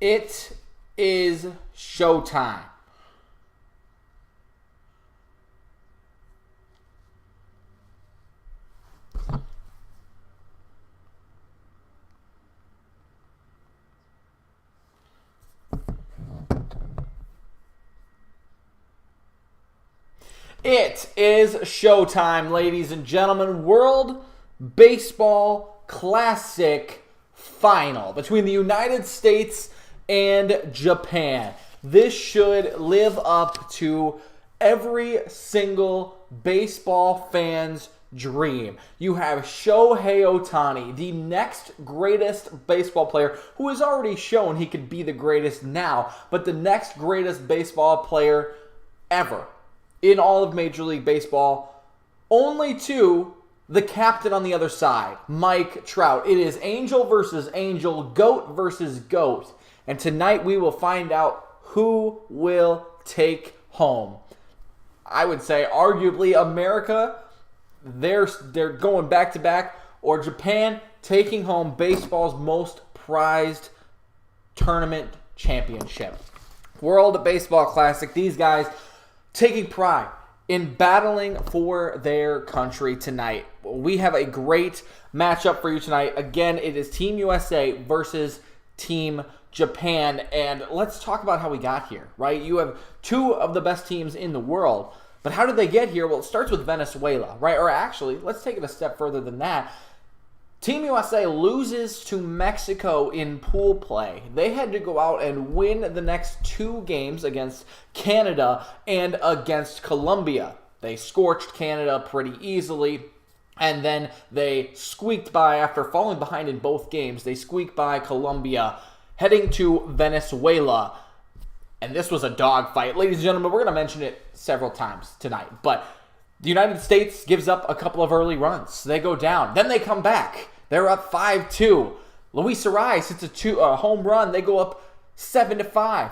It is showtime. It is showtime, ladies and gentlemen. World Baseball Classic Final between the United States and Japan. This should live up to every single baseball fan's dream. You have Shohei Ohtani, the next greatest baseball player, who has already shown he could be the greatest now, but the next greatest baseball player ever in all of Major League Baseball, only to the captain on the other side, Mike Trout. It is Angel versus Angel, GOAT versus GOAT. And tonight we will find out who will take home. I would say arguably America, they're going back-to-back, or Japan taking home baseball's most prized tournament championship. World Baseball Classic, these guys taking pride in battling for their country tonight. We have a great matchup for you tonight. Again, it is Team USA versus Team Japan. And let's talk about how we got here, right? You have two of the best teams in the world. But how did they get here? Well, it starts with Venezuela, right? Or actually, let's take it a step further than that. Team USA loses to Mexico in pool play. They had to go out and win the next two games against Canada and against Colombia. They scorched Canada pretty easily, and then they squeaked by after falling behind in both games. They squeaked by Colombia, heading to Venezuela. And this was a dogfight. Ladies and gentlemen, we're going to mention it several times tonight, but the United States gives up a couple of early runs. They go down. Then they come back. They're up 5-2. Luis Arias hits a home run. They go up 7-5.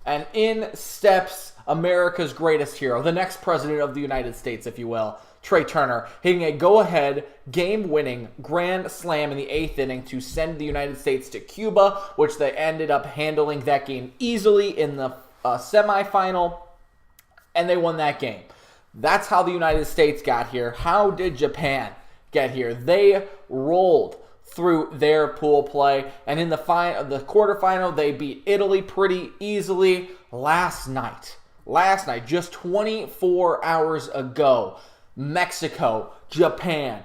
And in steps America's greatest hero, the next president of the United States, if you will, Trey Turner, hitting a go-ahead, game-winning grand slam in the 8th inning to send the United States to Cuba, which they ended up handling that game easily in the semifinal, and they won that game. That's how the United States got here. How did Japan get here? They rolled through their pool play, and in the quarterfinal, they beat Italy pretty easily last night, just 24 hours ago. Mexico, Japan.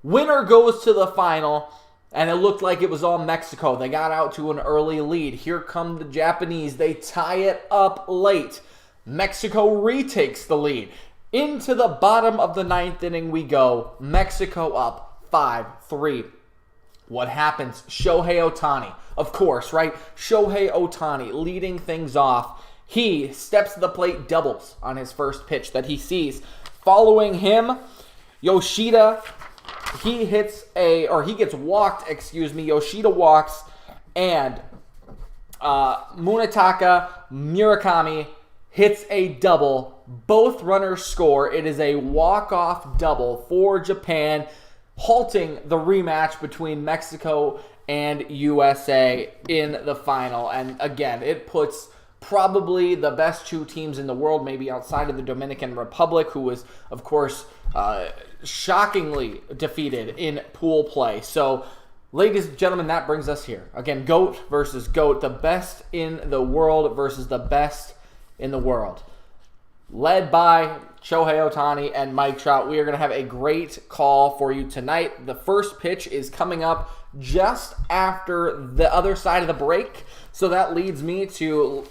Winner goes to the final, and it looked like it was all Mexico. They got out to an early lead. Here come the Japanese. They tie it up late. Mexico retakes the lead. Into the bottom of the 9th inning we go. Mexico up 5-3. What happens? Shohei Ohtani, of course, right? Shohei Ohtani leading things off. He steps to the plate, doubles on his first pitch that he sees. Following him, Yoshida, he gets walked, Yoshida walks, and Munetaka Murakami hits a double. Both runners score. It is a walk-off double for Japan, halting the rematch between Mexico and USA in the final. And again, it puts probably the best two teams in the world, maybe outside of the Dominican Republic, who was, of course, shockingly defeated in pool play. So, ladies and gentlemen, that brings us here. Again, GOAT versus GOAT, the best in the world versus the best in the world. Led by Shohei Ohtani and Mike Trout. We are going to have a great call for you tonight. The first pitch is coming up just after the other side of the break. So that leads me to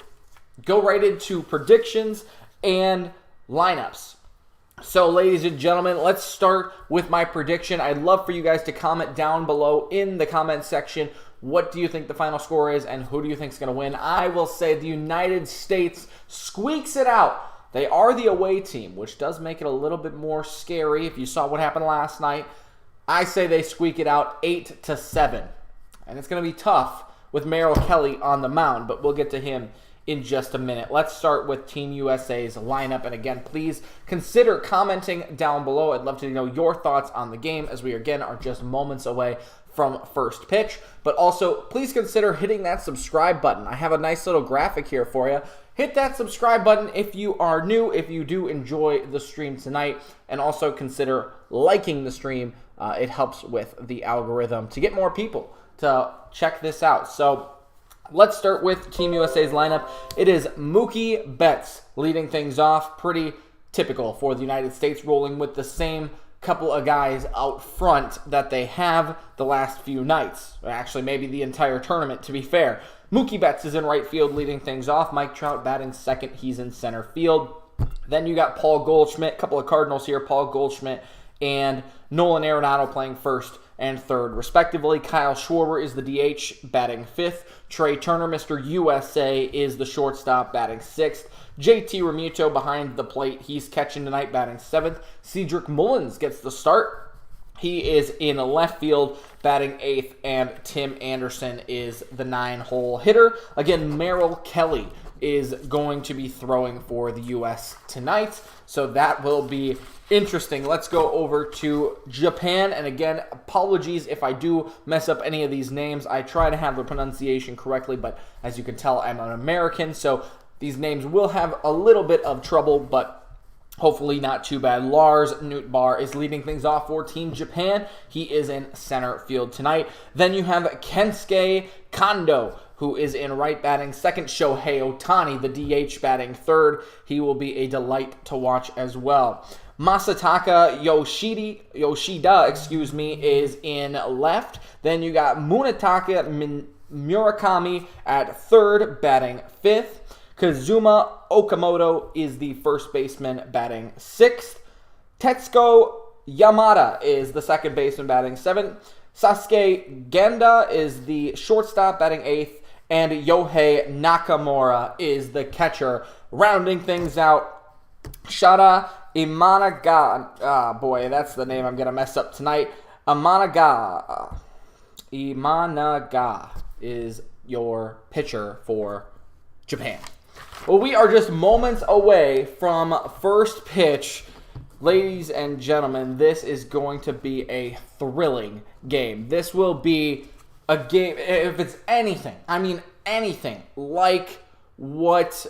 go right into predictions and lineups. So, ladies and gentlemen, let's start with my prediction. I'd love for you guys to comment down below in the comment section. What do you think the final score is, and who do you think is going to win? I will say the United States squeaks it out. They are the away team, which does make it a little bit more scary if you saw what happened last night. I say they squeak it out 8-7. And it's going to be tough with Merrill Kelly on the mound, but we'll get to him in just a minute. Let's start with Team USA's lineup. And again, please consider commenting down below. I'd love to know your thoughts on the game, as we again are just moments away from first pitch. But also, please consider hitting that subscribe button. I have a nice little graphic here for you. Hit that subscribe button if you are new, if you do enjoy the stream tonight, and also consider liking the stream. It helps with the algorithm to get more people to check this out. So let's start with Team USA's lineup. It is Mookie Betts leading things off. Pretty typical for the United States, rolling with the same couple of guys out front that they have the last few nights. Actually, maybe the entire tournament, to be fair. Mookie Betts is in right field leading things off. Mike Trout batting second. He's in center field. Then you got Paul Goldschmidt, a couple of Cardinals here, Paul Goldschmidt and Nolan Arenado playing first and third, respectively. Kyle Schwarber is the DH, batting fifth. Trey Turner, Mr. USA, is the shortstop, batting sixth. JT Realmuto behind the plate. He's catching tonight, batting seventh. Cedric Mullins gets the start. He is in left field, batting eighth, and Tim Anderson is the 9-hole hitter. Again, Merrill Kelly is going to be throwing for the U.S. tonight, so that will be interesting. Let's go over to Japan, and again, apologies if I do mess up any of these names. I try to have the pronunciation correctly, but as you can tell, I'm an American, so these names will have a little bit of trouble, but hopefully not too bad. Lars Nootbaar is leading things off for Team Japan. He is in center field tonight. Then you have Kensuke Kondo, who is in right batting second. Shohei Ohtani, the DH, batting third. He will be a delight to watch as well. Masataka Yoshida, is in left. Then you got Munetaka Murakami at third, batting fifth. Kazuma Okamoto is the first baseman, batting sixth. Tetsuko Yamada is the second baseman, batting seventh. Sasuke Genda is the shortstop, batting eighth. And Yohei Nakamura is the catcher. Rounding things out, Shada Imanaga. Boy, that's the name I'm going to mess up tonight. Imanaga is your pitcher for Japan. Well, we are just moments away from first pitch. Ladies and gentlemen, this is going to be a thrilling game. This will be a game, if it's anything, I mean anything, like what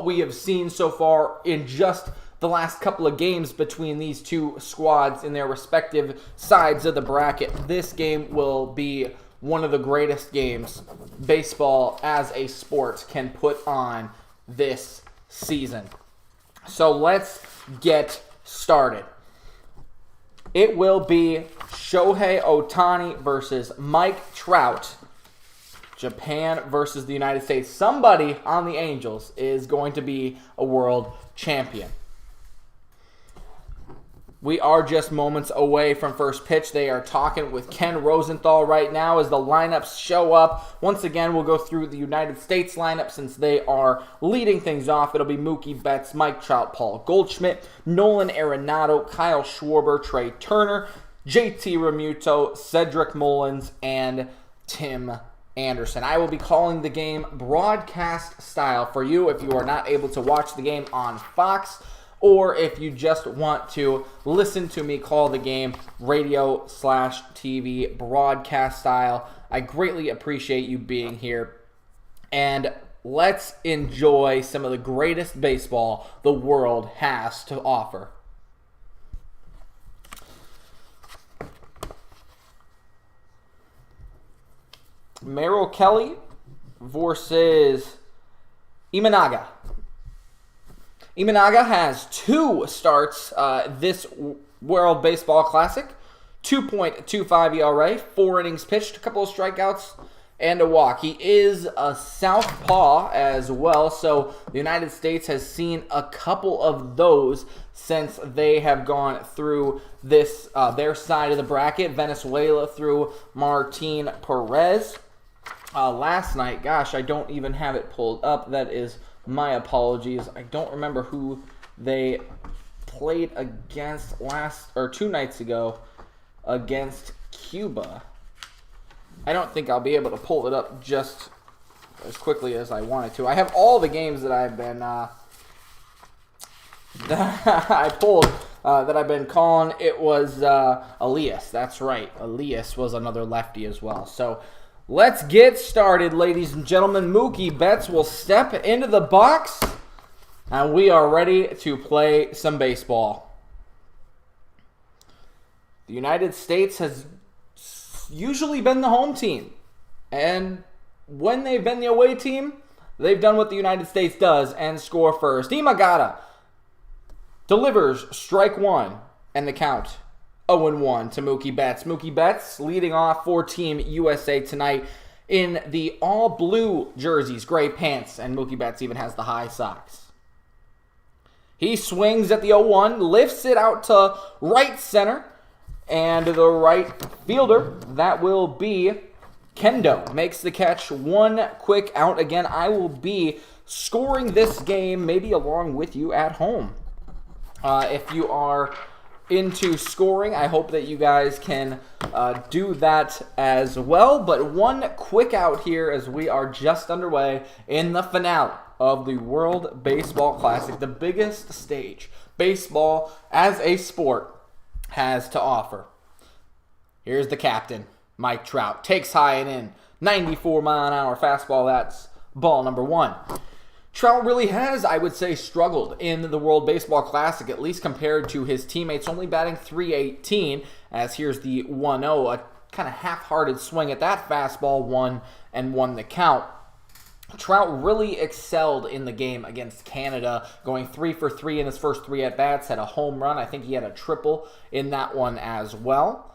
we have seen so far in just the last couple of games between these two squads in their respective sides of the bracket. This game will be one of the greatest games baseball as a sport can put on this season. So let's get started. It will be Shohei Ohtani versus Mike Trout. Japan versus the United States. Somebody on the Angels is going to be a world champion. We are just moments away from first pitch. They are talking with Ken Rosenthal right now as the lineups show up. Once again, we'll go through the United States lineup since they are leading things off. It'll be Mookie Betts, Mike Trout, Paul Goldschmidt, Nolan Arenado, Kyle Schwarber, Trey Turner, JT Realmuto, Cedric Mullins, and Tim Anderson. I will be calling the game broadcast style for you if you are not able to watch the game on Fox, or if you just want to listen to me call the game radio/TV broadcast style. I greatly appreciate you being here. And let's enjoy some of the greatest baseball the world has to offer. Merrill Kelly versus Imanaga. Imanaga has 2 starts this World Baseball Classic. 2.25 ERA, 4 innings pitched, a couple of strikeouts, and a walk. He is a southpaw as well, so the United States has seen a couple of those since they have gone through this their side of the bracket. Venezuela through Martin Perez last night. Gosh, I don't even have it pulled up. That is my apologies. I don't remember who they played against 2 nights ago against Cuba. I don't think I'll be able to pull it up just as quickly as I wanted to. I have all the games that I've been I pulled that I've been calling. It was Elias. That's right. Elias was another lefty as well. So let's get started, ladies and gentlemen. Mookie Betts will step into the box, and we are ready to play some baseball. The United States has usually been the home team, and when they've been the away team, they've done what the United States does and score first. Imagata delivers strike one, and the count 0-1 to Mookie Betts. Mookie Betts leading off for Team USA tonight in the all-blue jerseys, gray pants, and Mookie Betts even has the high socks. He swings at the 0-1, lifts it out to right center, and the right fielder, that will be Kendo, makes the catch. One quick out. Again, I will be scoring this game maybe along with you at home. If you are into scoring, I hope that you guys can do that as well. But one quick out here as we are just underway in the finale of the World Baseball Classic, the biggest stage baseball as a sport has to offer. Here's the captain, Mike Trout. Takes high and in. 94-mile-an-hour fastball. That's ball number one. Trout really has, I would say, struggled in the World Baseball Classic, at least compared to his teammates, only batting .318, as here's the 1-0, a kind of half-hearted swing at that fastball, won the count. Trout really excelled in the game against Canada, going 3 for 3 in his first 3 at-bats, had a home run. I think he had a triple in that one as well.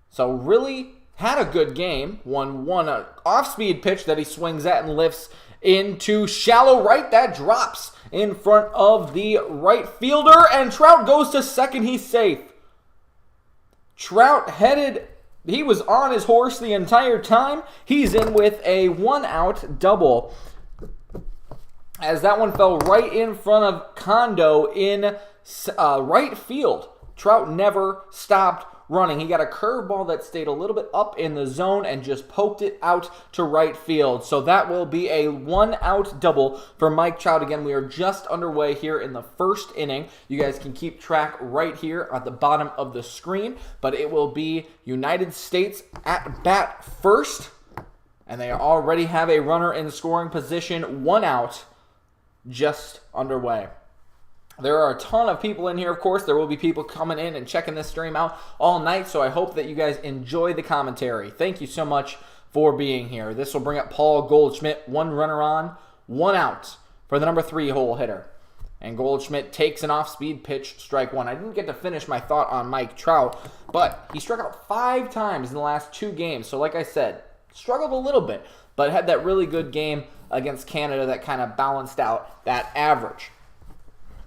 So really had a good game. One off-speed pitch that he swings at and lifts into shallow right. That drops in front of the right fielder, and Trout goes to second. He's safe. Trout he was on his horse the entire time. He's in with a 1-out double, as that one fell right in front of Kondo in right field. Trout never stopped running. He got a curveball that stayed a little bit up in the zone and just poked it out to right field. So that will be a 1-out double for Mike Trout. Again, we are just underway here in the first inning. You guys can keep track right here at the bottom of the screen, but it will be United States at bat first, and they already have a runner in scoring position. 1 out, just underway. There are a ton of people in here, of course. There will be people coming in and checking this stream out all night, so I hope that you guys enjoy the commentary. Thank you so much for being here. This will bring up Paul Goldschmidt. 1 runner on, 1 out for the number 3 hole hitter. And Goldschmidt takes an off-speed pitch, strike one. I didn't get to finish my thought on Mike Trout, but he struck out 5 times in the last 2 games. So like I said, struggled a little bit, but had that really good game against Canada that kind of balanced out that average.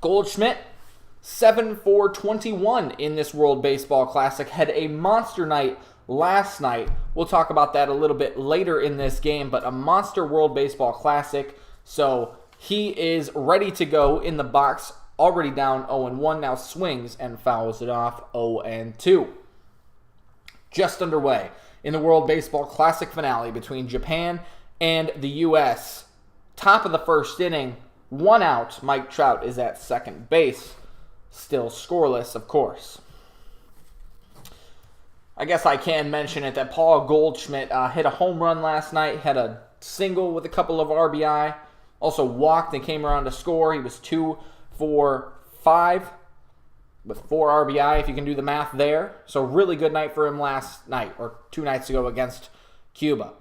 Goldschmidt, 7 for 21 in this World Baseball Classic. Had a monster night last night. We'll talk about that a little bit later in this game, but a monster World Baseball Classic. So he is ready to go in the box, already down 0-1, now swings and fouls it off 0-2. Just underway in the World Baseball Classic finale between Japan and the U.S. Top of the first inning. 1 out, Mike Trout is at second base. Still scoreless, of course. I guess I can mention it that Paul Goldschmidt hit a home run last night, had a single with a couple of RBI, also walked and came around to score. He was 2 for 5 with 4 RBI, if you can do the math there. So really good night for him last night, or 2 nights ago against Cuba.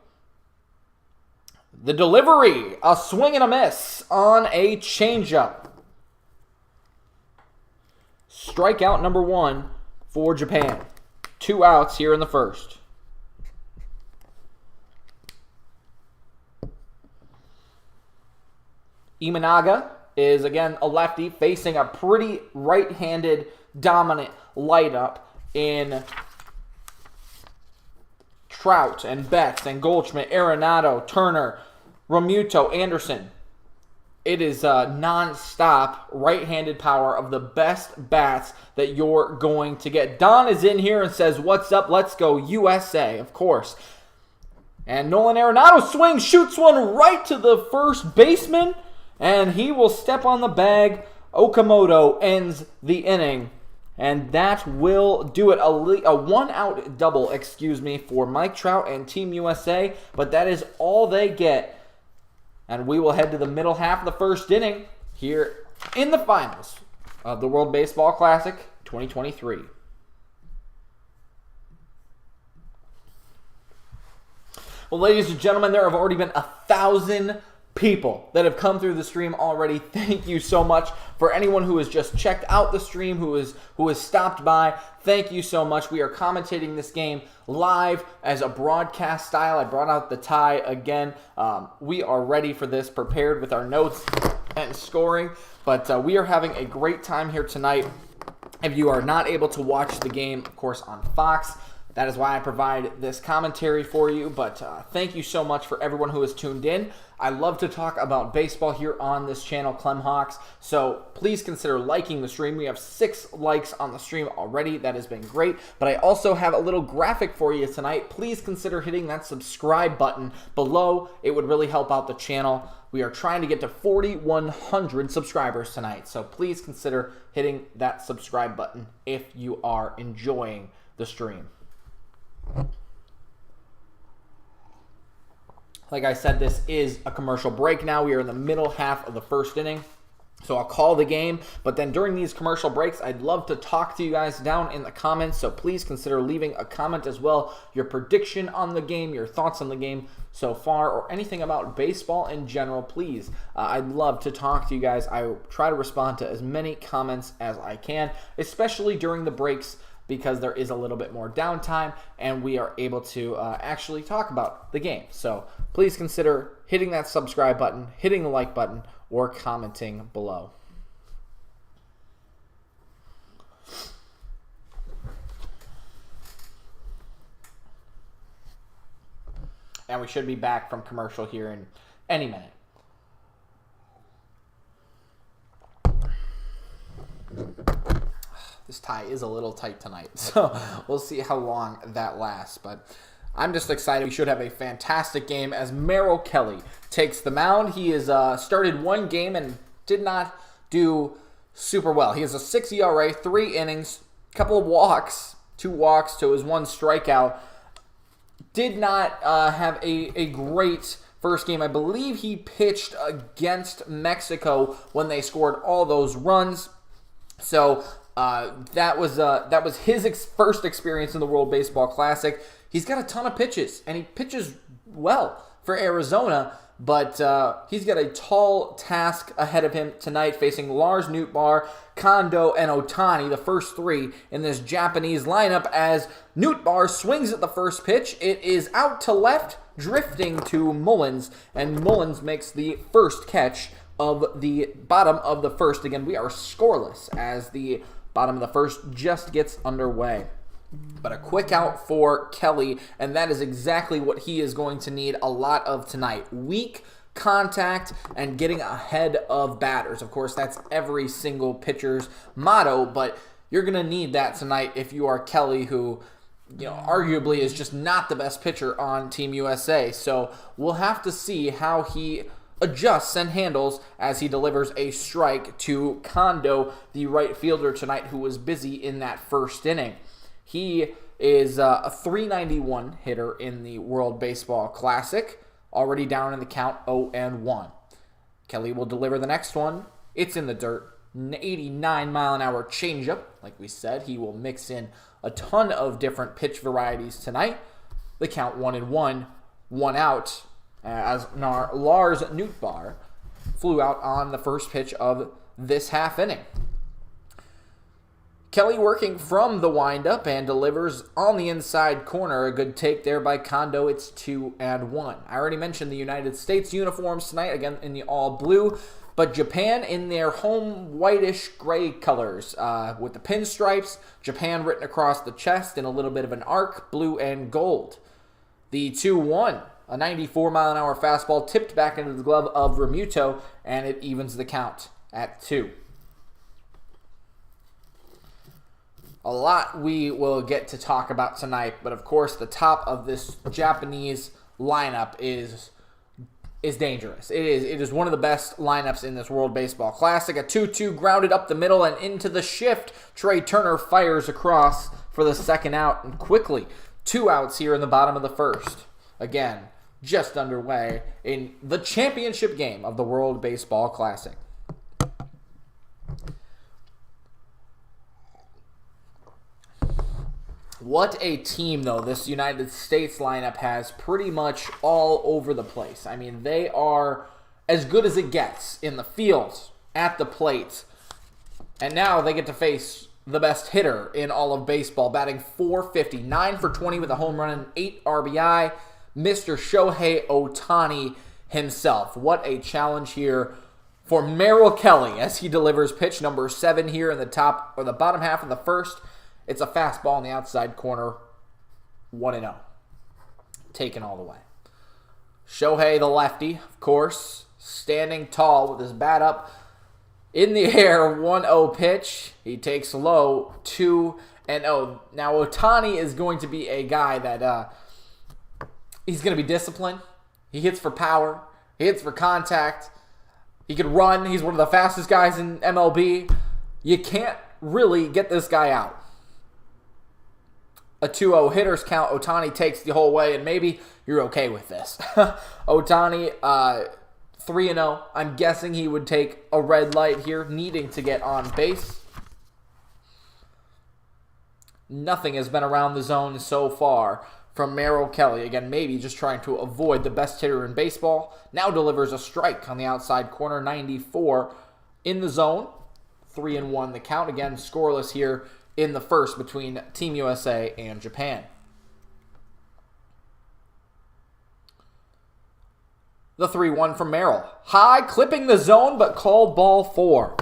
The delivery, a swing and a miss on a changeup. Strikeout number 1 for Japan. 2 outs here in the first. Imanaga is, again, a lefty facing a pretty right-handed dominant lineup in Trout and Betts and Goldschmidt, Arenado, Turner, Romuto, Anderson. It is non-stop right-handed power of the best bats that you're going to get. Don is in here and says, "What's up? Let's go USA." Of course. And Nolan Arenado swings, shoots one right to the first baseman, and he will step on the bag. Okamoto ends the inning, and that will do it. A one-out double, for Mike Trout and Team USA, but that is all they get. And we will head to the middle half of the first inning here in the finals of the World Baseball Classic 2023. Well, ladies and gentlemen, there have already been 1,000 people that have come through the stream already. Thank you so much. For anyone who has just checked out the stream, who has stopped by, thank you so much. We are commentating this game live as a broadcast style. I brought out the tie again. We are ready for this, prepared with our notes and scoring. But we are having a great time here tonight. If you are not able to watch the game, of course, on Fox, that is why I provide this commentary for you, but thank you so much for everyone who has tuned in. I love to talk about baseball here on this channel, Clem Hawks, so please consider liking the stream. We have 6 likes on the stream already. That has been great, but I also have a little graphic for you tonight. Please consider hitting that subscribe button below. It would really help out the channel. We are trying to get to 4,100 subscribers tonight, so please consider hitting that subscribe button if you are enjoying the stream. Like I said, this is a commercial break now. We are in the middle half of the first inning. So I'll call the game, but then during these commercial breaks, I'd love to talk to you guys down in the comments, so please consider leaving a comment as well. Your prediction on the game, your thoughts on the game so far, or anything about baseball in general, please. I'd love to talk to you guys. I try to respond to as many comments as I can, especially during the breaks, because there is a little bit more downtime and we are able to actually talk about the game. So please consider hitting that subscribe button, hitting the like button, or commenting below. And we should be back from commercial here in any minute. This tie is a little tight tonight, so we'll see how long that lasts. But I'm just excited. We should have a fantastic game as Merrill Kelly takes the mound. He has started one game and did not do super well. He has a 6 ERA, 3 innings, couple of walks, 2 walks to his 1 strikeout. Did not have a great first game. I believe he pitched against Mexico when they scored all those runs. So that was his first experience in the World Baseball Classic. He's got a ton of pitches, and he pitches well for Arizona, but he's got a tall task ahead of him tonight, facing Lars Nootbaar, Kondo, and Ohtani, the first 3 in this Japanese lineup, as Nootbaar swings at the first pitch. It is out to left, drifting to Mullins, and Mullins makes the first catch of the bottom of the first. Again, we are scoreless as the bottom of the first just gets underway. But a quick out for Kelly, and that is exactly what he is going to need a lot of tonight. Weak contact and getting ahead of batters. Of course, that's every single pitcher's motto, but you're going to need that tonight if you are Kelly, who, arguably is just not the best pitcher on Team USA. So we'll have to see how he adjusts and handles as he delivers a strike to Kondo, the right fielder tonight, who was busy in that first inning. He is a .391 hitter in the World Baseball Classic, already down in the count 0-1. Kelly will deliver the next one. It's in the dirt. 89-mile-an-hour changeup. Like we said, he will mix in a ton of different pitch varieties tonight. The count 1-1, 1 out, as Lars Nootbaar flew out on the first pitch of this half inning. Kelly working from the windup and delivers on the inside corner. A good take there by Kondo. It's 2-1. I already mentioned the United States uniforms tonight, again in the all blue, but Japan in their home whitish gray colors with the pinstripes. Japan written across the chest in a little bit of an arc, blue and gold. The 2-1. A 94-mile-an-hour fastball tipped back into the glove of Remuto, and it evens the count at 2. A lot we will get to talk about tonight, but of course the top of this Japanese lineup is dangerous. It is one of the best lineups in this World Baseball Classic. A 2-2 grounded up the middle and into the shift. Trey Turner fires across for the second out, and quickly 2 outs here in the bottom of the first. Again, just underway in the championship game of the World Baseball Classic. What a team, though, this United States lineup has, pretty much all over the place. I mean, they are as good as it gets in the field, at the plate. And now they get to face the best hitter in all of baseball, batting .450, 9 for 20 with a home run and 8 RBI, Mr. Shohei Ohtani himself. What a challenge here for Merrill Kelly as he delivers pitch number 7 here in the bottom half of the first. It's a fastball on the outside corner, 1-0. Taken all the way. Shohei, the lefty, of course, standing tall with his bat up in the air, 1-0 pitch. He takes low, 2-0. Now, Ohtani is going to be a guy that he's going to be disciplined. He hits for power. He hits for contact. He can run. He's one of the fastest guys in MLB. You can't really get this guy out. A 2-0 hitter's count. Ohtani takes the whole way, and maybe you're okay with this. Ohtani, 3-0. I'm guessing he would take a red light here, needing to get on base. Nothing has been around the zone so far from Merrill Kelly. Again, maybe just trying to avoid the best hitter in baseball. Now delivers a strike on the outside corner, 94 in the zone. 3-1 the count. Again, scoreless here in the first between Team USA and Japan. The 3-1 from Merrill. High, clipping the zone, but called ball 4.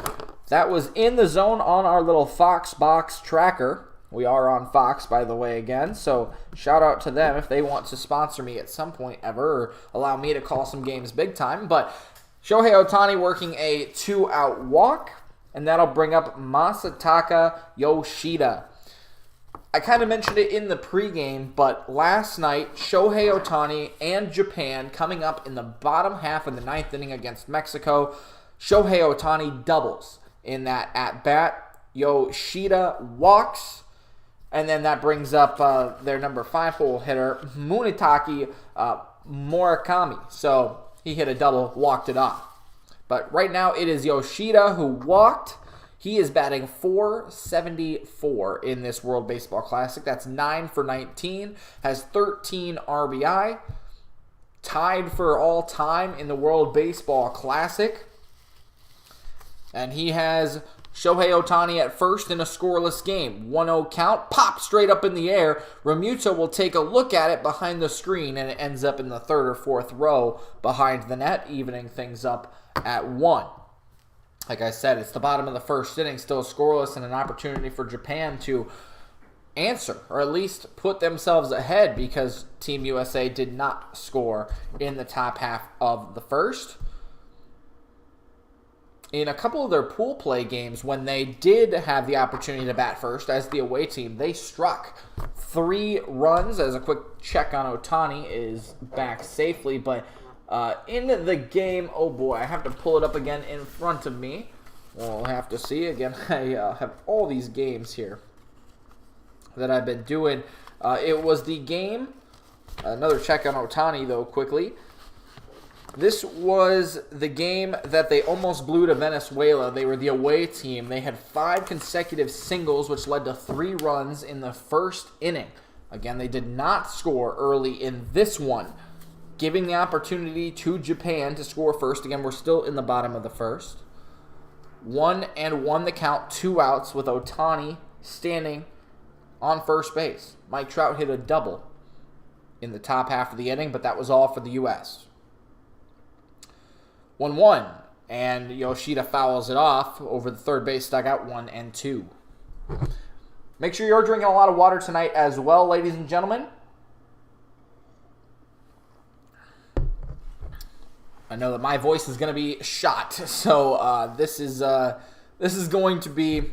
That was in the zone on our little Fox box tracker. We are on Fox, by the way, again, so shout out to them if they want to sponsor me at some point ever or allow me to call some games big time. But Shohei Ohtani working a 2-out walk, and that'll bring up Masataka Yoshida. I kind of mentioned it in the pregame, but last night, Shohei Ohtani and Japan coming up in the bottom half of the 9th inning against Mexico. Shohei Ohtani doubles in that at-bat. Yoshida walks, and then that brings up their number 5 hole hitter, Munetaki Murakami. So he hit a double, walked it off. But right now it is Yoshida who walked. He is batting .474 in this World Baseball Classic. That's 9 for 19. Has 13 RBI. Tied for all time in the World Baseball Classic. And he has Shohei Ohtani at first in a scoreless game. 1-0 count. Pop straight up in the air. Remuto will take a look at it behind the screen, and it ends up in the 3rd or 4th row behind the net, evening things up at 1. Like I said, it's the bottom of the first inning, still scoreless, and an opportunity for Japan to answer, or at least put themselves ahead, because Team USA did not score in the top half of the first. In a couple of their pool play games, when they did have the opportunity to bat first as the away team, they struck 3 runs. As a quick check on Ohtani is back safely, but in the game, oh boy, I have to pull it up again in front of me. We'll have to see. Again, I have all these games here that I've been doing. It was the game, another check on Ohtani though, quickly. This was the game that they almost blew to Venezuela. They were the away team. They had 5 consecutive singles, which led to 3 runs in the first inning. Again, they did not score early in this one, giving the opportunity to Japan to score first. Again, we're still in the bottom of the first. 1-1 the count, 2 outs with Ohtani standing on first base. Mike Trout hit a double in the top half of the inning, but that was all for the U.S. 1-1, and Yoshida fouls it off over the third base dugout, 1-2. Make sure you're drinking a lot of water tonight as well, ladies and gentlemen. I know that my voice is going to be shot, so this is going to be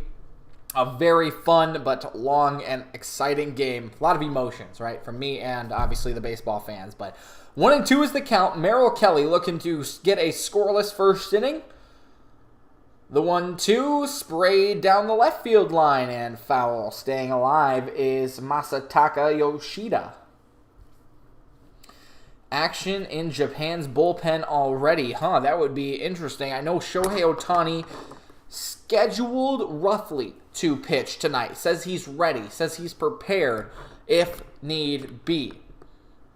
A very fun but long and exciting game. A lot of emotions, right, from me and obviously the baseball fans. But 1-2 is the count. Merrill Kelly looking to get a scoreless first inning. The 1-2 sprayed down the left field line and foul. Staying alive is Masataka Yoshida. Action in Japan's bullpen already. That would be interesting. I know Shohei Ohtani scheduled roughly to pitch tonight. Says he's ready. Says he's prepared if need be.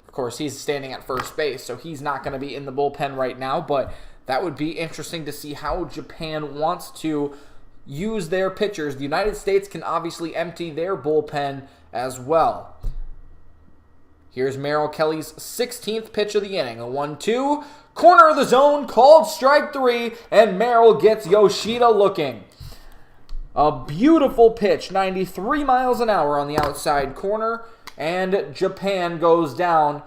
Of course, he's standing at first base, so he's not going to be in the bullpen right now, but that would be interesting to see how Japan wants to use their pitchers. The United States can obviously empty their bullpen as well. Here's Merrill Kelly's 16th pitch of the inning. A 1-2. Corner of the zone, called strike 3, and Merrill gets Yoshida looking. A beautiful pitch, 93 miles an hour on the outside corner, and Japan goes down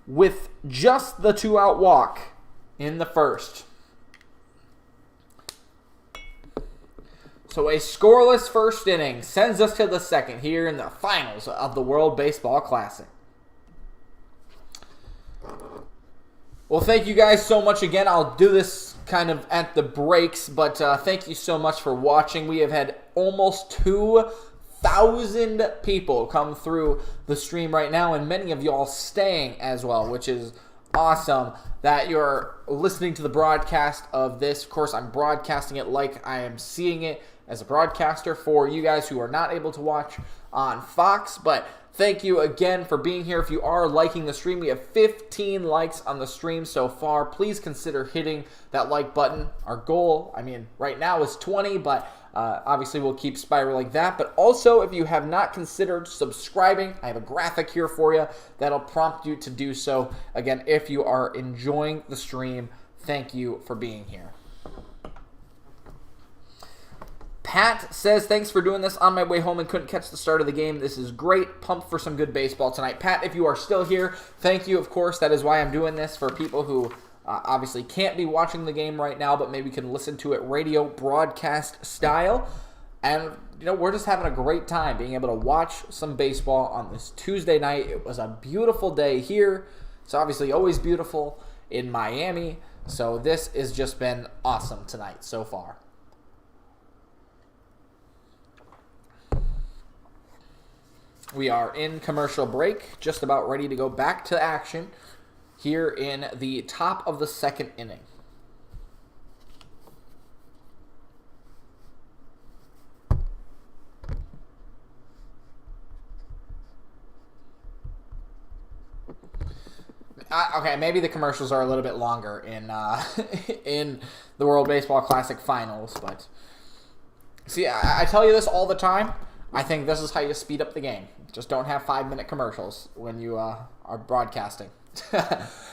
with just the 2-out walk in the first. So a scoreless first inning sends us to the second here in the finals of the World Baseball Classic. Well, thank you guys so much again. I'll do this kind of at the breaks, but thank you so much for watching. We have had almost 2,000 people come through the stream right now, and many of y'all staying as well, which is awesome that you're listening to the broadcast of this. Of course, I'm broadcasting it like I am seeing it as a broadcaster for you guys who are not able to watch on Fox, but thank you again for being here. If you are liking the stream, we have 15 likes on the stream so far. Please consider hitting that like button. Our goal, right now is 20, but obviously we'll keep spiraling that. But also, if you have not considered subscribing, I have a graphic here for you that'll prompt you to do so. Again, if you are enjoying the stream, thank you for being here. Pat says, thanks for doing this on my way home and couldn't catch the start of the game. This is great. Pumped for some good baseball tonight. Pat, if you are still here, thank you. Of course, that is why I'm doing this, for people who obviously can't be watching the game right now, but maybe can listen to it radio broadcast style. And, we're just having a great time being able to watch some baseball on this Tuesday night. It was a beautiful day here. It's obviously always beautiful in Miami. So this has just been awesome tonight so far. We are in commercial break, just about ready to go back to action here in the top of the second inning. Okay, maybe the commercials are a little bit longer in in the World Baseball Classic Finals, but see, I tell you this all the time. I think this is how you speed up the game. Just don't have 5-minute commercials when you are broadcasting.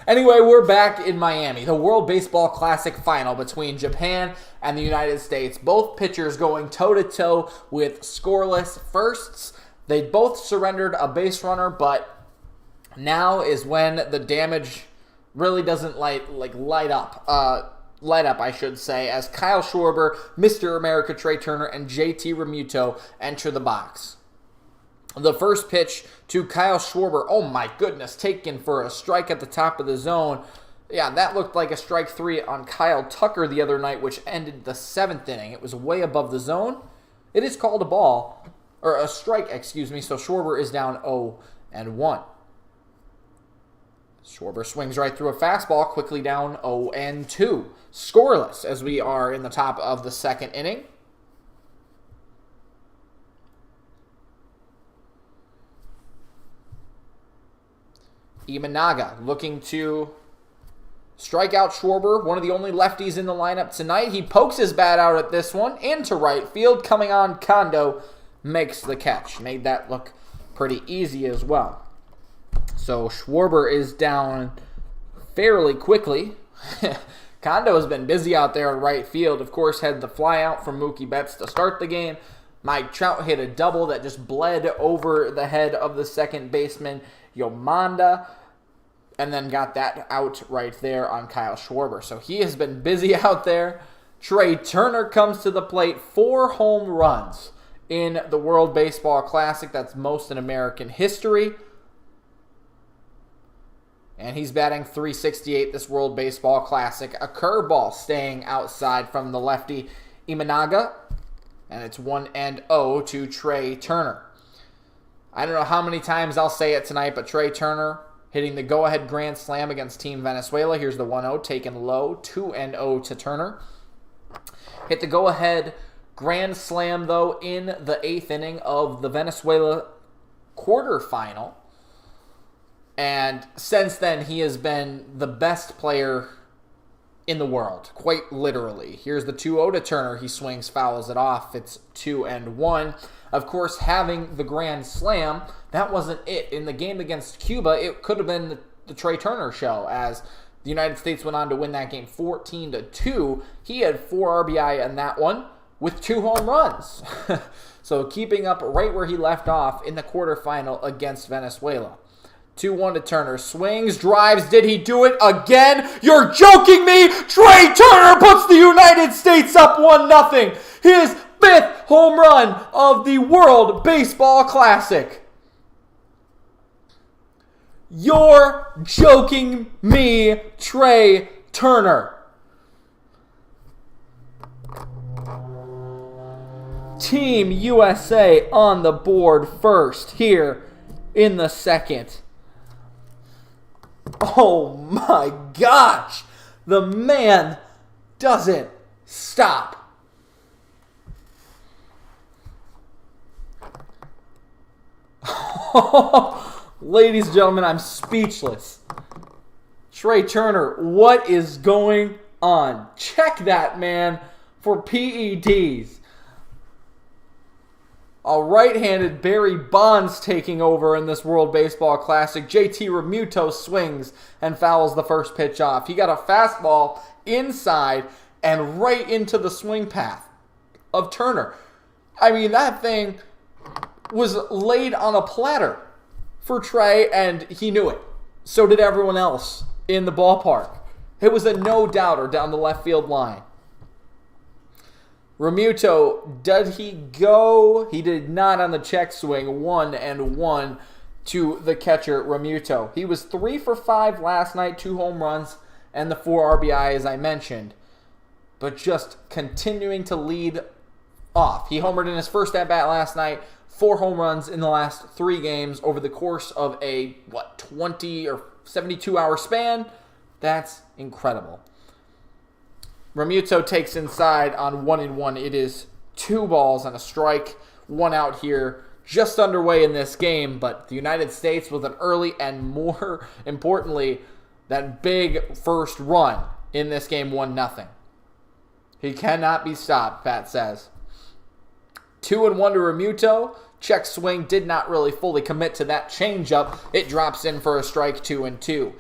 Anyway, we're back in Miami. The World Baseball Classic Final between Japan and the United States. Both pitchers going toe-to-toe with scoreless firsts. They both surrendered a base runner, but now is when the damage really doesn't light up. Light up, I should say, as Kyle Schwarber, Mr. America Trey Turner, and JT Realmuto enter the box. The first pitch to Kyle Schwarber, oh my goodness, taken for a strike at the top of the zone. Yeah, that looked like a strike 3 on Kyle Tucker the other night, which ended the 7th inning. It was way above the zone. It is called a ball, or a strike, excuse me, so Schwarber is down 0-1. Schwarber swings right through a fastball, quickly down 0-2. Scoreless as we are in the top of the second inning. Imanaga looking to strike out Schwarber, one of the only lefties in the lineup tonight. He pokes his bat out at this one into right field. Coming on, Kondo makes the catch. Made that look pretty easy as well. So Schwarber is down fairly quickly. Kondo has been busy out there in right field. Of course, had the fly out from Mookie Betts to start the game. Mike Trout hit a double that just bled over the head of the second baseman, Yomanda, and then got that out right there on Kyle Schwarber. So he has been busy out there. Trey Turner comes to the plate, 4 home runs in the World Baseball Classic. That's most in American history. And he's batting .368 this World Baseball Classic. A curveball staying outside from the lefty Imanaga. And it's 1-0 to Trey Turner. I don't know how many times I'll say it tonight, but Trey Turner hitting the go-ahead grand slam against Team Venezuela. Here's the 1-0 taken low. 2-0 to Turner. Hit the go-ahead grand slam, though, in the 8th inning of the Venezuela quarterfinal. And since then, he has been the best player in the world, quite literally. Here's the 2-0 to Turner. He swings, fouls it off. It's 2-1. Of course, having the grand slam, that wasn't it. In the game against Cuba, it could have been the Trey Turner show, as the United States went on to win that game 14-2. He had 4 RBI in that one with 2 home runs. So keeping up right where he left off in the quarterfinal against Venezuela. 2-1 to Turner. Swings, drives. Did he do it again? You're joking me! Trey Turner puts the United States up 1-0. His 5th home run of the World Baseball Classic. You're joking me, Trey Turner. Team USA on the board first here in the 2nd. Oh my gosh! The man doesn't stop. Ladies and gentlemen, I'm speechless. Trey Turner, what is going on? Check that man for PEDs. A right-handed Barry Bonds taking over in this World Baseball Classic. JT Realmuto swings and fouls the first pitch off. He got a fastball inside and right into the swing path of Turner. I mean, that thing was laid on a platter for Trey, and he knew it. So did everyone else in the ballpark. It was a no-doubter down the left field line. Realmuto, did he go? He did not on the check swing. 1-1 to the catcher, Realmuto. He was 3 for 5 last night, 2 home runs, and the 4 RBI, as I mentioned. But just continuing to lead off. He homered in his first at-bat last night, 4 home runs in the last 3 games over the course of a, 20 or 72-hour span? That's incredible. Realmuto takes inside on 1-1. It is 2 balls and a strike, 1 out here, just underway in this game. But the United States with an early and, more importantly, that big first run in this game, 1-0. He cannot be stopped, Pat says. 2-1 to Realmuto. Check swing did not really fully commit to that changeup. It drops in for a strike, 2-2.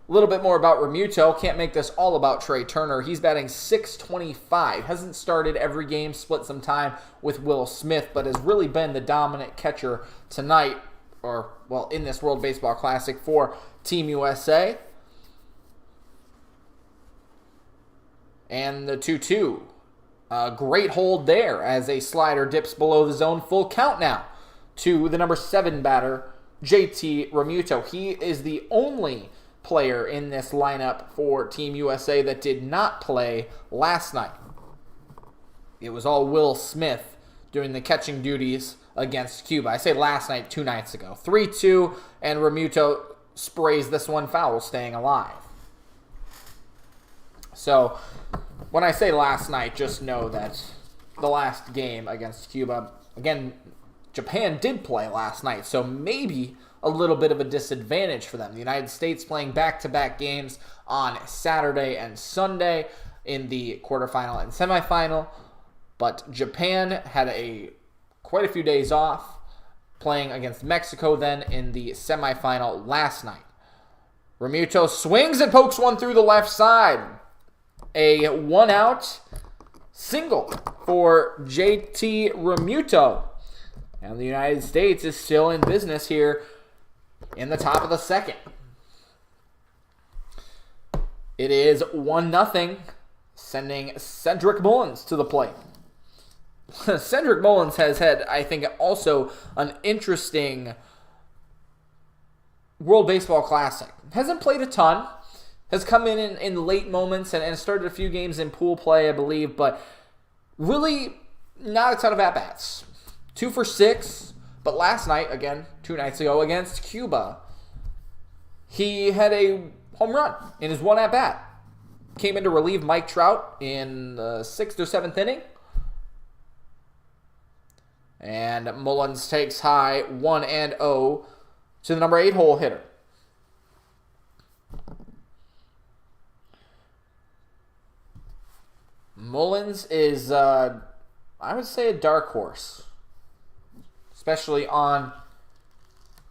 A little bit more about Realmuto. Can't make this all about Trey Turner. He's batting .625. Hasn't started every game, split some time with Will Smith, but has really been the dominant catcher tonight, or, well, in this World Baseball Classic for Team USA. And the 2-2. Great hold there as a slider dips below the zone. Full count now to the number 7 batter, JT Realmuto. He is the only player in this lineup for Team USA that did not play last night. It was all Will Smith doing the catching duties against Cuba. I say last night, 2 nights ago. 3-2, and Realmuto sprays this one foul, staying alive. So, when I say last night, just know that the last game against Cuba, again, Japan did play last night, so maybe a little bit of a disadvantage for them. The United States playing back-to-back games on Saturday and Sunday in the quarterfinal and semifinal, but Japan had quite a few days off, playing against Mexico then in the semifinal last night. Realmuto swings and pokes one through the left side. A 1-out single for JT Realmuto. And the United States is still in business here in the top of the 2nd. It is 1-0, sending Cedric Mullins to the plate. Cedric Mullins has had, I think, also an interesting World Baseball Classic. Hasn't played a ton. Has come in late moments and started a few games in pool play, I believe, but really not a ton of at-bats. 2 for 6, but last night, again, 2 nights ago, against Cuba, he had a home run in his one at-bat. Came in to relieve Mike Trout in the 6th or 7th inning. And Mullins takes high 1-0 to the number 8 hole hitter. Mullins is, I would say, a dark horse, especially on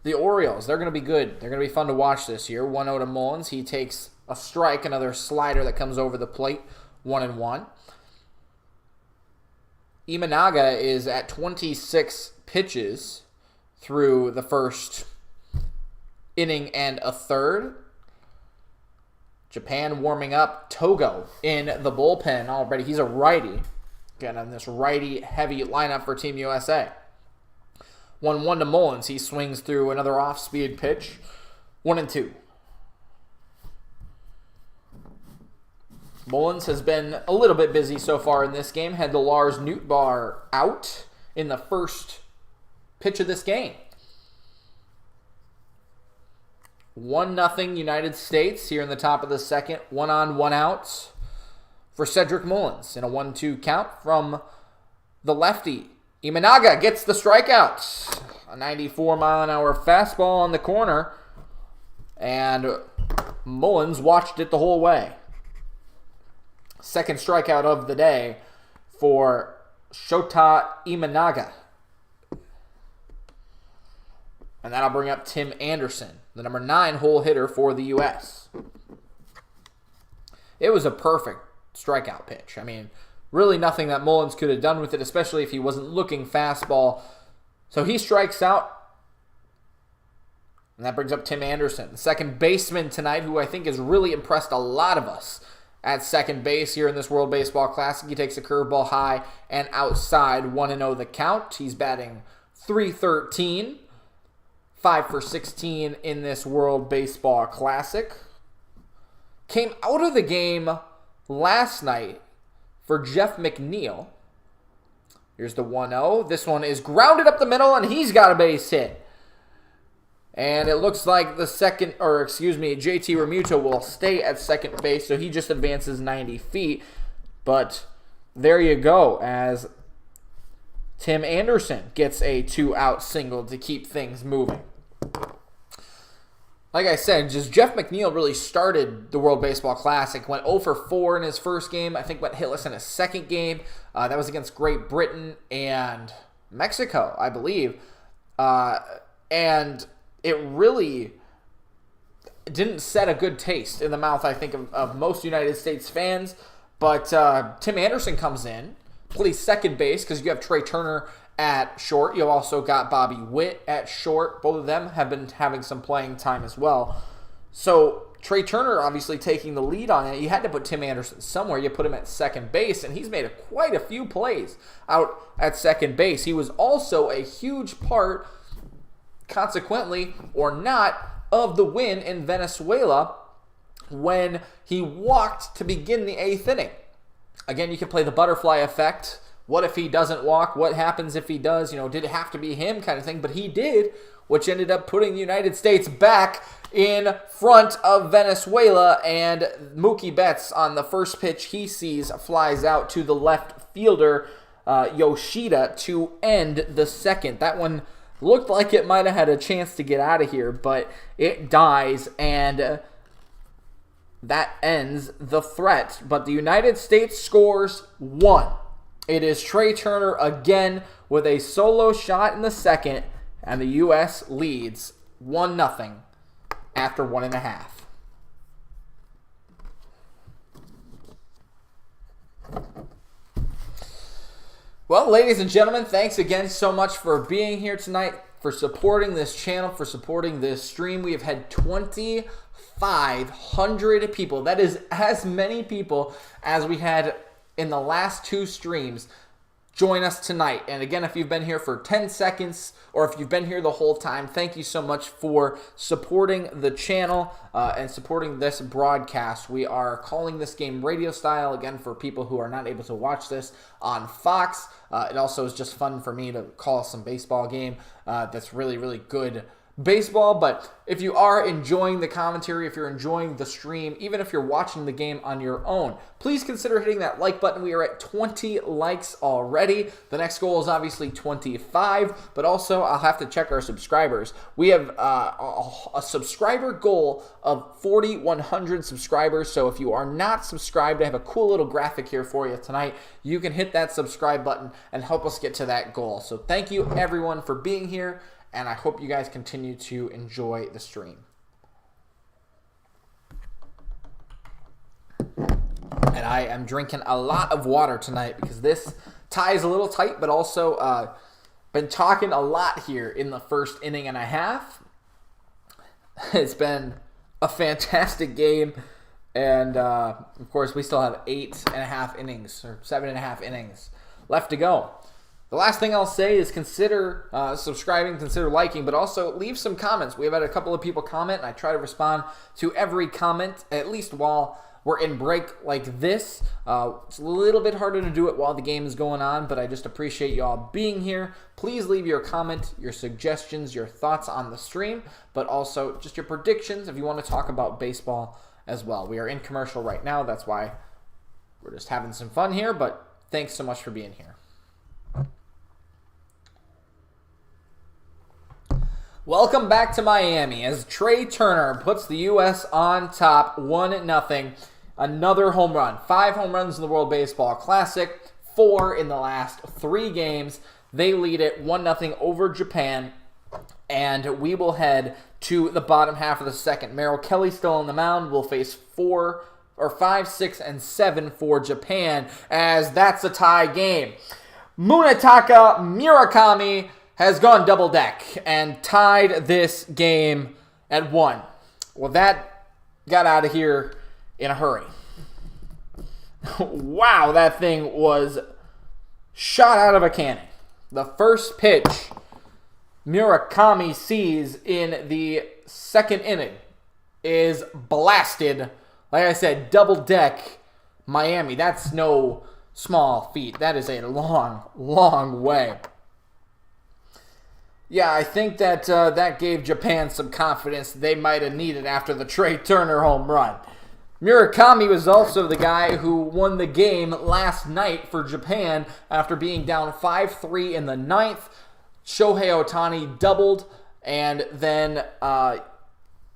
the Orioles. They're going to be good. They're going to be fun to watch this year. 1-0 to Mullins. He takes a strike, another slider that comes over the plate, 1-1. Imanaga is at 26 pitches through the first inning and a third. Japan warming up. Togo in the bullpen already. He's a righty. Again, on this righty-heavy lineup for Team USA. 1-1 to Mullins. He swings through another off-speed pitch. 1-2. Mullins has been a little bit busy so far in this game. Had the Lars Nootbaar out in the first pitch of this game. 1-0 United States here in the top of the second. 1 on, 1 out for Cedric Mullins in a 1-2 count from the lefty. Imanaga gets the strikeout. A 94-mile-an-hour fastball on the corner. And Mullins watched it the whole way. Second strikeout of the day for Shota Imanaga. And that'll bring up Tim Anderson, the number 9 hole hitter for the U.S. It was a perfect strikeout pitch. I mean, really nothing that Mullins could have done with it, especially if he wasn't looking fastball. So he strikes out. And that brings up Tim Anderson, the second baseman tonight, who I think has really impressed a lot of us at second base here in this World Baseball Classic. He takes a curveball high and outside, 1-0 the count. He's batting .313, 5 for 16 in this World Baseball Classic. Came out of the game last night for Jeff McNeil. Here's the 1-0. This one is grounded up the middle, and he's got a base hit. And it looks like JT Realmuto will stay at second base, so he just advances 90 feet. But there you go, as Tim Anderson gets a 2-out single to keep things moving. Like I said, just Jeff McNeil really started the World Baseball Classic. Went 0 for 4 in his first game. I think went hitless in his second game. That was against Great Britain and Mexico, I believe. And it really didn't set a good taste in the mouth, I think, of most United States fans. But Tim Anderson comes in, plays second base because you have Trey Turner at short. You've also got Bobby Witt at short. Both of them have been having some playing time as well. So Trey Turner obviously taking the lead on it. You had to put Tim Anderson somewhere. You put him at second base, and he's made quite a few plays out at second base. He was also a huge part, consequently or not, of the win in Venezuela when he walked to begin the 8th inning. Again, you can play the butterfly effect. What if he doesn't walk? What happens if he does? Did it have to be him kind of thing? But he did, which ended up putting the United States back in front of Venezuela. And Mookie Betts, on the first pitch he sees, flies out to the left fielder, Yoshida, to end the second. That one looked like it might have had a chance to get out of here, but it dies, and that ends the threat. But the United States scores 1. It is Trey Turner again with a solo shot in the second, and the U.S. leads 1-0 after 1.5. Well, ladies and gentlemen, thanks again so much for being here tonight, for supporting this channel, for supporting this stream. We have had 2,500 people. That is as many people as we had in the last 2 streams join us tonight. And again, if you've been here for 10 seconds or if you've been here the whole time, thank you so much for supporting the channel and supporting this broadcast. We are calling this game radio style, again, for people who are not able to watch this on Fox. It also is just fun for me to call some baseball game that's really, really good baseball. But if you are enjoying the commentary, if you're enjoying the stream, even if you're watching the game on your own, please consider hitting that like button. We are at 20 likes already. The next goal is obviously 25, but also I'll have to check our subscribers. We have a subscriber goal of 4,100 subscribers. So if you are not subscribed, I have a cool little graphic here for you tonight. You can hit that subscribe button and help us get to that goal. So thank you everyone for being here, and I hope you guys continue to enjoy the stream. And I am drinking a lot of water tonight because this tie is a little tight, but also been talking a lot here in the first inning and a half. It's been a fantastic game, and of course we still have 8.5 innings or 7.5 innings left to go. The last thing I'll say is consider subscribing, consider liking, but also leave some comments. We have had a couple of people comment, and I try to respond to every comment, at least while we're in break like this. It's a little bit harder to do it while the game is going on, but I just appreciate you all being here. Please leave your comment, your suggestions, your thoughts on the stream, but also just your predictions if you want to talk about baseball as well. We are in commercial right now. That's why we're just having some fun here, but thanks so much for being here. Welcome back to Miami as Trey Turner puts the U.S. on top 1-0. Another home run. 5 home runs in the World Baseball Classic, 4 in the last 3 games. They lead it 1-0 over Japan, and we will head to the bottom half of the second. Merrill Kelly still on the mound. Will face 5, 6, and 7 for Japan, as that's a tie game. Munetaka Murakami has gone double deck and tied this game at 1. Well, that got out of here in a hurry. Wow, that thing was shot out of a cannon. The first pitch Murakami sees in the second inning is blasted. Like I said, double deck Miami. That's no small feat. That is a long, long way. Yeah, I think that that gave Japan some confidence they might have needed after the Trey Turner home run. Murakami was also the guy who won the game last night for Japan after being down 5-3 in the 9th. Shohei Ohtani doubled, and then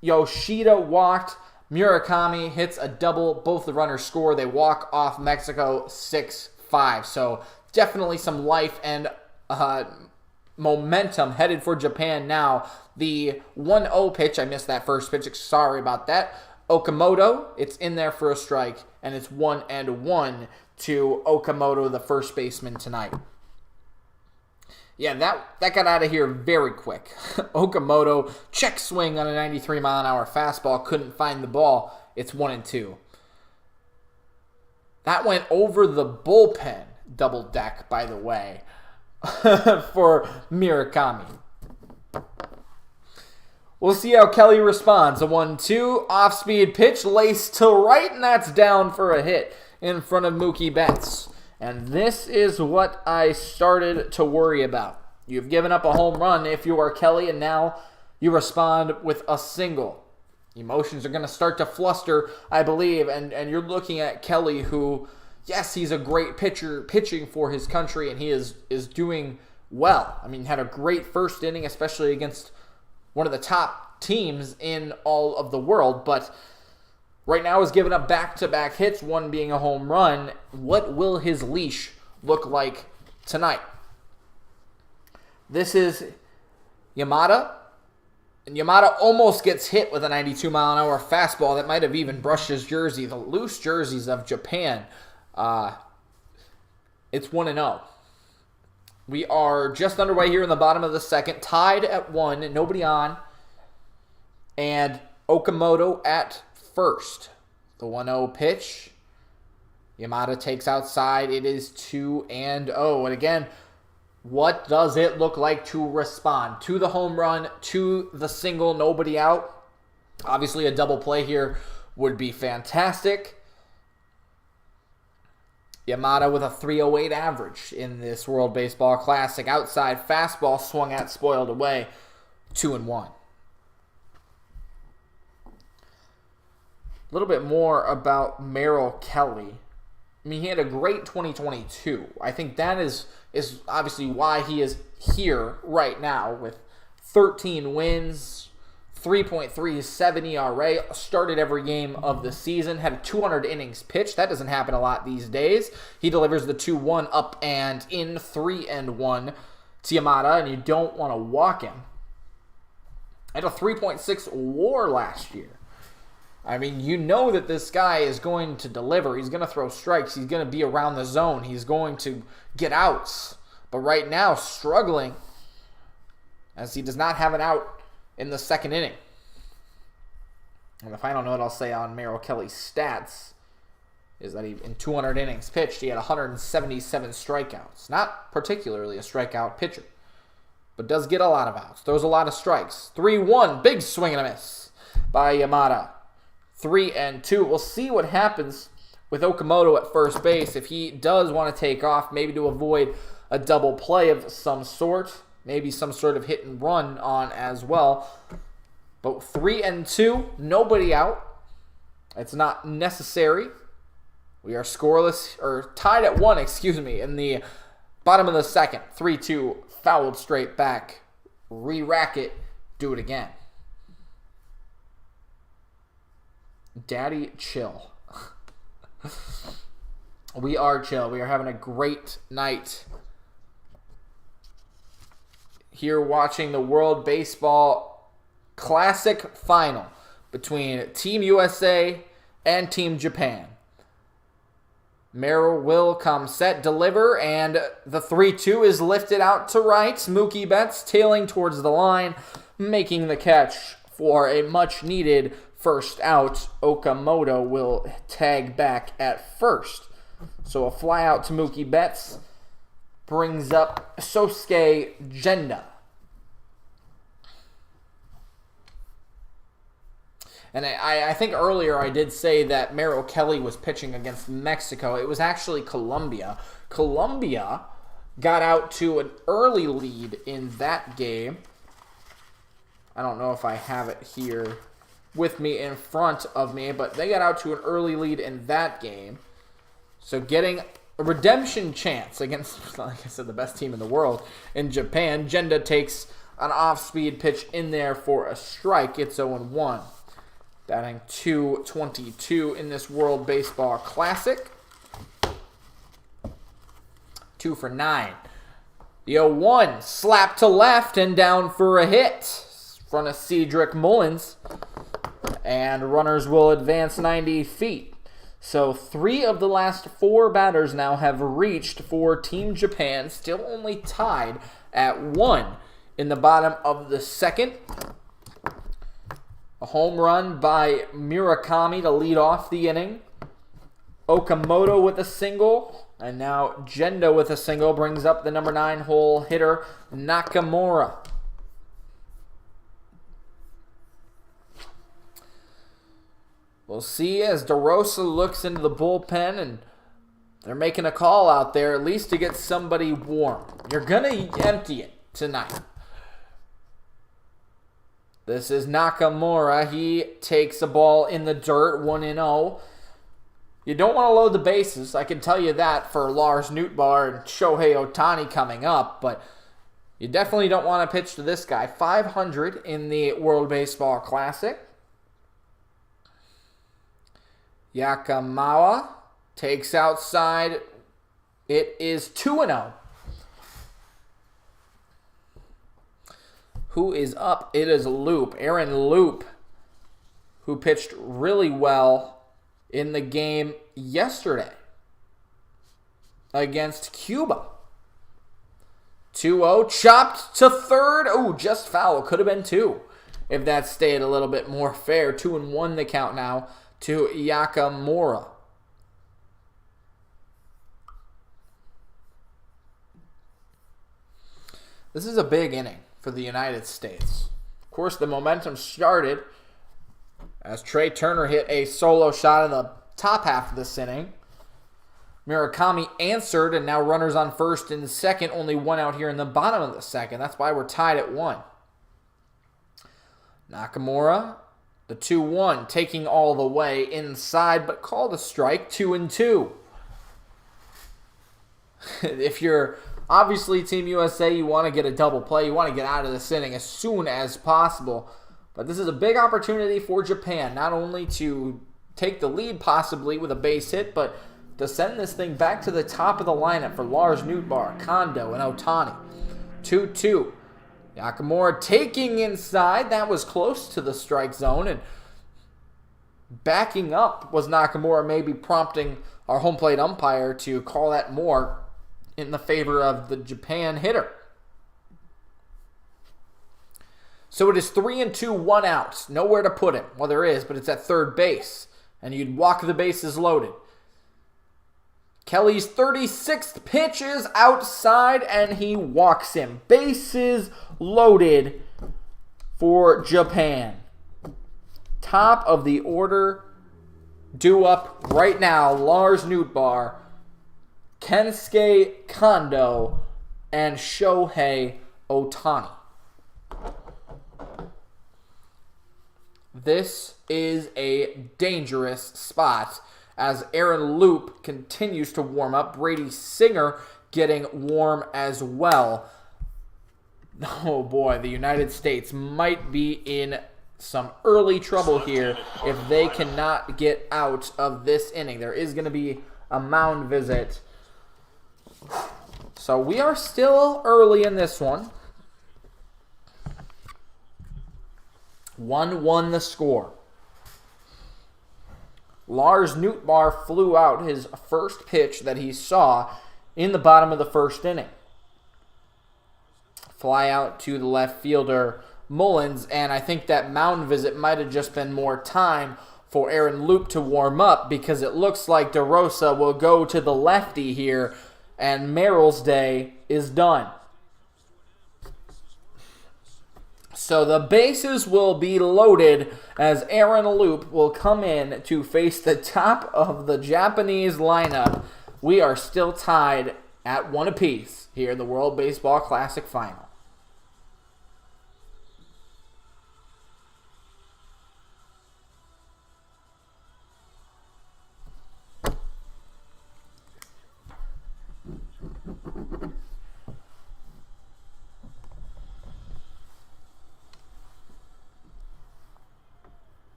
Yoshida walked. Murakami hits a double. Both the runners score. They walk off Mexico 6-5. So definitely some life and momentum headed for Japan now. The 1-0 pitch, I missed that first pitch, sorry about that. Okamoto, it's in there for a strike, and it's 1-1 to Okamoto, the first baseman tonight. Yeah, that got out of here very quick. Okamoto, check swing on a 93-mile-an-hour fastball, couldn't find the ball. It's 1-2. That went over the bullpen double deck, by the way. For Murakami. We'll see how Kelly responds. A 1-2 off-speed pitch laced to right, and that's down for a hit in front of Mookie Betts. And this is what I started to worry about. You've given up a home run if you are Kelly, and now you respond with a single. Emotions are going to start to fluster, I believe, and you're looking at Kelly, who, yes, he's a great pitcher pitching for his country, and he is doing well. I mean, had a great first inning, especially against one of the top teams in all of the world, but right now he's given up back-to-back hits, one being a home run. What will his leash look like tonight? This is Yamada, and Yamada almost gets hit with a 92-mile-an-hour fastball that might have even brushed his jersey. The loose jerseys of Japan. It's 1-0. We are just underway here in the bottom of the second, tied at 1, nobody on, and Okamoto at first. The 1-0 pitch Yamada takes outside. It is 2-0. And again, what does it look like to respond to the home run, to the single, nobody out? Obviously, a double play here would be fantastic. Yamada with a 308 average in this World Baseball Classic. Outside fastball swung at, spoiled away. 2-1. A little bit more about Merrill Kelly. I mean, he had a great 2022. I think that is obviously why he is here right now with 13 wins, 3.37 ERA, started every game of the season, had 200 innings pitched. That doesn't happen a lot these days. He delivers the 2-1 up and in, 3-1 to Yamada, and you don't want to walk him. Had a 3.6 WAR last year. I mean, you know that this guy is going to deliver. He's going to throw strikes. He's going to be around the zone. He's going to get outs. But right now, struggling as he does not have an out in the second inning. And the final note I'll say on Merrill Kelly's stats is that in 200 innings pitched, he had 177 strikeouts. Not particularly a strikeout pitcher, but does get a lot of outs. Throws a lot of strikes. 3-1, big swing and a miss by Yamada. 3-2. We'll see what happens with Okamoto at first base. If he does want to take off, maybe to avoid a double play of some sort, maybe some sort of hit and run on as well. But 3-2, nobody out. It's not necessary. We are scoreless, or tied at 1, in the bottom of the second. 3-2, fouled straight back. Re-rack it, do it again. Daddy, chill. We are chill. We are having a great night here watching the World Baseball Classic Final between Team USA and Team Japan. Merrill will come set, deliver, and the 3-2 is lifted out to right. Mookie Betts tailing towards the line, making the catch for a much-needed first out. Okamoto will tag back at first. So a fly out to Mookie Betts brings up Sosuke Genda. And I think earlier I did say that Merrill Kelly was pitching against Mexico. It was actually Colombia. Colombia got out to an early lead in that game. I don't know if I have it here with me in front of me, but they got out to an early lead in that game. So getting a redemption chance against, like I said, the best team in the world in Japan. Genda takes an off-speed pitch in there for a strike. It's 0-1. Batting .222 in this World Baseball Classic. 2 for 9. The 0-1 slap to left and down for a hit in front of Cedric Mullins. And runners will advance 90 feet. So 3 of the last 4 batters now have reached for Team Japan. Still only tied at 1 in the bottom of the second. A home run by Murakami to lead off the inning. Okamoto with a single. And now Genda with a single brings up the number 9 hole hitter, Nakamura. We'll see as DeRosa looks into the bullpen, and they're making a call out there at least to get somebody warm. You're going to empty it tonight. This is Nakamura. He takes a ball in the dirt, 1-0. You don't want to load the bases. I can tell you that for Lars Nootbaar and Shohei Ohtani coming up, but you definitely don't want to pitch to this guy. 500 in the World Baseball Classic. Yakamawa takes outside. It is 2-0. Who is up? It is Loop. Aaron Loop, who pitched really well in the game yesterday against Cuba. 2-0, chopped to third. Oh, just foul. Could have been 2 if that stayed a little bit more fair. 2-1 the count now to Yakamura. This is a big inning for the United States. Of course, the momentum started as Trey Turner hit a solo shot in the top half of this inning. Murakami answered, and now runners on first and second. Only one out here in the bottom of the second. That's why we're tied at 1. Nakamura, the 2-1, taking all the way inside, but called a strike, 2-2. If you're obviously Team USA, you want to get a double play. You want to get out of this inning as soon as possible. But this is a big opportunity for Japan, not only to take the lead possibly with a base hit, but to send this thing back to the top of the lineup for Lars Nootbaar, Kondo, and Ohtani. 2-2. Nakamura taking inside. That was close to the strike zone. And backing up was Nakamura, maybe prompting our home plate umpire to call that more in the favor of the Japan hitter. So it is 3-2, 1 out. Nowhere to put him. Well, there is, but it's at third base. And you'd walk the bases loaded. Kelly's 36th pitch is outside, and he walks him. Bases loaded for Japan. Top of the order, due up right now, Lars Nootbaar, Kensuke Kondo, and Shohei Ohtani. This is a dangerous spot as Aaron Loop continues to warm up. Brady Singer getting warm as well. Oh boy, the United States might be in some early trouble here if they cannot get out of this inning. There is going to be a mound visit. So we are still early in this one. 1-1 the score. Lars Nootbaar flew out his first pitch that he saw in the bottom of the first inning. Fly out to the left fielder Mullins, and I think that mound visit might have just been more time for Aaron Loop to warm up, because it looks like DeRosa will go to the lefty here, and Merrill's day is done. So the bases will be loaded as Aaron Loop will come in to face the top of the Japanese lineup. We are still tied at 1 apiece here in the World Baseball Classic Final.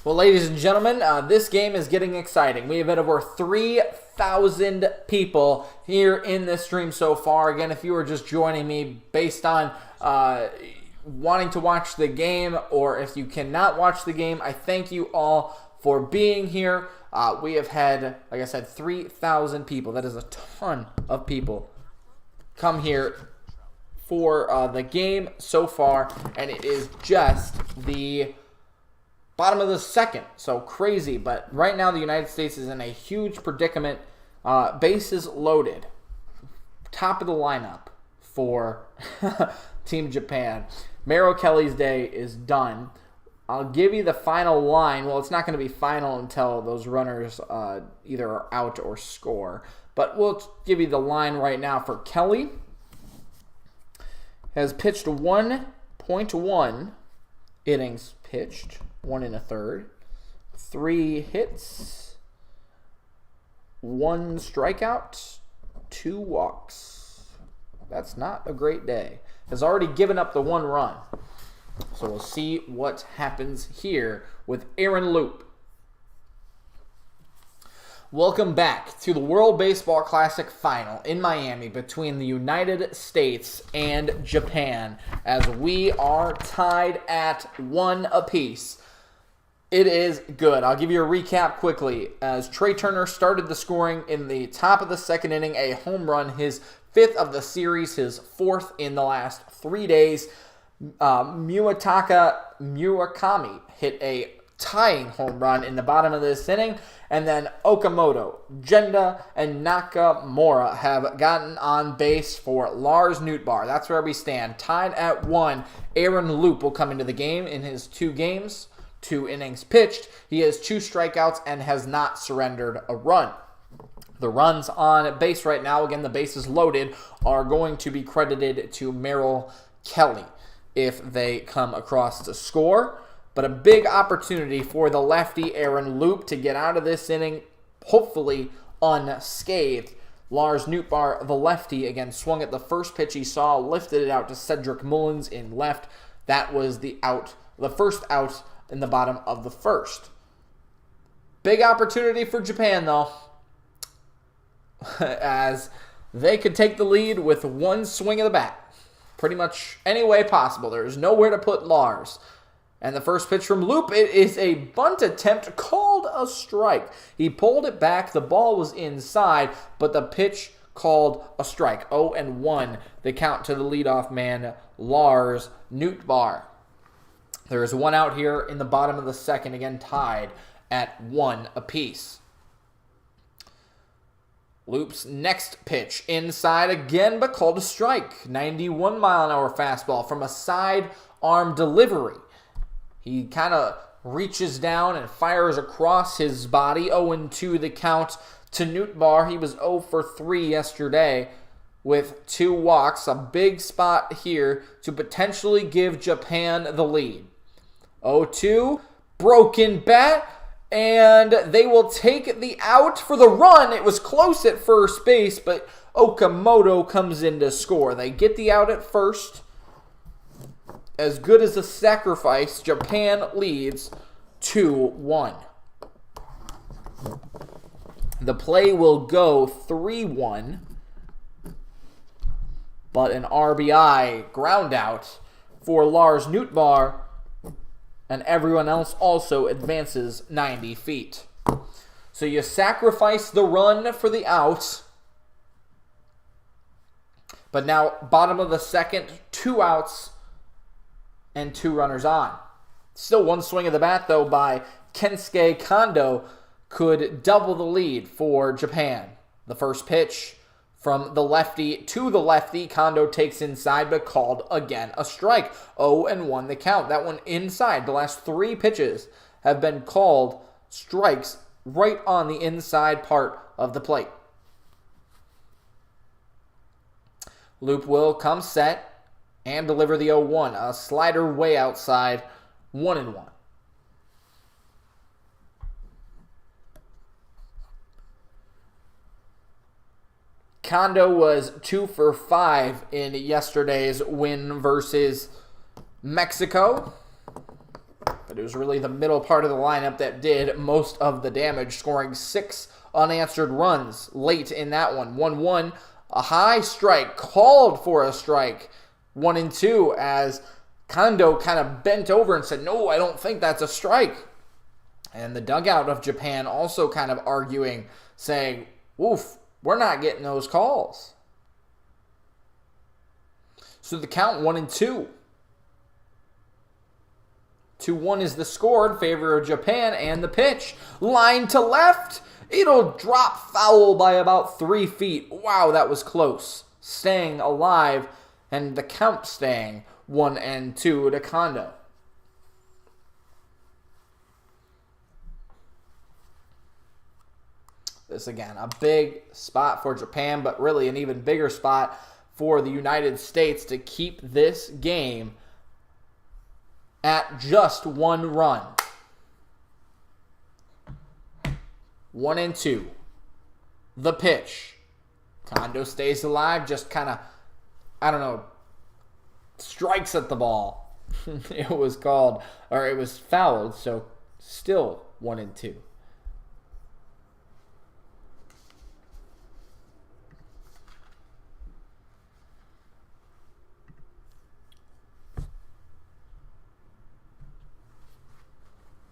Well, ladies and gentlemen, this game is getting exciting. We have had over 3,000 people here in this stream so far. Again, if you were just joining me based on wanting to watch the game, or if you cannot watch the game, I thank you all for being here. We have had, like I said, 3,000 people. That is a ton of people come here for the game so far, and it is just the bottom of the second, so crazy. But right now the United States is in a huge predicament. Bases loaded. Top of the lineup for Team Japan. Merrill Kelly's day is done. I'll give you the final line. Well, it's not going to be final until those runners either are out or score. But we'll give you the line right now for Kelly. Has pitched 1.1 innings pitched. 1 1/3, 3 hits, 1 strikeout, 2 walks. That's not a great day. Has already given up the 1 run. So we'll see what happens here with Aaron Loop. Welcome back to the World Baseball Classic Final in Miami between the United States and Japan, as we are tied at 1 apiece. It is good. I'll give you a recap quickly. As Trey Turner started the scoring in the top of the second inning, a home run, his 5th of the series, his 4th in the last 3 days. Murakami hit a tying home run in the bottom of this inning. And then Okamoto, Jenda, and Nakamura have gotten on base for Lars Nootbaar. That's where we stand. Tied at 1. Aaron Loup will come into the game in his 2 games, 2 innings pitched. He has 2 strikeouts and has not surrendered a run. The runs on base right now, again, the bases loaded, are going to be credited to Merrill Kelly if they come across to score. But a big opportunity for the lefty Aaron Loup to get out of this inning, hopefully unscathed. Lars Nootbaar, the lefty, again swung at the first pitch he saw, lifted it out to Cedric Mullins in left. That was the first out in the bottom of the first. Big opportunity for Japan, though, as they could take the lead with 1 swing of the bat. Pretty much any way possible. There's nowhere to put Lars. And the first pitch from Loup, it is a bunt attempt called a strike. He pulled it back. The ball was inside, but the pitch called a strike. 0-1, the count to the leadoff man, Lars Nootbaar. There is 1 out here in the bottom of the second, again tied at 1 apiece. Loup's next pitch, inside again, but called a strike. 91-mile-an-hour fastball from a side arm delivery. He kind of reaches down and fires across his body. 0-2 the count to Nootbaar. He was 0 for 3 yesterday with 2 walks. A big spot here to potentially give Japan the lead. 0-2, broken bat, and they will take the out for the run. It was close at first base, but Okamoto comes in to score. They get the out at first. As good as a sacrifice, Japan leads 2-1. The play will go 3-1, but an RBI ground out for Lars Nootbaar, and everyone else also advances 90 feet. So you sacrifice the run for the out, but now bottom of the second, 2 outs, and 2 runners on. Still 1 swing of the bat, though, by Kensuke Kondo could double the lead for Japan. The first pitch from the lefty to the lefty. Kondo takes inside, but called again a strike. 0-1 the count. That one inside. The last 3 pitches have been called strikes right on the inside part of the plate. Loup will come set and deliver the 0-1. A slider way outside, 1-1. Kondo was 2 for 5 in yesterday's win versus Mexico. But it was really the middle part of the lineup that did most of the damage, scoring 6 unanswered runs late in that one. 1-1, a high strike, called for a strike. 1-2 as Kondo kind of bent over and said, no, I don't think that's a strike. And the dugout of Japan also kind of arguing, saying, oof, we're not getting those calls. So the count 1-2. 2-1 is the score in favor of Japan, and the pitch. Line to left. It'll drop foul by about 3 feet. Wow, that was close. Staying alive. And the count staying 1-2 to Kondo. This again, a big spot for Japan, but really an even bigger spot for the United States to keep this game at just 1 run. 1-2. The pitch. Kondo stays alive, just kind of, I don't know, strikes at the ball. It was called, or it was fouled, so still 1-2.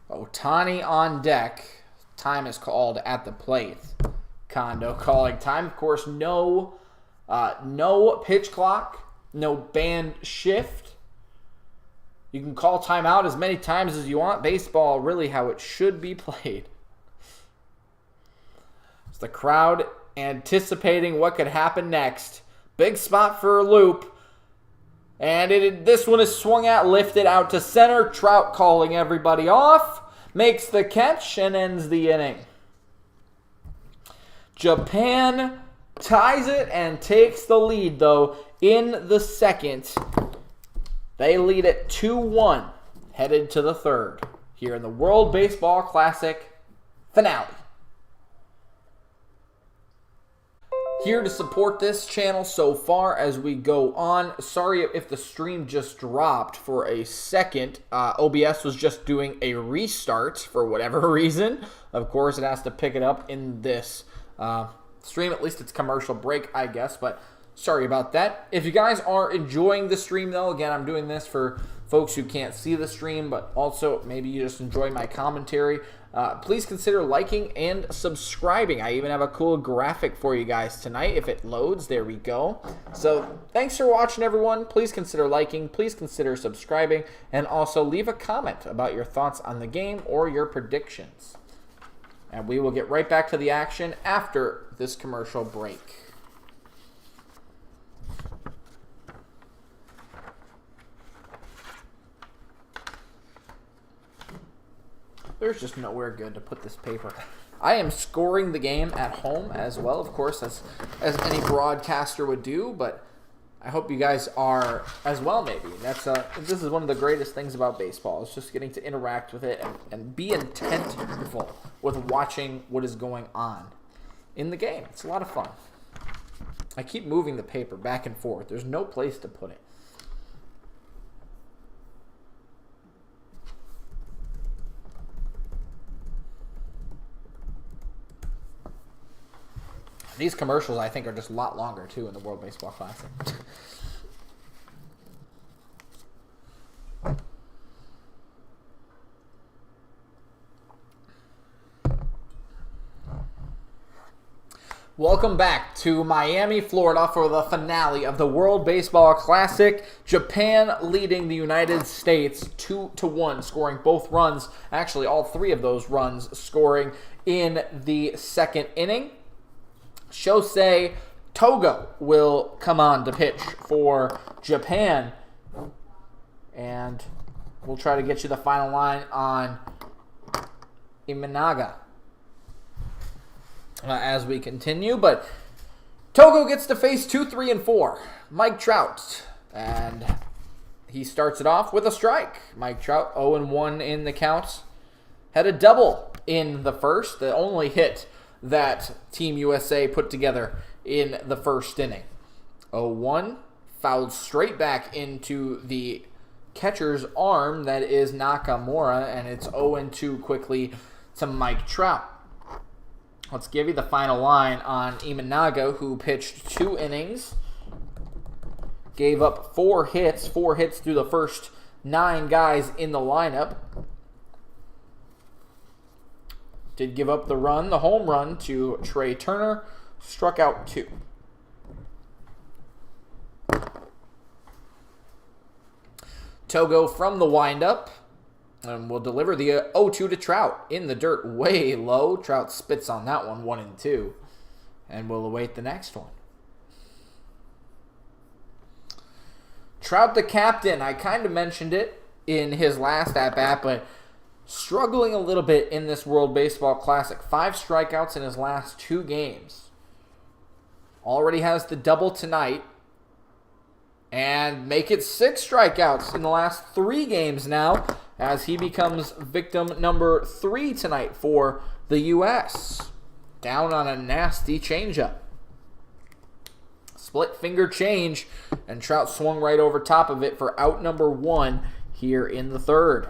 Ohtani on deck. Time is called at the plate. Kondo calling time. Of course, no pitch clock, no band shift. You can call timeout as many times as you want. Baseball, really how it should be played. It's the crowd anticipating what could happen next. Big spot for a loop. And this one is swung at, lifted out to center. Trout calling everybody off. Makes the catch and ends the inning. Japan ties it and takes the lead, though, in the second. They lead it 2-1, headed to the third, here in the World Baseball Classic finale. Here to support this channel so far as we go on. Sorry if the stream just dropped for a second. OBS was just doing a restart for whatever reason. Of course, it has to pick it up in this stream. At least it's commercial break, I guess, but sorry about that. If you guys are enjoying the stream, though, again, I'm doing this for folks who can't see the stream, but also maybe you just enjoy my commentary. Please consider liking and subscribing. I even have a cool graphic for you guys tonight. If it loads, there we go. So thanks for watching, everyone. Please consider liking. Please consider subscribing. And also leave a comment about your thoughts on the game or your predictions. And we will get right back to the action after this commercial break. There's just nowhere good to put this paper. I am scoring the game at home as well, of course, as any broadcaster would do, but I hope you guys are as well, maybe. This is one of the greatest things about baseball, is just getting to interact with it and be intentful with watching what is going on in the game. It's a lot of fun. I keep moving the paper back and forth. There's no place to put it. These commercials, I think, are just a lot longer, too, in the World Baseball Classic. Welcome back to Miami, Florida for the finale of the World Baseball Classic. Japan leading the United States 2-1, scoring both runs. Actually, all three of those runs scoring in the second inning. Shosei Togo will come on to pitch for Japan. And we'll try to get you the final line on Imanaga as we continue. But Togo gets to face 2, 3, and 4. Mike Trout. And he starts it off with a strike. Mike Trout, 0-1 in the count. Had a double in the first, the only hit that Team USA put together in the first inning. 0-1, fouled straight back into the catcher's arm, that is Nakamura, and it's 0-2 quickly to Mike Trout. Let's give you the final line on Imanaga, who pitched 2 innings, gave up 4 hits through the first 9 guys in the lineup. Did give up the home run to Trey Turner, struck out 2. Togo from the windup, and will deliver the 0-2 to Trout in the dirt, way low. Trout spits on that one, 1-2, and we'll await the next one. Trout, the captain, I kind of mentioned it in his last at-bat, but struggling a little bit in this World Baseball Classic. 5 strikeouts in his last 2 games. Already has the double tonight. And make it 6 strikeouts in the last 3 games now, as he becomes victim number 3 tonight for the U.S. Down on a nasty changeup. Split finger change, and Trout swung right over top of it for out number 1 here in the third.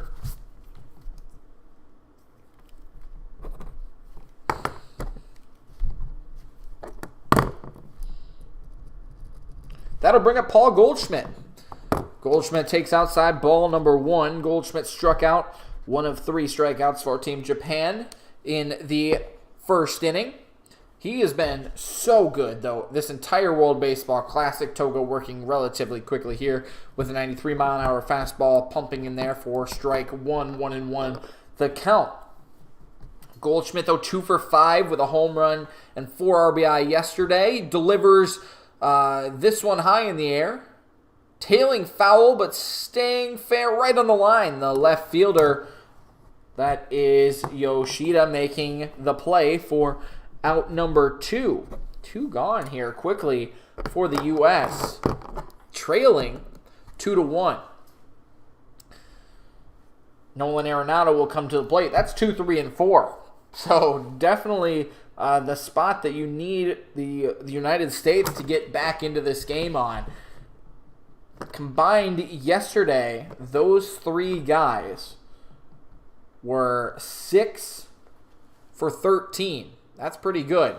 That'll bring up Paul Goldschmidt. Goldschmidt takes outside ball number 1. Goldschmidt struck out 1 of 3 strikeouts for Team Japan in the first inning. He has been so good, though, this entire World Baseball Classic. Togo working relatively quickly here with a 93-mile-an-hour fastball pumping in there for strike one, 1-1 the count. Goldschmidt, though, 2 for 5 with a home run and 4 RBI yesterday. Delivers this one high in the air. Tailing foul, but staying fair right on the line. The left fielder, that is Yoshida, making the play for out number 2. 2 gone here quickly for the U.S. Trailing 2-1. Nolan Arenado will come to the plate. That's 2, 3, and 4. So definitely the spot that you need the United States to get back into this game on. Combined yesterday, those 3 guys were 6 for 13. That's pretty good.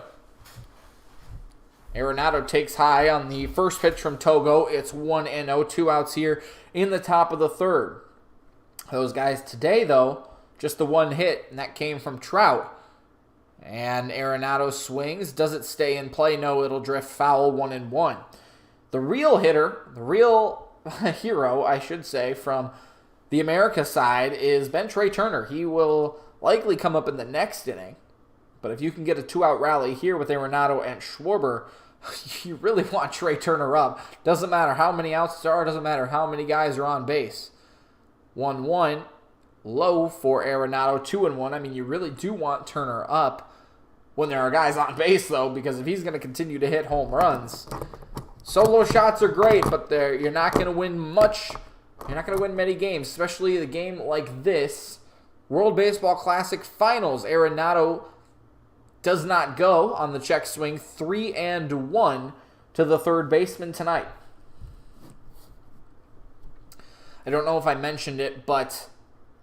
Arenado takes high on the first pitch from Togo. It's 1-0, 2 outs here in the top of the third. Those guys today, though, just the 1 hit, and that came from Trout. And Arenado swings. Does it stay in play? No, it'll drift foul, 1-1. The real hitter, the real hero, I should say, from the America side is Trey Turner. He will likely come up in the next inning. But if you can get a 2-out rally here with Arenado and Schwarber, you really want Trey Turner up. Doesn't matter how many outs there are. Doesn't matter how many guys are on base. 1-1. Low for Arenado. 2-1. I mean, you really do want Turner up when there are guys on base, though, because if he's going to continue to hit home runs, solo shots are great, but you're not going to win much. You're not going to win many games, especially a game like this. World Baseball Classic Finals. Arenado does not go on the check swing. 3-1 to the third baseman tonight. I don't know if I mentioned it, but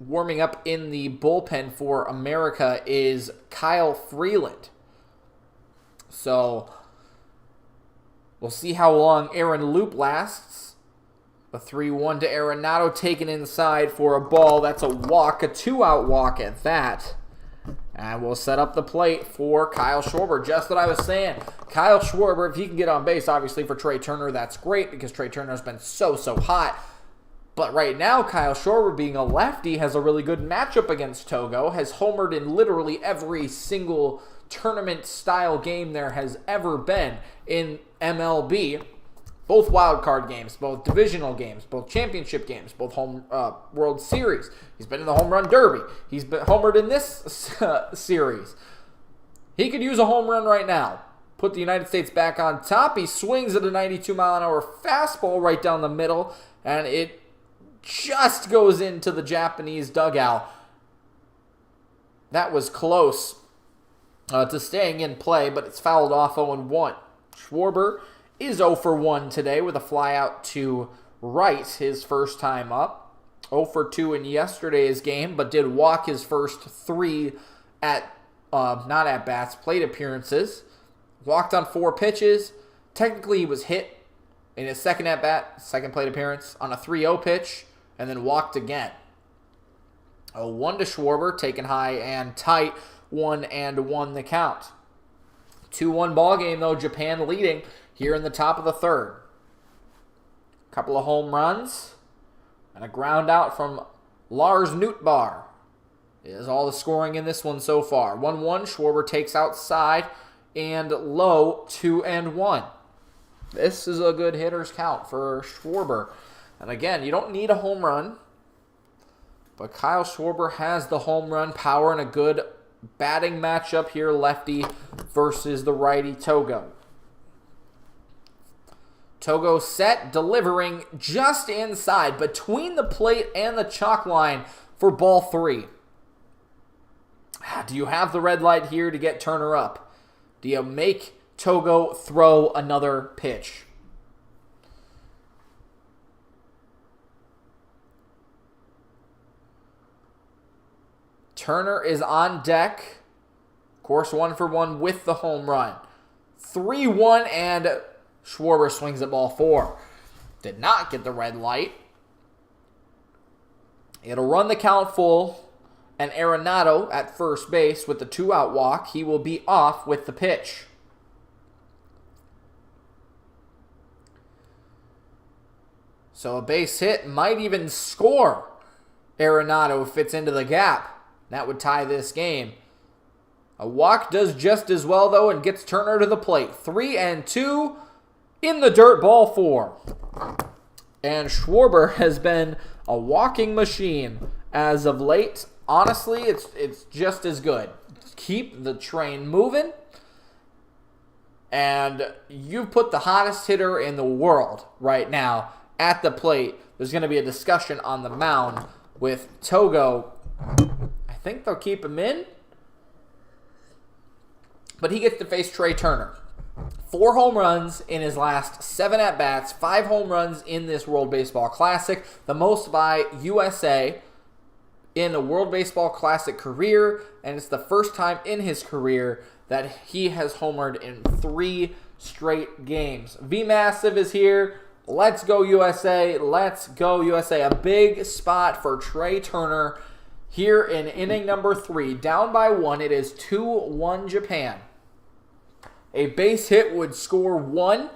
warming up in the bullpen for America is Kyle Freeland. So we'll see how long Aaron Loop lasts. A 3-1 to Arenado, taken inside for a ball. That's a walk, a 2-out walk at that. And we'll set up the plate for Kyle Schwarber. Just what I was saying. Kyle Schwarber, if he can get on base, obviously for Trey Turner, that's great because Trey Turner has been so hot. But right now, Kyle Schwarber, being a lefty, has a really good matchup against Togo, has homered in literally every single tournament-style game there has ever been in MLB. Both wild card games, both divisional games, both championship games, both home World Series. He's been in the Home Run Derby. He's been homered in this series. He could use a home run right now. Put the United States back on top. He swings at a 92-mile-an-hour fastball right down the middle, and it just goes into the Japanese dugout. That was close to staying in play, but it's fouled off 0-1. Schwarber is 0 for 1 today with a fly out to right his first time up. 0 for 2 in yesterday's game, but did walk his first 3 not at bats, plate appearances. Walked on 4 pitches. Technically, he was hit in his second at bat, second plate appearance, on a 3-0 pitch, and then walked again. 0-1 to Schwarber, taken high and tight, 1-1 the count. 2-1 ball game though, Japan leading here in the top of the third. Couple of home runs and a ground out from Lars Nootbaar is all the scoring in this one so far. 1-1, Schwarber takes outside and low, 2-1. This is a good hitter's count for Schwarber. And again, you don't need a home run, but Kyle Schwarber has the home run power and a good batting matchup here, lefty versus the righty Togo. Togo set, delivering just inside, between the plate and the chalk line for ball 3. Do you have the red light here to get Turner up? Do you make Togo throw another pitch? Turner is on deck. Of course, 1 for 1 with the home run. 3-1, and Schwarber swings at ball 4. Did not get the red light. It'll run the count full, and Arenado at first base with the 2-out walk. He will be off with the pitch. So a base hit might even score. Arenado fits into the gap. That would tie this game. A walk does just as well, though, and gets Turner to the plate. 3-2 in the dirt, ball 4. And Schwarber has been a walking machine as of late. Honestly, it's just as good. Keep the train moving. And you've put the hottest hitter in the world right now at the plate. There's going to be a discussion on the mound with Togo. I think they'll keep him in. But he gets to face Trey Turner. 4 home runs in his last 7 at-bats. 5 home runs in this World Baseball Classic. The most by USA in a World Baseball Classic career. And it's the first time in his career that he has homered in 3 straight games. V-Massive is here. Let's go USA. Let's go USA. A big spot for Trey Turner here in inning number 3. Down by 1. It is 2-1 Japan. A base hit would score 1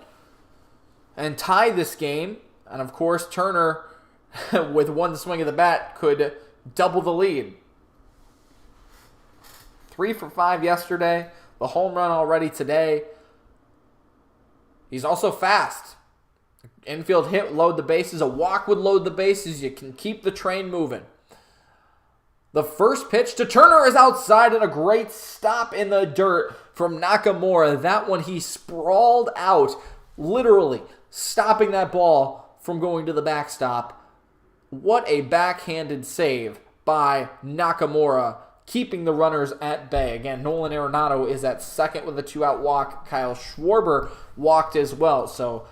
and tie this game. And of course, Turner, with 1 swing of the bat, could double the lead. 3 for 5 yesterday. The home run already today. He's also fast. Infield hit, load the bases. A walk would load the bases. You can keep the train moving. The first pitch to Turner is outside, and a great stop in the dirt from Nakamura. That one he sprawled out, literally stopping that ball from going to the backstop. What a backhanded save by Nakamura, keeping the runners at bay. Again, Nolan Arenado is at second with a 2-out walk. Kyle Schwarber walked as well. So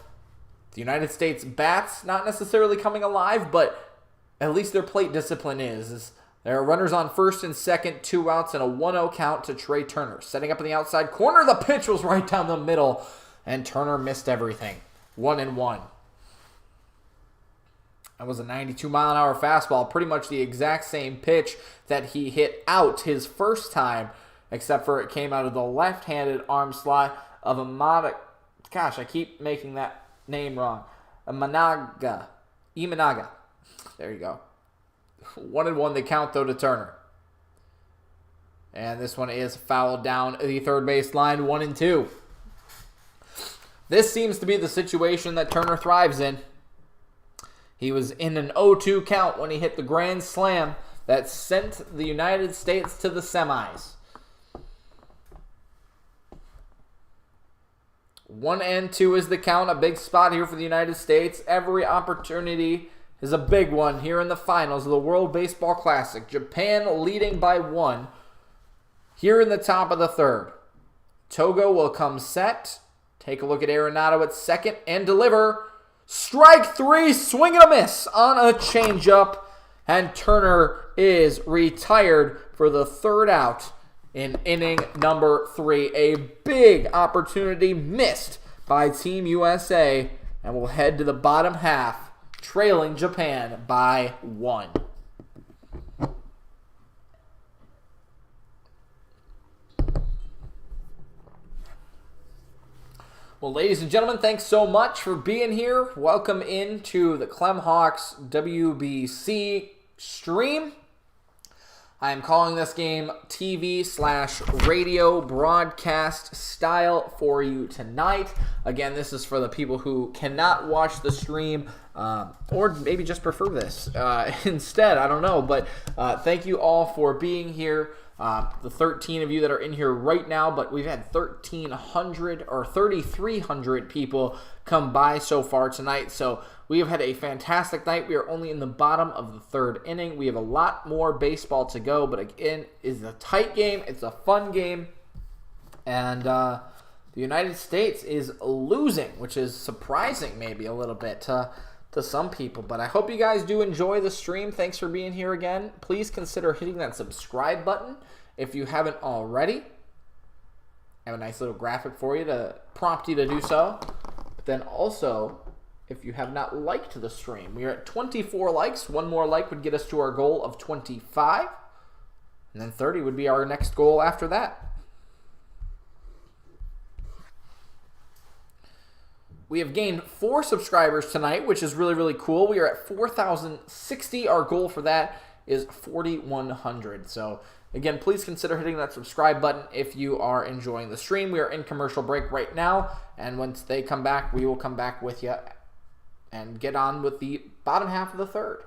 the United States bats not necessarily coming alive, but at least their plate discipline is. There are runners on first and second, 2 outs, and a 1-0 count to Trey Turner. Setting up in the outside corner, the pitch was right down the middle, and Turner missed everything. 1-1. That was a 92-mile-an-hour fastball, pretty much the exact same pitch that he hit out his first time, except for it came out of the left-handed arm slot of Amada. Gosh, I keep making that name wrong. Imanaga. There you go. 1-1 the count, though, to Turner. And this one is fouled down the third base line, 1-2. This seems to be the situation that Turner thrives in. He was in an 0-2 count when he hit the grand slam that sent the United States to the semis. 1-2 is the count. A big spot here for the United States. Every opportunity is a big one here in the finals of the World Baseball Classic. Japan leading by 1 here in the top of the third. Togo will come set. Take a look at Arenado at second and deliver. Strike 3, swing and a miss on a changeup. And Turner is retired for the 3rd out in inning number 3. A big opportunity missed by Team USA. And we'll head to the bottom half, trailing Japan by 1. Well, ladies and gentlemen, thanks so much for being here. Welcome into the Clem Hawks WBC stream. I am calling this game TV/radio broadcast style for you tonight. Again, this is for the people who cannot watch the stream or maybe just prefer this instead. I don't know. But thank you all for being here. The 13 of you that are in here right now, but we've had 1,300 or 3,300 people come by so far tonight. So we have had a fantastic night. We are only in the bottom of the 3rd inning. We have a lot more baseball to go, but again, it's a tight game. It's a fun game. And the United States is losing, which is surprising maybe a little bit to some people. But I hope you guys do enjoy the stream. Thanks for being here again. Please consider hitting that subscribe button if you haven't already. I have a nice little graphic for you to prompt you to do so. But then also, if you have not liked the stream, we are at 24 likes. 1 more like would get us to our goal of 25. And then 30 would be our next goal after that. We have gained 4 subscribers tonight, which is really, really cool. We are at 4,060. Our goal for that is 4,100. So, again, please consider hitting that subscribe button if you are enjoying the stream. We are in commercial break right now, and once they come back, we will come back with you and get on with the bottom half of the third.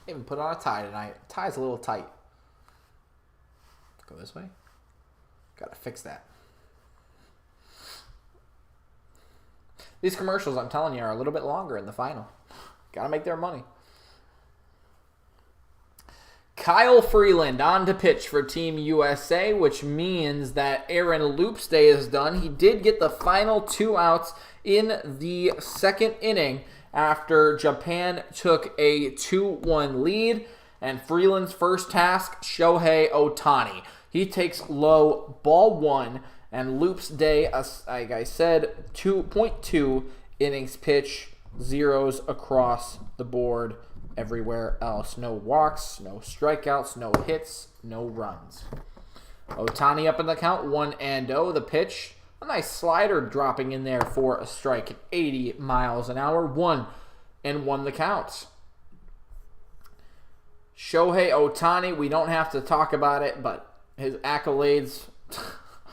Even put on a tie tonight. Tie's a little tight. Go this way. Gotta fix that. These commercials, I'm telling you, are a little bit longer in the final. Gotta make their money. Kyle Freeland on to pitch for Team USA, which means that Aaron Loop's day is done. He did get the final 2 outs in the second inning after Japan took a 2-1 lead. And Freeland's first task, Shohei Ohtani. He takes low, ball 1, and Loop's day, like I said, 2.2 innings pitch, zeros across the board everywhere else. No walks, no strikeouts, no hits, no runs. Ohtani up in the count, 1-0. The pitch, a nice slider dropping in there for a strike at 80 miles an hour. 1-1 the count. Shohei Ohtani, we don't have to talk about it, but his accolades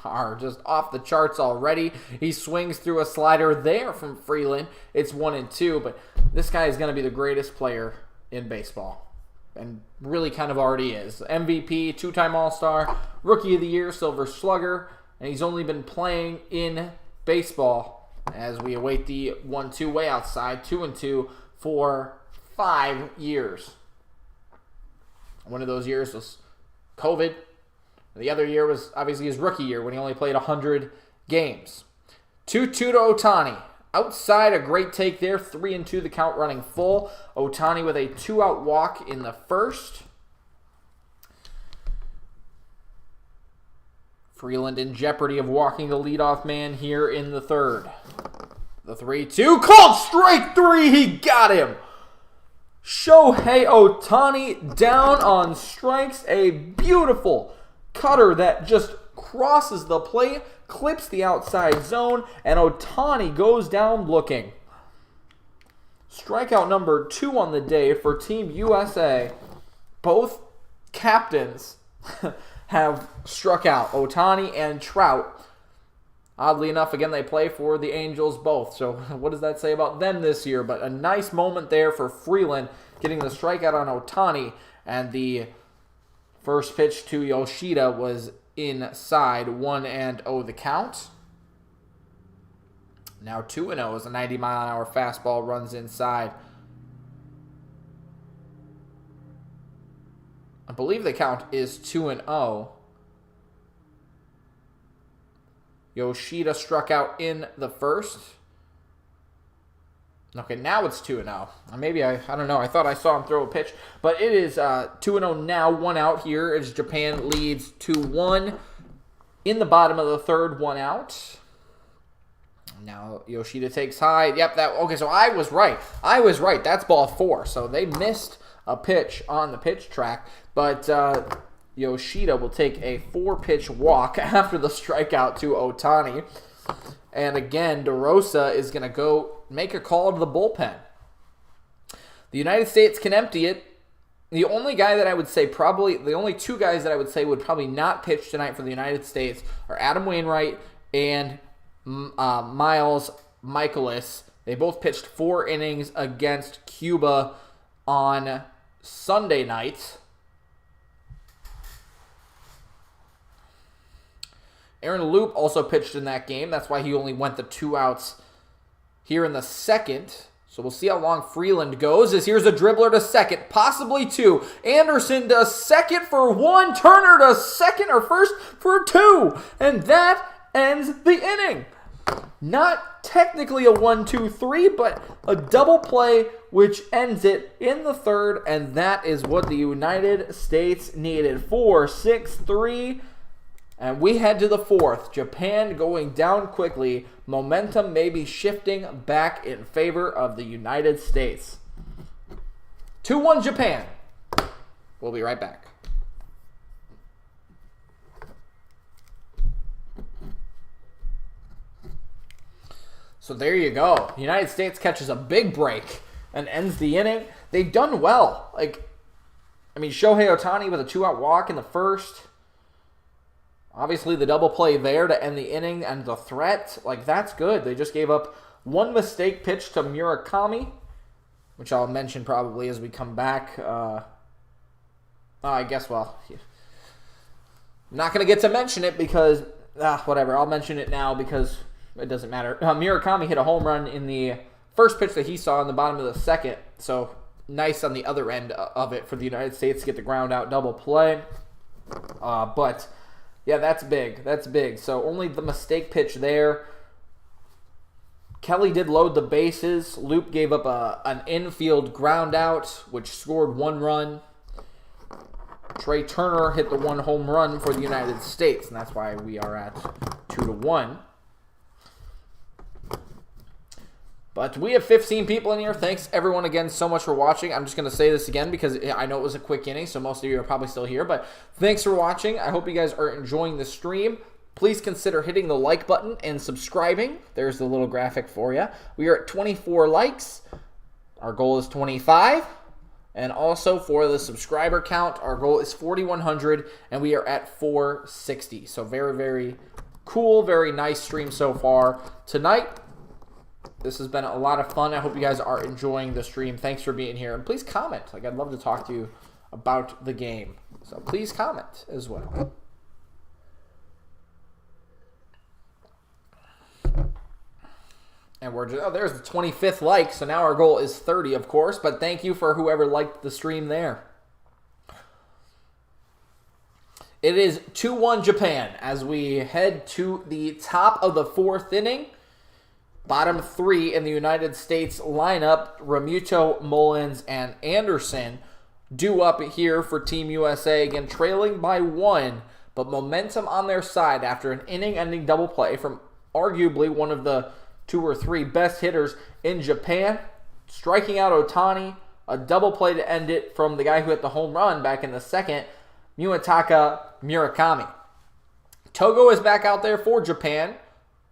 are just off the charts already. He swings through a slider there from Freeland. It's 1-2, but this guy is going to be the greatest player in baseball, and really kind of already is. MVP, 2-time All-Star, Rookie of the Year, Silver Slugger, and he's only been playing in baseball as we await the 1-2 way outside, 2-2 for 5 years. One of those years was COVID. The other year was obviously his rookie year when he only played 100 games. 2-2 to Ohtani. Outside, a great take there. 3-2 the count running full. Ohtani with a 2-out walk in the first. Freeland in jeopardy of walking the leadoff man here in the third. The 3-2. Called strike 3. He got him. Shohei Ohtani down on strikes. A beautiful cutter that just crosses the plate, clips the outside zone, and Ohtani goes down looking. Strikeout number 2 on the day for Team USA. Both captains have struck out, Ohtani and Trout. Oddly enough, again, they play for the Angels both. So what does that say about them this year? But a nice moment there for Freeland getting the strikeout on Ohtani, and the first pitch to Yoshida was inside. 1-0 the count. Now 2-0 as a 90-mile-an-hour fastball runs inside. I believe the count is 2-0. Yoshida struck out in the first. Okay, now it's 2-0. Maybe I don't know. I thought I saw him throw a pitch. But it is 2-0 now. 1 out here as Japan leads 2-1. In the bottom of the third, 1 out. Now Yoshida takes high. Yep, okay, so I was right. That's ball 4. So they missed a pitch on the pitch track. But Yoshida will take a 4-pitch walk after the strikeout to Ohtani. And again, DeRosa is going to go make a call to the bullpen. The United States can empty it. The only guy that I would say the only 2 guys that I would say would probably not pitch tonight for the United States are Adam Wainwright and Miles Michaelis. They both pitched 4 innings against Cuba on Sunday night. Aaron Loop also pitched in that game. That's why he only went the 2 outs here in the second. So we'll see how long Freeland goes. As here's a dribbler to second, possibly 2. Anderson to second for 1. Turner to second or first for 2. And that ends the inning. Not technically a 1-2-3, but a double play which ends it in the third. And that is what the United States needed. 4-6-3. And we head to the fourth. Japan going down quickly. Momentum may be shifting back in favor of the United States. 2-1 Japan. We'll be right back. So there you go. The United States catches a big break and ends the inning. They've done well. Shohei Ohtani with a 2-out walk in the first. Obviously, the double play there to end the inning and the threat. That's good. They just gave up one mistake pitch to Murakami, which I'll mention probably as we come back. I'm not going to get to mention it because, whatever. I'll mention it now because it doesn't matter. Murakami hit a home run in the first pitch that he saw in the bottom of the second. So, nice on the other end of it for the United States to get the ground out double play. But, yeah, that's big. That's big. So, only the mistake pitch there. Kelly did load the bases. Loop gave up an infield ground out, which scored 1 run. Trey Turner hit the 1 home run for the United States, and that's why we are at 2-1. But we have 15 people in here. Thanks, everyone, again, so much for watching. I'm just going to say this again because I know it was a quick inning, so most of you are probably still here. But thanks for watching. I hope you guys are enjoying the stream. Please consider hitting the like button and subscribing. There's the little graphic for you. We are at 24 likes. Our goal is 25. And also for the subscriber count, our goal is 4,100, and we are at 460. So very, very cool, very nice stream so far tonight. This has been a lot of fun. I hope you guys are enjoying the stream. Thanks for being here. And please comment. I'd love to talk to you about the game. So please comment as well. And we're just, there's the 25th like. So now our goal is 30, of course. But thank you for whoever liked the stream there. It is 2-1 Japan as we head to the top of the 4th inning. Bottom 3 in the United States lineup, Realmuto, Mullins, and Anderson due up here for Team USA. Again, trailing by 1, but momentum on their side after an inning-ending double play from arguably one of the 2 or 3 best hitters in Japan, striking out Ohtani, a double play to end it from the guy who hit the home run back in the second, Munetaka Murakami. Togo is back out there for Japan.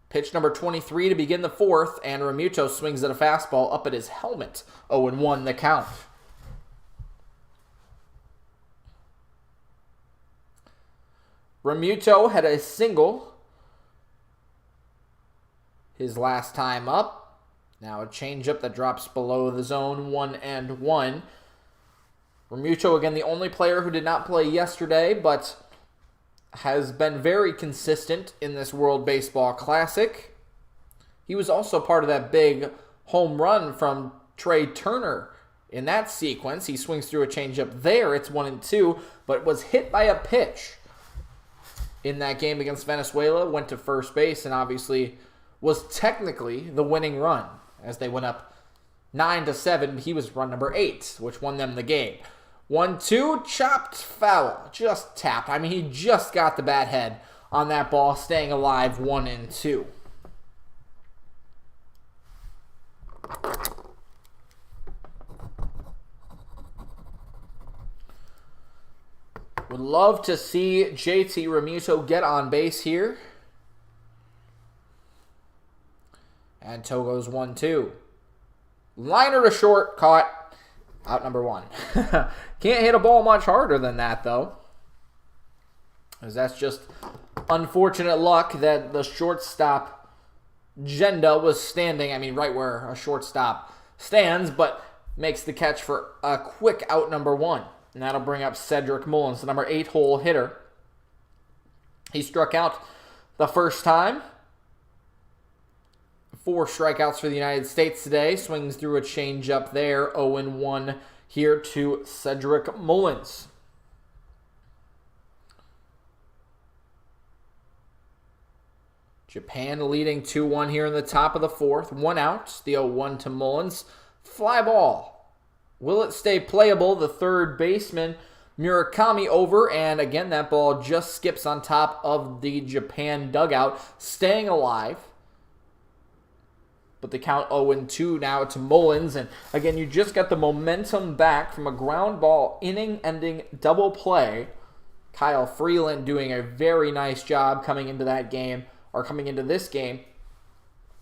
Pitch number 23 to begin the 4th, and Realmuto swings at a fastball up at his helmet. 0-1 the count. Realmuto had a single his last time up. Now a changeup that drops below the zone, 1-1. Realmuto, again, the only player who did not play yesterday, but has been very consistent in this World Baseball Classic. He was also part of that big home run from Trey Turner in that sequence. He swings through a changeup there. It's 1-2, but was hit by a pitch in that game against Venezuela, went to first base, and obviously was technically the winning run as they went up 9-7. He was run number 8, which won them the game. 1-2, chopped foul. Just tapped. He just got the bat head on that ball, staying alive, 1-2. Would love to see JT Realmuto get on base here. And Togo's 1-2. Liner to short, caught. Out number 1. Can't hit a ball much harder than that, though. Because that's just unfortunate luck that the shortstop, Jenda, was standing, right where a shortstop stands, but makes the catch for a quick out number 1. And that'll bring up Cedric Mullins, the number 8 hole hitter. He struck out the first time. 4 strikeouts for the United States today. Swings through a changeup there. 0-1 here to Cedric Mullins. Japan leading 2-1 here in the top of the 4th. 1 out. The 0-1 to Mullins. Fly ball. Will it stay playable? The third baseman, Murakami, over. And again, that ball just skips on top of the Japan dugout, staying alive. But the count 0-2 now to Mullins. And again, you just got the momentum back from a ground ball inning-ending double play. Kyle Freeland doing a very nice job coming into that game, or coming into this game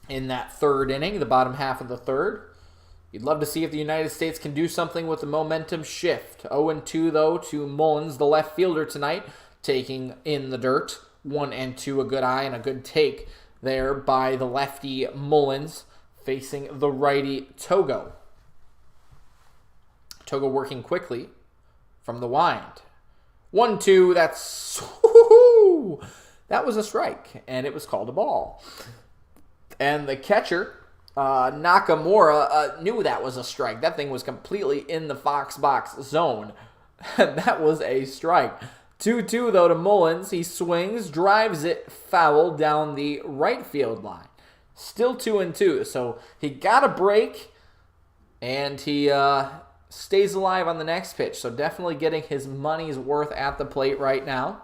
in that third inning, the bottom half of the third. You'd love to see if the United States can do something with the momentum shift. 0-2, though, to Mullins, the left fielder tonight, taking in the dirt. 1-2, a good eye and a good take there by the lefty Mullins, facing the righty Togo. Togo working quickly from the wind. 1-2, that's... Woo-hoo! That was a strike, and it was called a ball. And the catcher... Nakamura knew that was a strike. That thing was completely in the Fox box zone. That was a strike. 2-2 though to Mullins. He swings, drives it foul down the right field line. Still 2-2. So he got a break, and he stays alive on the next pitch. So definitely getting his money's worth at the plate right now.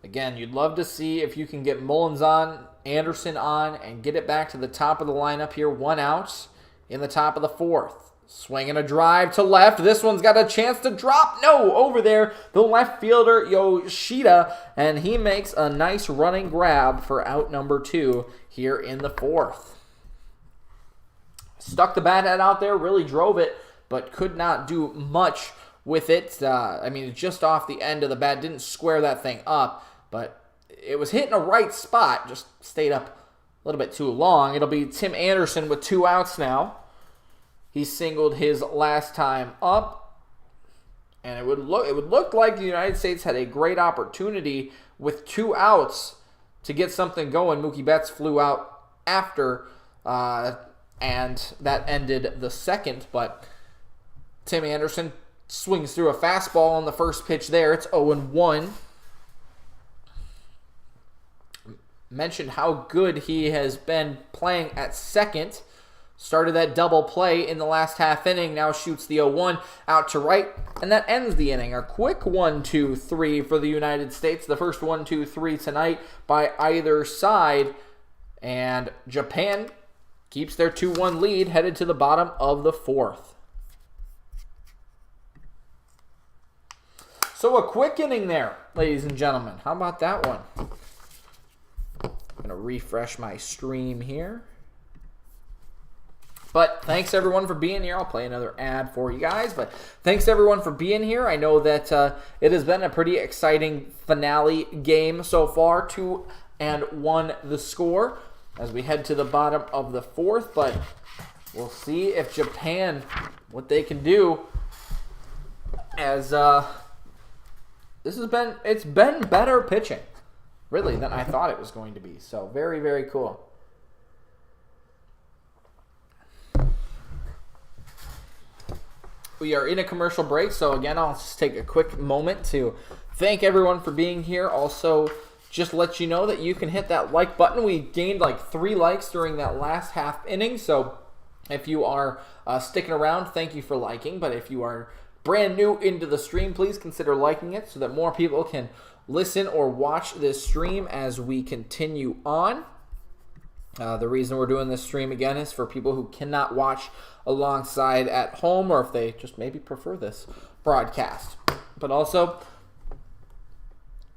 Again, you'd love to see if you can get Mullins on, Anderson on, and get it back to the top of the lineup here. 1 out in the top of the fourth. Swinging a drive to left. This one's got a chance to drop. No, over there, the left fielder, Yoshida, and he makes a nice running grab for out number 2 here in the fourth. Stuck the bat head out there, really drove it, but could not do much with it. Just off the end of the bat. Didn't square that thing up, but it was hitting a right spot. Just stayed up a little bit too long. It'll be Tim Anderson with 2 outs now. He singled his last time up, and it would look like the United States had a great opportunity with 2 outs to get something going. Mookie Betts flew out after, and that ended the second. But Tim Anderson swings through a fastball on the first pitch there. It's 0-1. Mentioned how good he has been playing at second. Started that double play in the last half inning. Now shoots the 0-1 out to right. And that ends the inning. A quick 1-2-3 for the United States. The first 1-2-3 tonight by either side. And Japan keeps their 2-1 lead headed to the bottom of the fourth. So a quick inning there, ladies and gentlemen. How about that one? I'm going to refresh my stream here. But thanks, everyone, for being here. I'll play another ad for you guys. But thanks, everyone, for being here. I know that it has been a pretty exciting finale game so far. 2-1 the score as we head to the bottom of the fourth. But we'll see if Japan, what they can do, as it's been better pitching, really, than I thought it was going to be. So very, very cool. We are in a commercial break, so again, I'll just take a quick moment to thank everyone for being here. Also, just let you know that you can hit that like button. We gained like 3 likes during that last half inning, so if you are sticking around, thank you for liking. But if you are brand new into the stream, please consider liking it so that more people can listen or watch this stream as we continue on. The reason we're doing this stream again is for people who cannot watch alongside at home, or if they just maybe prefer this broadcast. But also,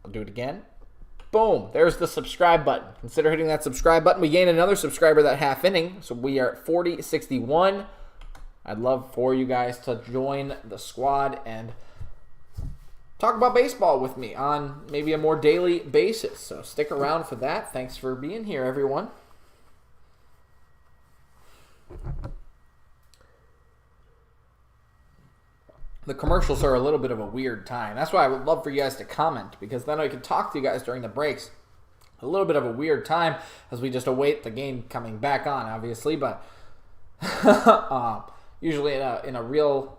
I'll do it again. Boom, there's the subscribe button. Consider hitting that subscribe button. We gained another subscriber that half inning, so we are at 4061. I'd love for you guys to join the squad and talk about baseball with me on maybe a more daily basis. So stick around for that. Thanks for being here, everyone. The commercials are a little bit of a weird time. That's why I would love for you guys to comment, because then I can talk to you guys during the breaks. A little bit of a weird time as we just await the game coming back on, obviously, but usually in a real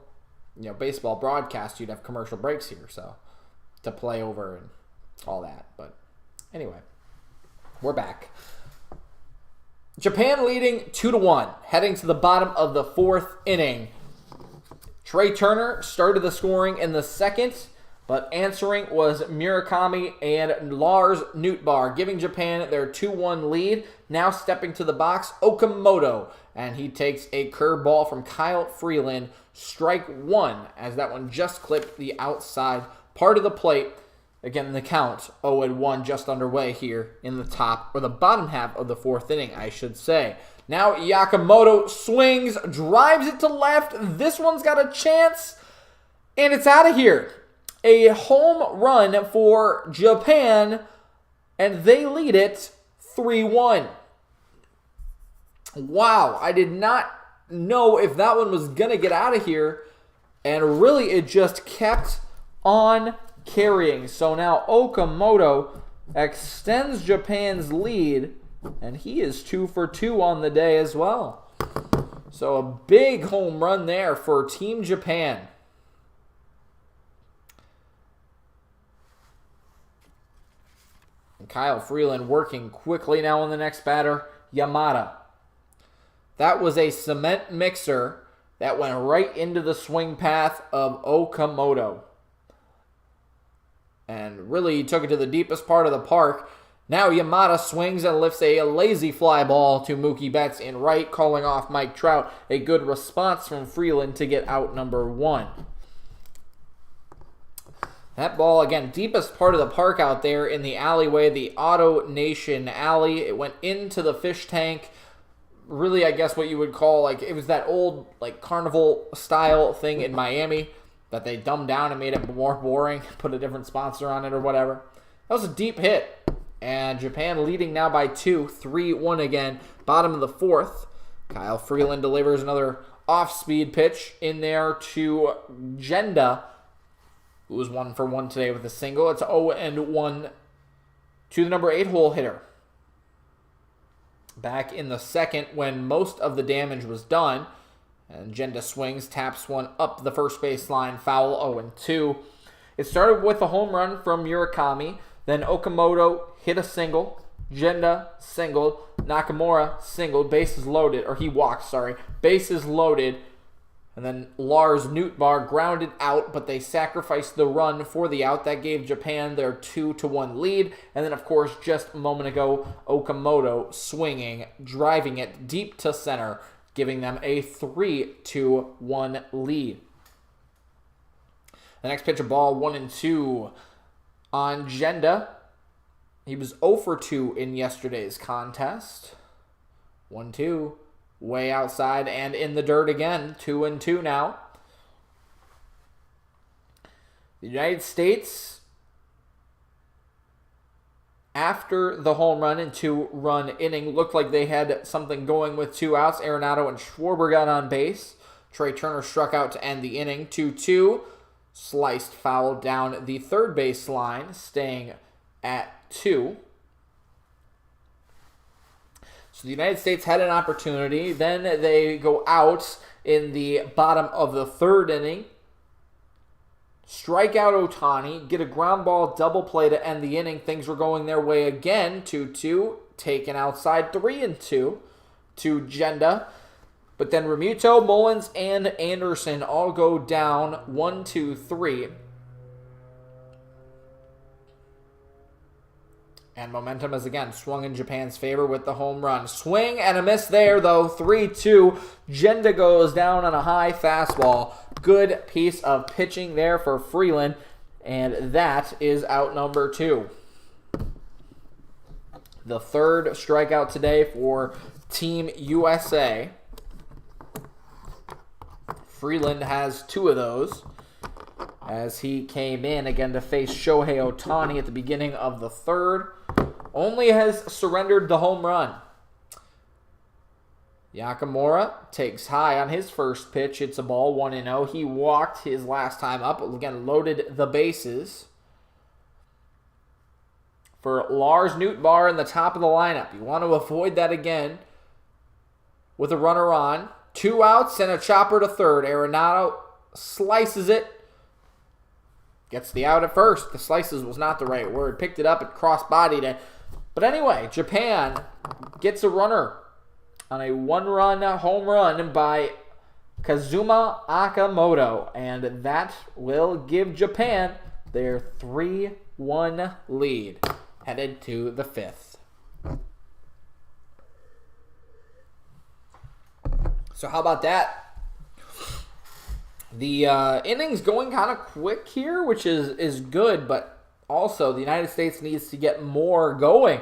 baseball broadcast, you'd have commercial breaks here, so to play over and all that. But anyway, we're back. Japan leading 2-1, heading to the bottom of the fourth inning. Trey Turner started the scoring in the second. But answering was Murakami and Lars Nootbaar, giving Japan their 2-1 lead. Now stepping to the box, Okamoto. And he takes a curveball from Kyle Freeland. Strike one, as that one just clipped the outside part of the plate. Again, the count 0-1 just underway here in the top, or the bottom half of the fourth inning, I should say. Now Yakamoto swings, drives it to left. This one's got a chance, and it's out of here. A home run for Japan, and they lead it 3-1. Wow, I did not know if that one was going to get out of here, and really it just kept on carrying. So now Okamoto extends Japan's lead, and he is 2 for 2 on the day as well. So a big home run there for Team Japan. And Kyle Freeland working quickly now on the next batter, Yamada. That was a cement mixer that went right into the swing path of Okamoto. And really took it to the deepest part of the park. Now Yamada swings and lifts a lazy fly ball to Mookie Betts in right, calling off Mike Trout. A good response from Freeland to get out number 1. That ball, again, deepest part of the park out there in the alleyway, the Auto Nation alley. It went into the fish tank. Really, I guess what you would call, like, it was that old, like, carnival style thing in Miami that they dumbed down and made it more boring, put a different sponsor on it or whatever. That was a deep hit. And Japan leading now by 2, 3-1 again, bottom of the fourth. Kyle Freeland delivers another off-speed pitch in there to Jenda, who was 1 for 1 today with a single. It's 0-1 to the number 8 hole hitter. Back in the second when most of the damage was done. And Jenda swings, taps one up the first base line, foul 0-2. It started with a home run from Murakami. Then Okamoto hit a single. Jenda singled. Nakamura singled. Bases loaded. Or he walked, sorry. Bases loaded. And then Lars Nootbaar grounded out, but they sacrificed the run for the out. That gave Japan their 2-1 lead. And then, of course, just a moment ago, Okamoto swinging, driving it deep to center, giving them a 3-1 lead. The next pitch, a ball 1-2 on Jenda. He was 0 for 2 in yesterday's contest. 1-2. Way outside and in the dirt again. 2-2 now. The United States, after the home run and 2-run inning, looked like they had something going with 2 outs. Arenado and Schwarber got on base. Trey Turner struck out to end the inning. 2-2. Sliced foul down the third base line, staying at 2. So the United States had an opportunity. Then they go out in the bottom of the third inning. Strike out Ohtani. Get a ground ball double play to end the inning. Things were going their way again. 2-2. Taken outside. 3-2 to Jenda. But then Remuto, Mullins, and Anderson all go down 1, 2, 3. And momentum is again swung in Japan's favor with the home run. Swing and a miss there, though. 3-2. Jenda goes down on a high fastball. Good piece of pitching there for Freeland. And that is out number 2. The third strikeout today for Team USA. Freeland has 2 of those, as he came in again to face Shohei Ohtani at the beginning of the third. Only has surrendered the home run. Nakamura takes high on his first pitch. It's a ball, 1-0. He walked his last time up. Again, loaded the bases. For Lars Nootbaar in the top of the lineup. You want to avoid that again with a runner on. 2 outs and a chopper to third. Arenado slices it. Gets the out at first. The slices was not the right word. Picked it up and cross-bodied it. But anyway, Japan gets a runner on a 1-run home run by Kazuma Okamoto. And that will give Japan their 3-1 lead headed to the 5th. So how about that? The innings going kind of quick here, which is good, but also the United States needs to get more going.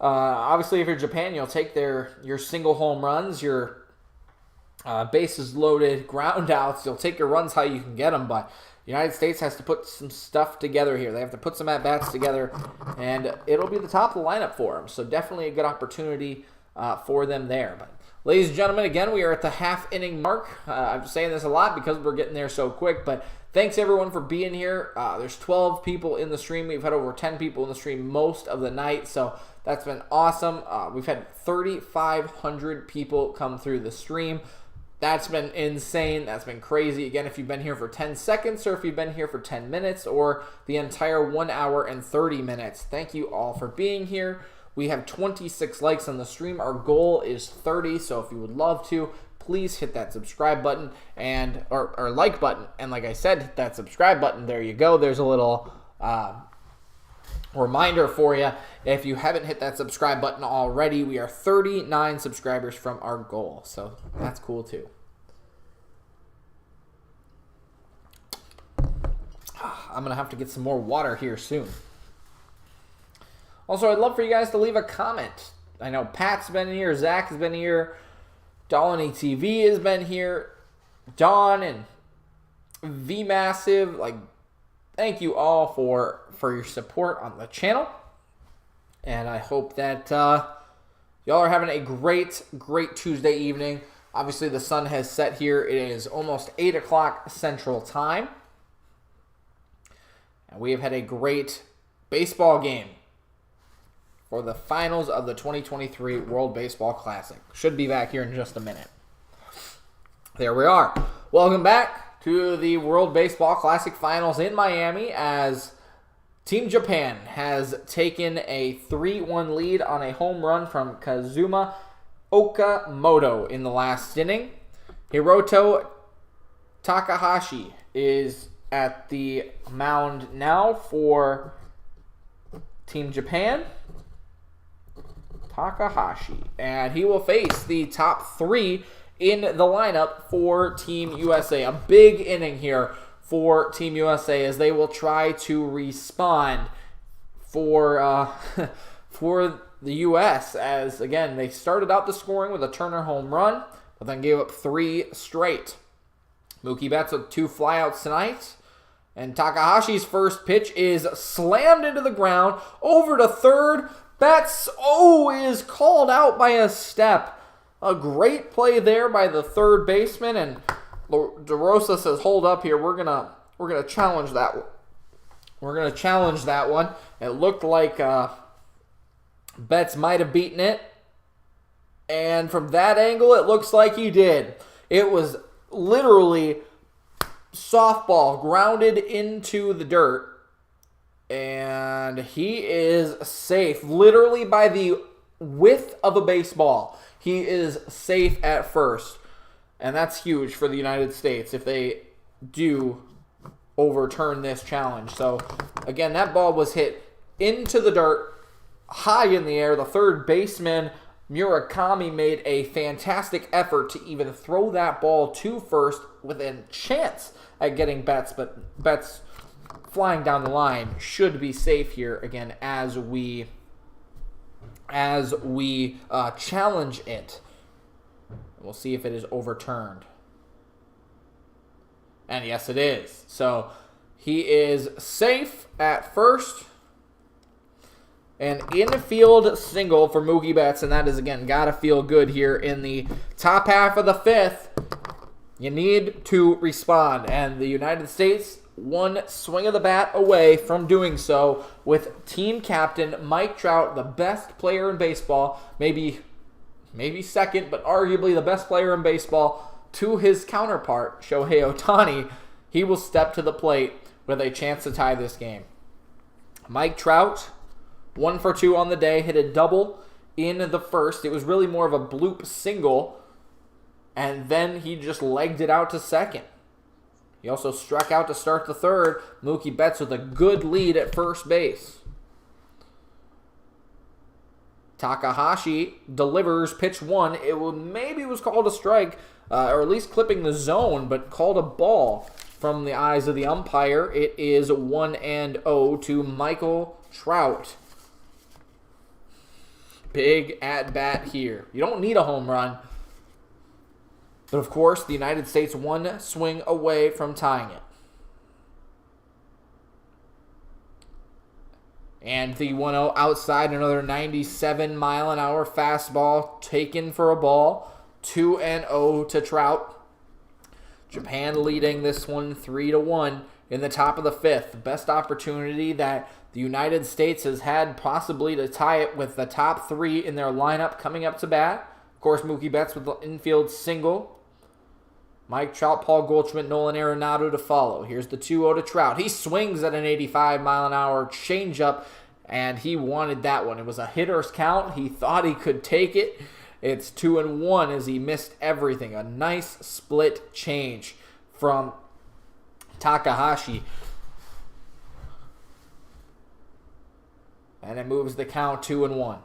Obviously, if you're Japan, you'll take your single home runs, your bases loaded ground outs. You'll take your runs how you can get them, but the United States has to put some stuff together here. They have to put some at-bats together, and it'll be the top of the lineup for them. So definitely a good opportunity for them there. But ladies and gentlemen, again, we are at the half-inning mark. I'm saying this a lot because we're getting there so quick, but thanks, everyone, for being here. There's 12 people in the stream. We've had over 10 people in the stream most of the night, so that's been awesome. We've had 3,500 people come through the stream. That's been insane. That's been crazy. Again, if you've been here for 10 seconds or if you've been here for 10 minutes or the entire 1 hour and 30 minutes, thank you all for being here. We have 26 likes on the stream. Our goal is 30, so if you would love to, please hit that subscribe button or like button. And like I said, hit that subscribe button. There you go. There's a little reminder for you. If you haven't hit that subscribe button already, we are 39 subscribers from our goal. So that's cool too. I'm going to have to get some more water here soon. Also, I'd love for you guys to leave a comment. I know Pat's been here, Zach has been here, Dolany TV has been here, Dawn and V Massive. Like, thank you all for your support on the channel. And I hope that y'all are having a great Tuesday evening. Obviously, the sun has set here. It is almost 8 o'clock Central Time. And we have had a great baseball game for the finals of the 2023 World Baseball Classic. Should be back here in just a minute. There we are. Welcome back to the World Baseball Classic Finals in Miami as Team Japan has taken a 3-1 lead on a home run from Kazuma Okamoto in the last inning. Hiroto Takahashi is at the mound now for Team Japan. Takahashi. And he will face the top 3 in the lineup for Team USA. A big inning here for Team USA as they will try to respond for the U.S. as, again, they started out the scoring with a Turner home run, but then gave up 3 straight. Mookie Betts with 2 flyouts tonight. And Takahashi's first pitch is slammed into the ground, over to third. Betts, is called out by a step. A great play there by the third baseman, and DeRosa says, "Hold up here. We're gonna challenge that. We're gonna challenge that one." It looked like Betts might have beaten it, and from that angle, it looks like he did. It was literally softball grounded into the dirt. And he is safe, literally by the width of a baseball. He is safe at first. And that's huge for the United States if they do overturn this challenge. So, again, that ball was hit into the dirt, high in the air. The third baseman, Murakami, made a fantastic effort to even throw that ball to first with a chance at getting Betts, but Betts flying down the line should be safe here again as we challenge it. We'll see if it is overturned. And yes, it is. So he is safe at first. An infield single for Mookie Betts, and that is, again, got to feel good here in the top half of the 5th. You need to respond, and the United States one swing of the bat away from doing so with team captain Mike Trout, the best player in baseball, maybe second, but arguably the best player in baseball, to his counterpart, Shohei Ohtani. He will step to the plate with a chance to tie this game. Mike Trout, 1 for 2 on the day, hit a double in the first. It was really more of a bloop single, and then he just legged it out to second. He also struck out to start the third. Mookie Betts with a good lead at first base. Takahashi delivers pitch one. Maybe was called a strike, or at least clipping the zone, but called a ball from the eyes of the umpire. It is 1-0 to Michael Trout. Big at-bat here. You don't need a home run. But, of course, the United States one swing away from tying it. And the 1-0 outside, another 97-mile-an-hour fastball taken for a ball. 2-0 to Trout. Japan leading this one 3-1 in the top of the fifth. The best opportunity that the United States has had possibly to tie it with the top three in their lineup coming up to bat. Of course, Mookie Betts with the infield single. Mike Trout, Paul Goldschmidt, Nolan Arenado to follow. Here's the 2-0 to Trout. He swings at an 85-mile-an-hour changeup, and he wanted that one. It was a hitter's count. He thought he could take it. It's 2-1 as he missed everything. A nice split change from Takahashi. And it moves the count 2-1.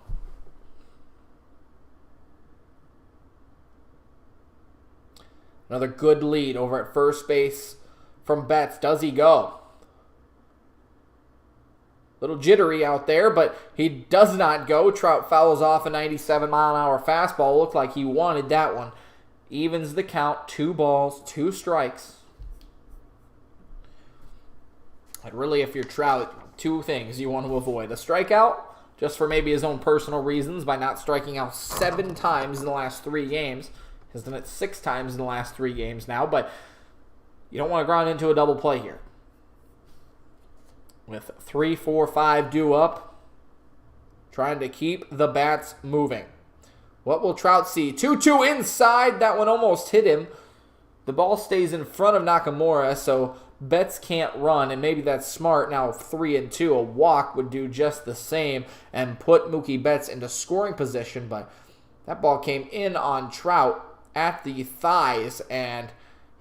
Another good lead over at first base from Betts. Does he go? Little jittery out there, but he does not go. Trout fouls off a 97-mile-an-hour fastball. Looked like he wanted that one. Evens the count. 2 balls, 2 strikes. And really, if you're Trout, 2 things you want to avoid. A strikeout, just for maybe his own personal reasons, by not striking out 7 times in the last 3 games. Has done it 6 times in the last 3 games now, but you don't want to ground into a double play here. With 3, 4, 5 due up, trying to keep the bats moving. What will Trout see? 2-2 inside. That one almost hit him. The ball stays in front of Nakamura, so Betts can't run, and maybe that's smart. Now 3-2, a walk would do just the same and put Mookie Betts into scoring position, but that ball came in on Trout at the thighs, and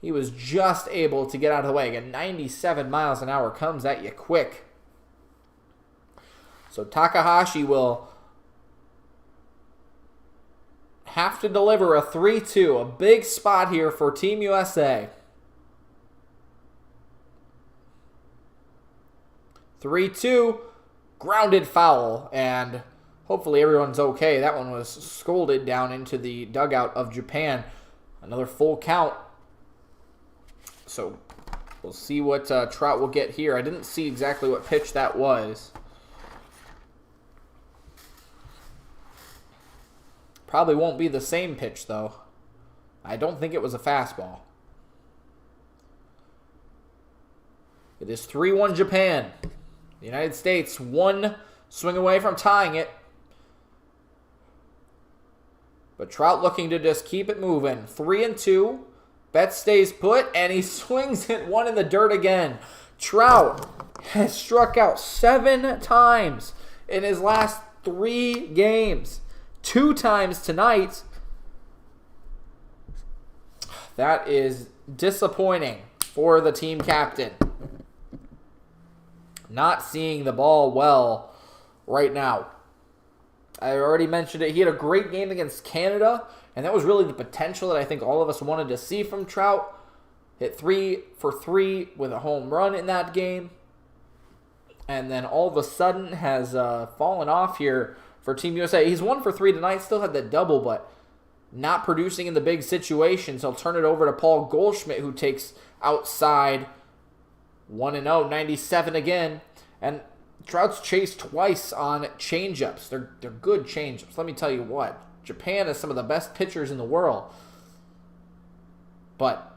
he was just able to get out of the way. Again, 97 miles an hour comes at you quick. So Takahashi will have to deliver a 3-2. A big spot here for Team USA. 3-2, grounded foul, and hopefully everyone's okay. That one was scolded down into the dugout of Japan. Another full count. So we'll see what Trout will get here. I didn't see exactly what pitch that was. Probably won't be the same pitch, though. I don't think it was a fastball. It is 3-1 Japan. The United States one swing away from tying it. But Trout looking to just keep it moving. 3-2. Betts stays put, and he swings it one in the dirt again. Trout has struck out 7 times in his last 3 games. 2 times tonight. That is disappointing for the team captain. Not seeing the ball well right now. I already mentioned it. He had a great game against Canada, and that was really the potential that I think all of us wanted to see from Trout. Hit 3 for 3 with a home run in that game. And then all of a sudden has fallen off here for Team USA. He's 1 for 3 tonight, still had that double, but not producing in the big situations. He'll turn it over to Paul Goldschmidt, who takes outside 1-0, 97 again. And Trout's chased twice on changeups. They're good changeups. Let me tell you what. Japan is some of the best pitchers in the world. But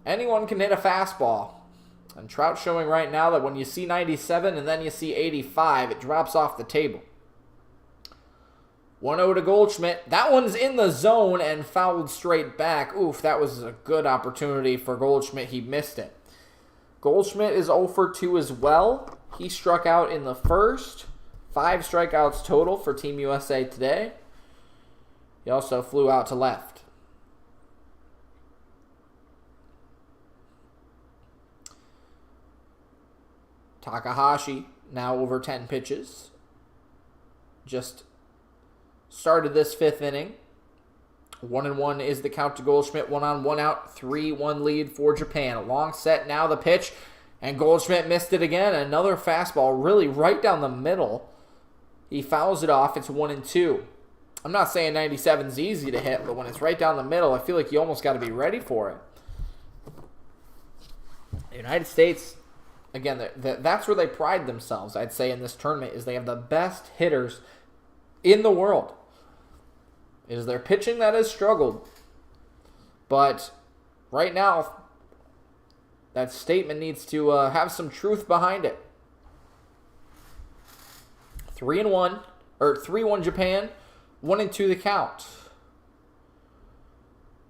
anyone can hit a fastball. And Trout showing right now that when you see 97 and then you see 85, it drops off the table. 1-0 to Goldschmidt. That one's in the zone and fouled straight back. Oof, that was a good opportunity for Goldschmidt. He missed it. Goldschmidt is 0 for 2 as well. He struck out in the first. 5 strikeouts total for Team USA today. He also flew out to left. Takahashi, now over 10 pitches. Just started this 5th inning. 1-1 is the count to Goldschmidt. 1 on, 1 out. 3-1 lead for Japan. A long set now, the pitch. And Goldschmidt missed it again. Another fastball really right down the middle. He fouls it off. It's 1-2. I'm not saying 97's easy to hit, but when it's right down the middle, I feel like you almost got to be ready for it. The United States, again, that's where they pride themselves, I'd say, in this tournament, is they have the best hitters in the world. It is their pitching that has struggled. But right now, that statement needs to have some truth behind it. 3-1 Japan, 1-2 the count.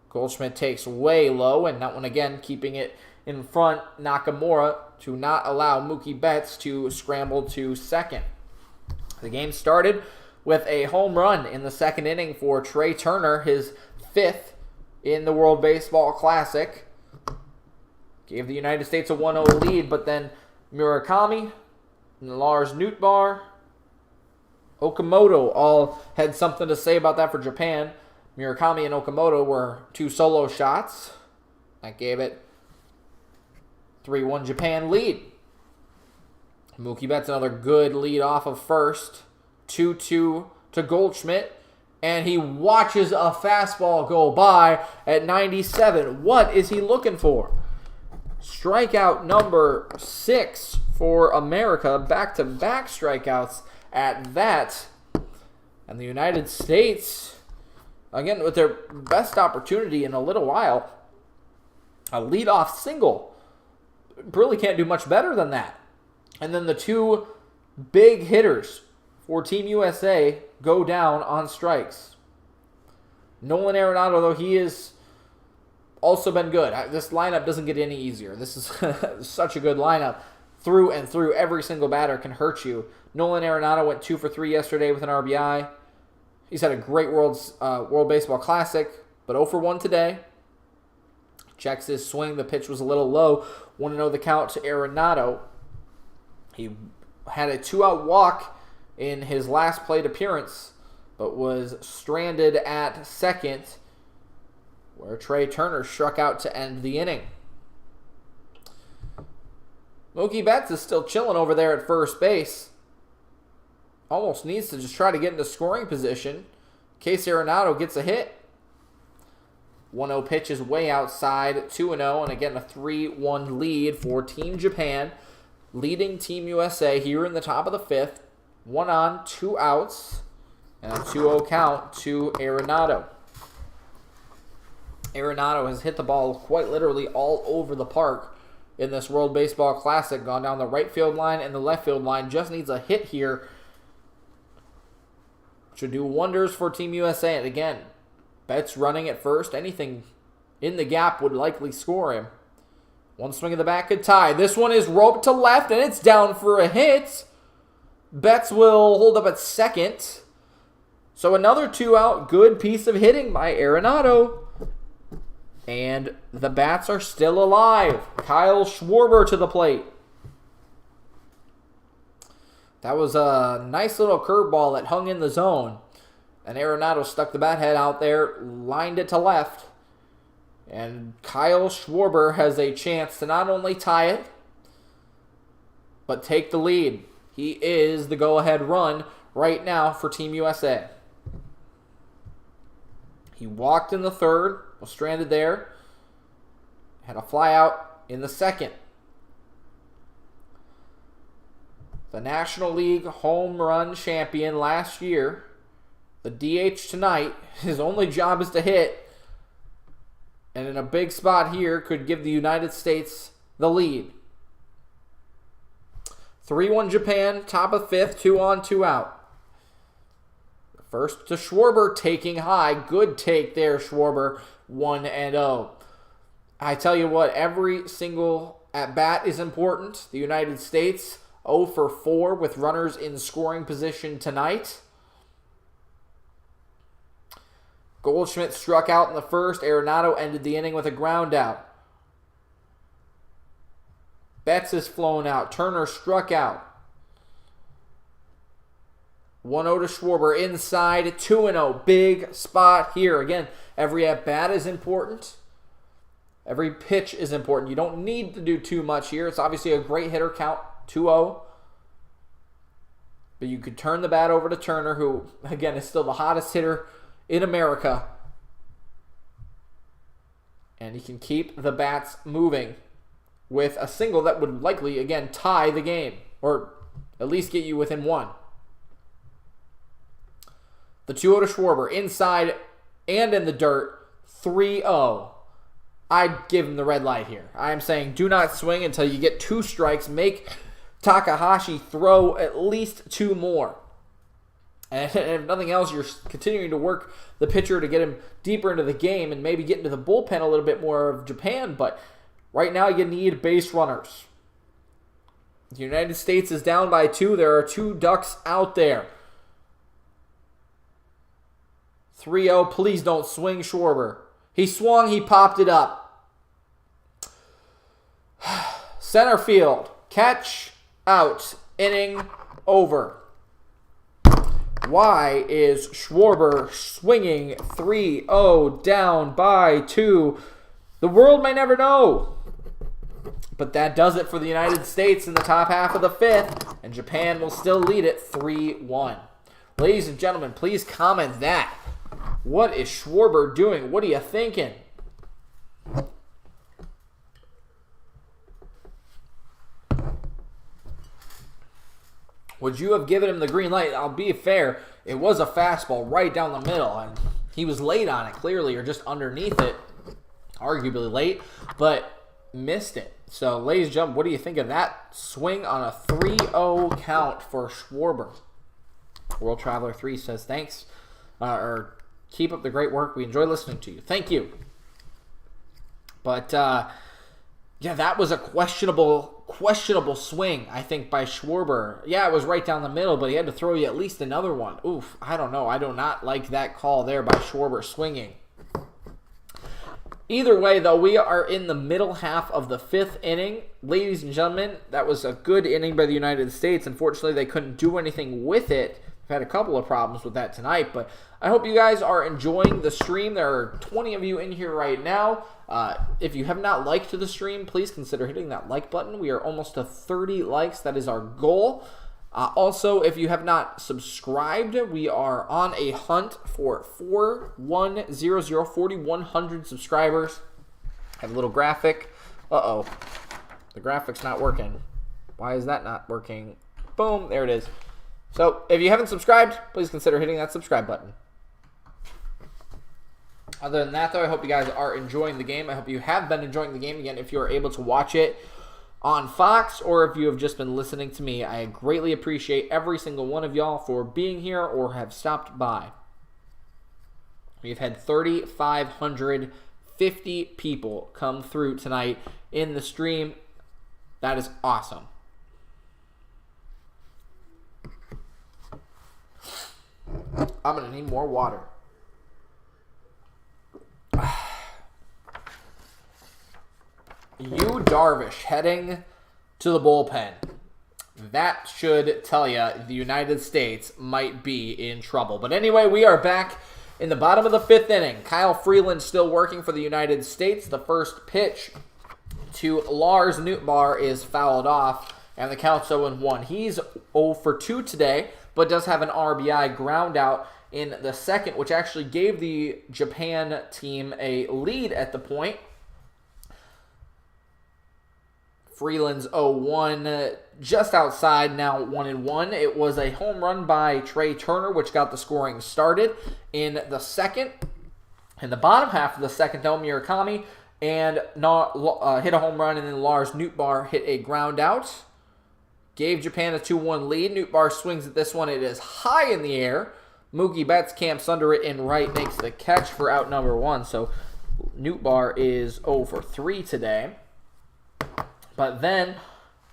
Goldschmidt takes way low, and that one again keeping it in front. Nakamura to not allow Mookie Betts to scramble to second. The game started with a home run in the 2nd inning for Trey Turner, his 5th in the World Baseball Classic. Gave the United States a 1-0 lead, but then Murakami, Lars Nootbaar, Okamoto all had something to say about that for Japan. Murakami and Okamoto were 2 solo shots. That gave it 3-1 Japan lead. Mookie Betts another good lead off of first. 2-2 to Goldschmidt. And he watches a fastball go by at 97. What is he looking for? Strikeout number 6 for America. Back-to-back strikeouts at that. And the United States, again, with their best opportunity in a little while, a leadoff single. Really can't do much better than that. And then the 2 big hitters for Team USA go down on strikes. Nolan Arenado, though, he has also been good. This lineup doesn't get any easier. This is such a good lineup. Through and through, every single batter can hurt you. Nolan Arenado went 2 for 3 yesterday with an RBI. He's had a great World Baseball Classic, but 0 for 1 today. Checks his swing. The pitch was a little low. 1-0 the count to Arenado. He had a 2-out walk in his last plate appearance, but was stranded at second, where Trey Turner struck out to end the inning. Mookie Betts is still chilling over there at first base. Almost needs to just try to get into scoring position in case Arenado gets a hit. 1-0 pitch is way outside, 2-0, and again a 3-1 lead for Team Japan, leading Team USA here in the top of the 5th. 1 on, 2 outs, and a 2-0 count to Arenado. Arenado has hit the ball quite literally all over the park in this World Baseball Classic. Gone down the right field line and the left field line. Just needs a hit here. Should do wonders for Team USA. And again, Betts running at first. Anything in the gap would likely score him. One swing of the bat could tie. This one is roped to left, and it's down for a hit. Betts will hold up at second. So another 2-out, good piece of hitting by Arenado. And the bats are still alive. Kyle Schwarber to the plate. That was a nice little curveball that hung in the zone. And Arenado stuck the bat head out there, lined it to left. And Kyle Schwarber has a chance to not only tie it, but take the lead. He is the go-ahead run right now for Team USA. He walked in the 3rd, was stranded there, had a fly out in the 2nd. The National League home run champion last year, the DH tonight, his only job is to hit, and in a big spot here could give the United States the lead. 3-1 Japan, top of 5th, 2 on, 2 out. First to Schwarber, taking high. Good take there, Schwarber, 1-0. I tell you what, every single at-bat is important. The United States, 0 for 4 with runners in scoring position tonight. Goldschmidt struck out in the 1st. Arenado ended the inning with a ground out. Betts is flown out. Turner struck out. 1-0 to Schwarber inside. 2-0. Big spot here. Again, every at-bat is important. Every pitch is important. You don't need to do too much here. It's obviously a great hitter count. 2-0. But you could turn the bat over to Turner, who, again, is still the hottest hitter in America. And he can keep the bats moving with a single that would likely, again, tie the game. Or at least get you within one. The 2-0 to Schwarber. Inside and in the dirt. 3-0. I'd give him the red light here. I am saying do not swing until you get 2 strikes. Make Takahashi throw at least 2 more. And if nothing else, you're continuing to work the pitcher to get him deeper into the game and maybe get into the bullpen a little bit more of Japan. But right now you need base runners. The United States is down by 2. There are 2 ducks out there. 3-0. Please don't swing, Schwarber. He swung. He popped it up. Center field. Catch. Out. Inning over. Why is Schwarber swinging 3-0 down by 2? The world may never know. But that does it for the United States in the top half of the 5th. And Japan will still lead it 3-1. Ladies and gentlemen, please comment that. What is Schwarber doing? What are you thinking? Would you have given him the green light? I'll be fair. It was a fastball right down the middle, and he was late on it, clearly, or just underneath it. Arguably late, but missed it. So, ladies and gentlemen, what do you think of that swing on a 3-0 count for Schwarber? World Traveler 3 says thanks, or keep up the great work. We enjoy listening to you. Thank you. But, yeah, that was a questionable swing, I think, by Schwarber. Yeah, it was right down the middle, but he had to throw you at least another one. Oof, I don't know. I do not like that call there by Schwarber swinging. Either way, though, we are in the middle half of the 5th inning. Ladies and gentlemen, that was a good inning by the United States. Unfortunately, they couldn't do anything with it. I've had a couple of problems with that tonight, but I hope you guys are enjoying the stream. There are 20 of you in here right now. If you have not liked the stream, please consider hitting that like button. We are almost to 30 likes. That is our goal. Also, if you have not subscribed, we are on a hunt for 4,100 subscribers. I have a little graphic. Uh-oh. The graphic's not working. Why is that not working? Boom. There it is. So, if you haven't subscribed, please consider hitting that subscribe button. Other than that, though, I hope you guys are enjoying the game. I hope you have been enjoying the game. Again, if you are able to watch it on Fox or if you have just been listening to me, I greatly appreciate every single one of y'all for being here or have stopped by. We've had 3,550 people come through tonight in the stream. That is awesome. I'm going to need more water. Yu Darvish heading to the bullpen. That should tell you the United States might be in trouble. But anyway, we are back in the bottom of the 5th inning. Kyle Freeland still working for the United States. The first pitch to Lars Nootbaar is fouled off, and the count's 0-1. He's 0 for 2 today, but does have an RBI ground out in the second, which actually gave the Japan team a lead at the point. Freeland's 0-1, just outside, now 1-1. It was a home run by Trey Turner, which got the scoring started in the second. In the bottom half of the second, though, Murakami hit a home run, and then Lars Nootbaar hit a ground out. Gave Japan a 2-1 lead. Nootbaar swings at this one. It is high in the air. Mookie Betts camps under it and right makes the catch for out number 1. So Nootbaar is 0 for 3 today. But then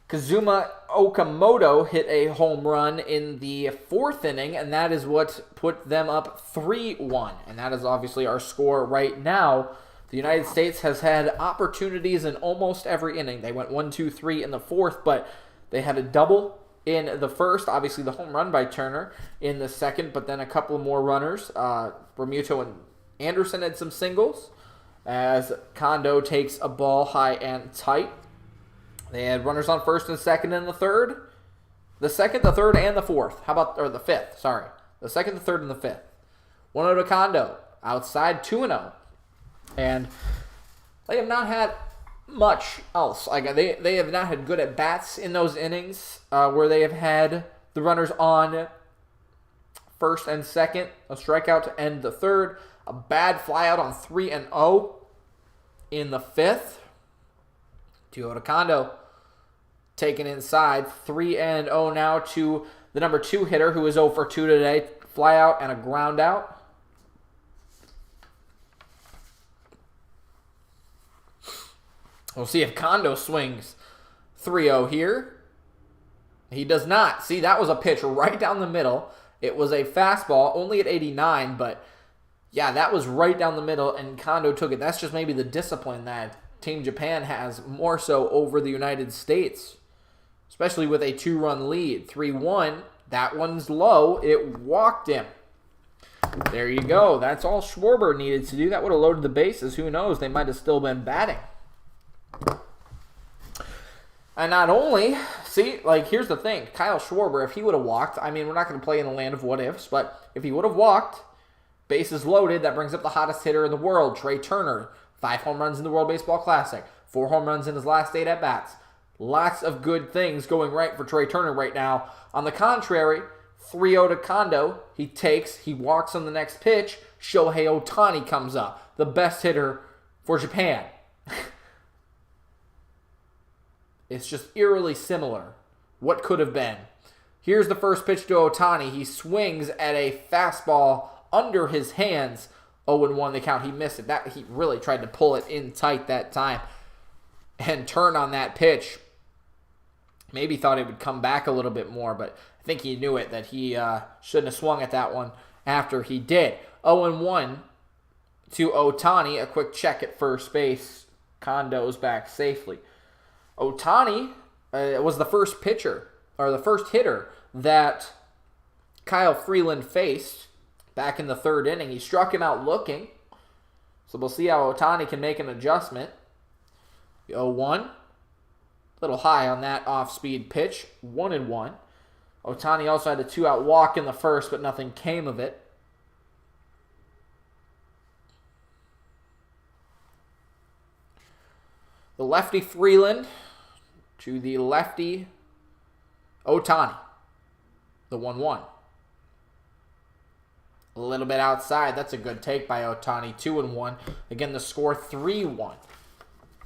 Kazuma Okamoto hit a home run in the 4th inning, and that is what put them up 3-1. And that is obviously our score right now The United States has had opportunities in almost every inning. They went 1, 2, 3 in the fourth, but they had a double in the first. Obviously, the home run by Turner in the second, but then a couple more runners. Bermuto and Anderson had some singles as Kondo takes a ball high and tight. They had runners on first and second in the third. The second, the third, and the fourth. Or the fifth, sorry. The second, the third, and the fifth. 1-0 to Kondo. Outside, 2-0. And they have not had much else. Like they have not had good at-bats in those innings where they have had the runners on first and second. A strikeout to end the third. A bad flyout on 3-0 in the fifth. 2-0 to Kondo. Taken inside. 3-0 now to the number 2 hitter who is 0 for 2 today. Flyout and a ground out. We'll see if Kondo swings 3-0 here. He does not. See, that was a pitch right down the middle. It was a fastball, only at 89, but yeah, that was right down the middle, and Kondo took it. That's just maybe the discipline that Team Japan has more so over the United States, especially with a 2-run lead. 3-1, that one's low. It walked him. There you go. That's all Schwarber needed to do. That would have loaded the bases. Who knows? They might have still been batting. And not only, see, like, here's the thing. Kyle Schwarber, if he would have walked, I mean, we're not going to play in the land of what-ifs, but if he would have walked, bases loaded, that brings up the hottest hitter in the world, Trey Turner. 5 home runs in the World Baseball Classic. 4 home runs in his last 8 at-bats. Lots of good things going right for Trey Turner right now. On the contrary, 3-0 to Kondo. He walks on the next pitch. Shohei Ohtani comes up, the best hitter for Japan. It's just eerily similar. What could have been? Here's the first pitch to Ohtani. He swings at a fastball under his hands. 0-1 the count. He missed it. He really tried to pull it in tight that time and turn on that pitch. Maybe thought it would come back a little bit more, but I think he knew it, that he shouldn't have swung at that one after he did. 0-1 to Ohtani. A quick check at first base. Kondo's back safely. Ohtani was the first pitcher, or the first hitter that Kyle Freeland faced back in the third inning. He struck him out looking. So we'll see how Ohtani can make an adjustment. 0-1. A little high on that off-speed pitch. 1-1. Ohtani also had a 2-out walk in the first, but nothing came of it. The lefty Freeland to the lefty Ohtani. The 1-1. A little bit outside. That's a good take by Ohtani. 2-1. Again, the score 3-1.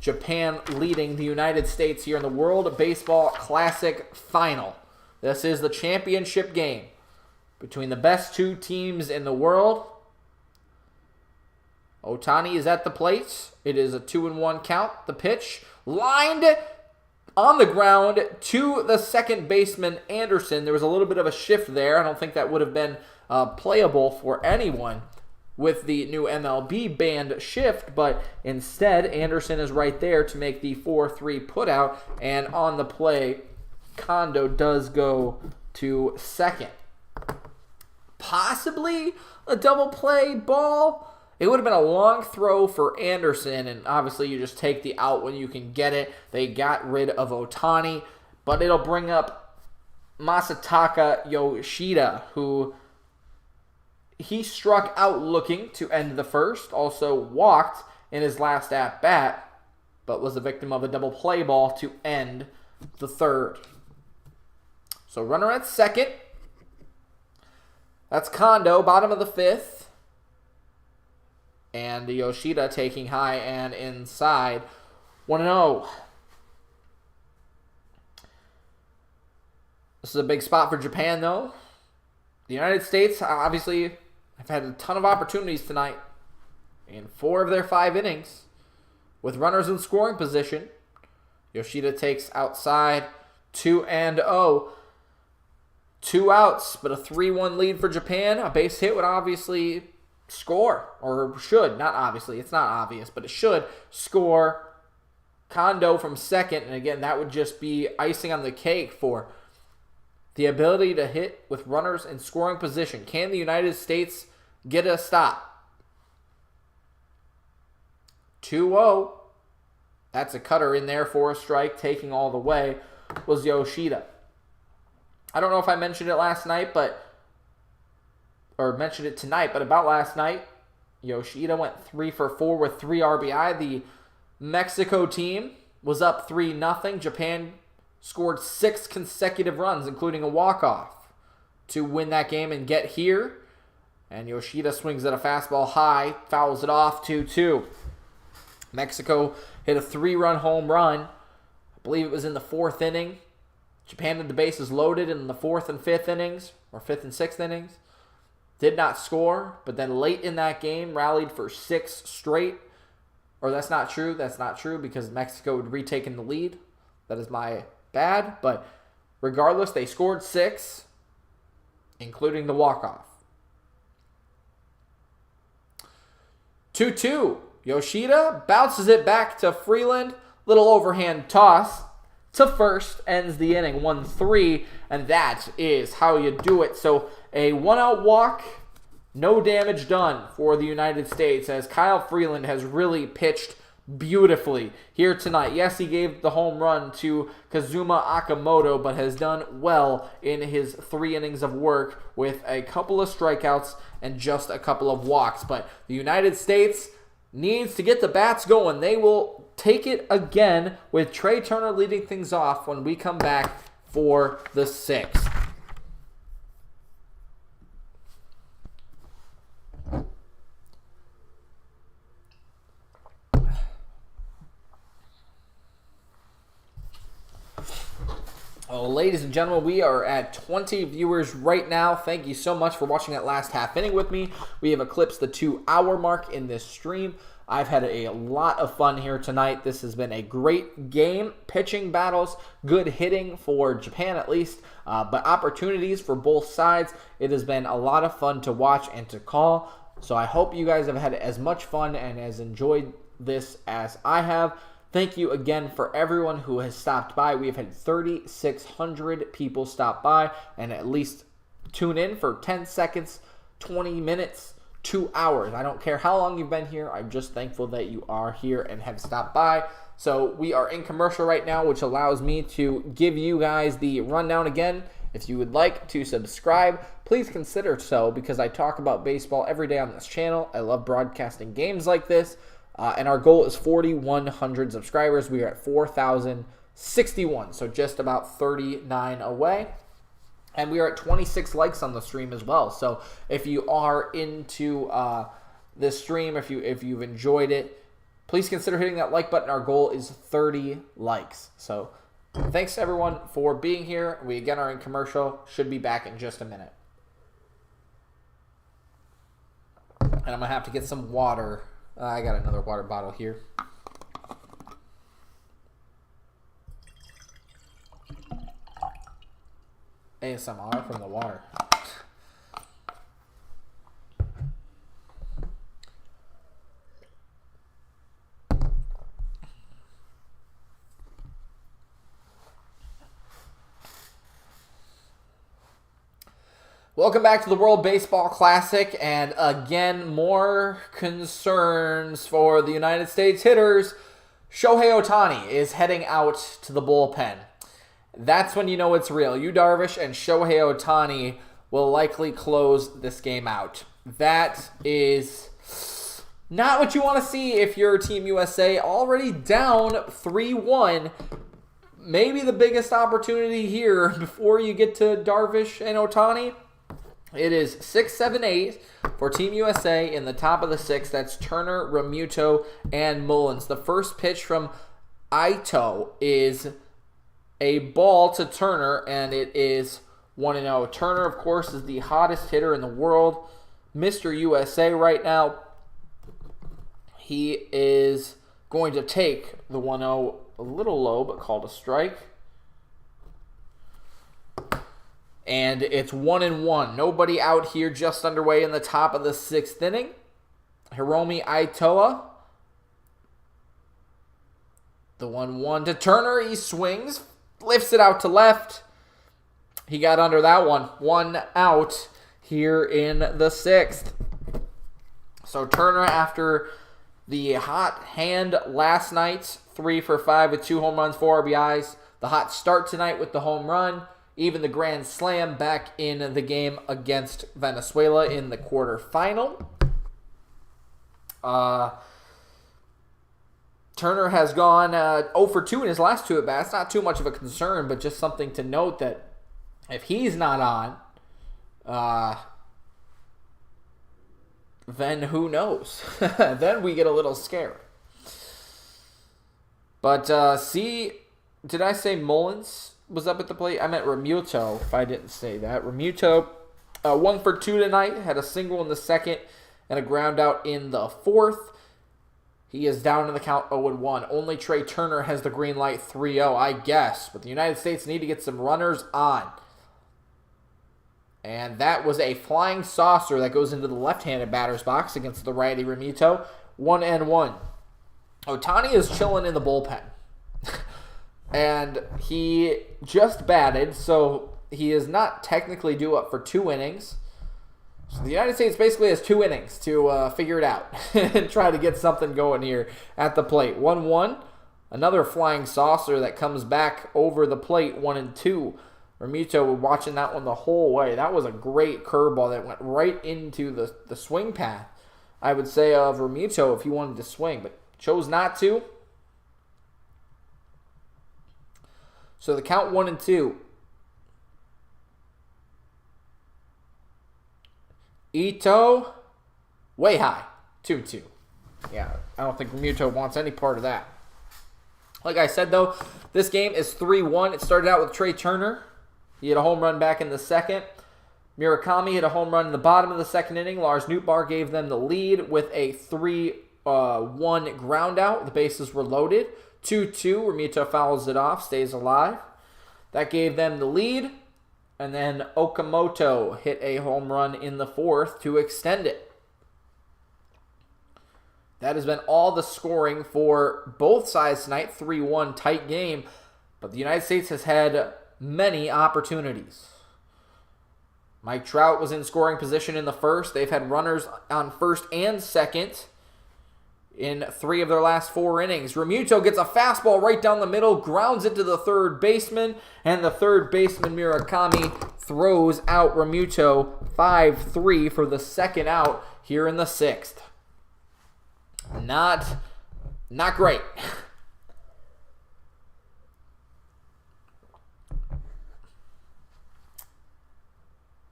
Japan leading the United States here in the World Baseball Classic Final. This is the championship game between the best 2 teams in the world. Ohtani is at the plate. It is a 2-1 count. The pitch lined on the ground to the second baseman, Anderson. There was a little bit of a shift there. I don't think that would have been playable for anyone with the new MLB banned shift, but instead, Anderson is right there to make the 4-3 putout, and on the play, Kondo does go to second. Possibly a double play ball. It would have been a long throw for Anderson, and obviously you just take the out when you can get it. They got rid of Ohtani, but it'll bring up Masataka Yoshida, who he struck out looking to end the first, also walked in his last at-bat, but was the victim of a double play ball to end the third. So runner at second. That's Kondo, bottom of the fifth. And Yoshida taking high and inside. 1-0. This is a big spot for Japan, though. The United States, obviously, have had a ton of opportunities tonight in 4 of their 5 innings with runners in scoring position. Yoshida takes outside. 2-0. 2 outs, but a 3-1 lead for Japan. A base hit would obviously score, or should, not obviously, it's not obvious, but it should score Kondo from second. And again, that would just be icing on the cake for the ability to hit with runners in scoring position. Can the United States get a stop? 2-0. That's a cutter in there for a strike. Taking all the way was Yoshida. I don't know if I mentioned it last night, or mentioned it tonight, but about last night, Yoshida went 3 for 4 with 3 RBI. The Mexico team was up 3-0. Japan scored 6 consecutive runs, including a walk-off, to win that game and get here. And Yoshida swings at a fastball high, fouls it off 2-2. Mexico hit a 3-run home run. I believe it was in the 4th inning. Japan had the bases loaded in the 4th and 5th innings, or 5th and 6th innings. Did not score, but then late in that game, rallied for 6 straight. Or that's not true. That's not true because Mexico had retaken the lead. That is my bad. But regardless, they scored 6, including the walk-off. 2-2. Yoshida bounces it back to Freeland. Little overhand toss to first. Ends the inning 1-3. And that is how you do it. So a 1-out walk. No damage done for the United States as Kyle Freeland has really pitched beautifully here tonight. Yes, he gave the home run to Kazuma Okamoto, but has done well in his 3 innings of work with a couple of strikeouts and just a couple of walks. But the United States needs to get the bats going. They will take it again with Trey Turner leading things off when we come back for the 6th. Well, ladies and gentlemen, we are at 20 viewers right now. Thank you so much for watching that last half inning with me. We have eclipsed the 2-hour mark in this stream. I've had a lot of fun here tonight. This has been a great game. Pitching battles, good hitting for Japan at least, but opportunities for both sides. It has been a lot of fun to watch and to call. So I hope you guys have had as much fun and as enjoyed this as I have. Thank you again for everyone who has stopped by. We have had 3,600 people stop by and at least tune in for 10 seconds, 20 minutes, 2 hours. I don't care how long you've been here. I'm just thankful that you are here and have stopped by. So we are in commercial right now, which allows me to give you guys the rundown again. If you would like to subscribe, please consider so because I talk about baseball every day on this channel. I love broadcasting games like this. And our goal is 4,100 subscribers. We are at 4,061, so just about 39 away. And we are at 26 likes on the stream as well. So if you are into this stream, if you've enjoyed it, please consider hitting that like button. Our goal is 30 likes. So thanks everyone for being here. We again are in commercial. Should be back in just a minute. And I'm going to have to get some water. I got another water bottle here. ASMR from the water. Welcome back to the World Baseball Classic, and again, more concerns for the United States hitters. Shohei Ohtani is heading out to the bullpen. That's when you know it's real. Yu Darvish and Shohei Ohtani will likely close this game out. That is not what you want to see if you're Team USA already down 3-1. Maybe the biggest opportunity here before you get to Darvish and Ohtani. It is 6-7-8 for Team USA in the top of the 6th. That's Turner, Realmuto, and Mullins. The first pitch from Ito is a ball to Turner, and it is 1-0. Turner, of course, is the hottest hitter in the world. Mr. USA right now. He is going to take the 1-0 a little low, but called a strike. And it's 1-1. Nobody out here, just underway in the top of the 6th inning. Hiromi Itoa. The 1-1 to Turner. He swings, lifts it out to left. He got under that one. 1 out here in the 6th. So Turner, after the hot hand last night, 3 for 5 with 2 home runs, 4 RBIs. The hot start tonight with the home run. Even the grand slam back in the game against Venezuela in the quarterfinal. Turner has gone 0 for 2 in his last 2 at-bats. Not too much of a concern, but just something to note that if he's not on, then who knows? Then we get a little scared. But did I say Mullins was up at the plate? I meant Realmuto, if I didn't say that. Realmuto, 1 for 2 tonight. Had a single in the 2nd and a ground out in the 4th. He is down in the count 0-1. Only Trey Turner has the green light 3-0, I guess. But the United States need to get some runners on. And that was a flying saucer that goes into the left-handed batter's box against the righty Realmuto. 1-1. Ohtani is chilling in the bullpen. And he just batted, so he is not technically due up for 2 innings. So the United States basically has 2 innings to figure it out and try to get something going here at the plate. 1-1. Another flying saucer that comes back over the plate. 1-2. Realmuto watching that one the whole way. That was a great curveball that went right into the swing path, I would say, of Realmuto if he wanted to swing, but chose not to. So the count 1-2. Ito, way high, 2-2. Yeah, I don't think Realmuto wants any part of that. Like I said, though, this game is 3-1. It started out with Trey Turner. He hit a home run back in the 2nd. Murakami hit a home run in the bottom of the 2nd inning. Lars Nootbaar gave them the lead with a 3-1 ground out. The bases were loaded. 2-2. Realmuto fouls it off, stays alive. That gave them the lead. And then Okamoto hit a home run in the 4th to extend it. That has been all the scoring for both sides tonight. 3-1 tight game. But the United States has had many opportunities. Mike Trout was in scoring position in the 1st. They've had runners on 1st and 2nd in 3 of their last 4 innings. Realmuto gets a fastball right down the middle, grounds it to the 3rd baseman, and the 3rd baseman, Murakami, throws out Realmuto 5-3 for the 2nd out here in the 6th. Not great.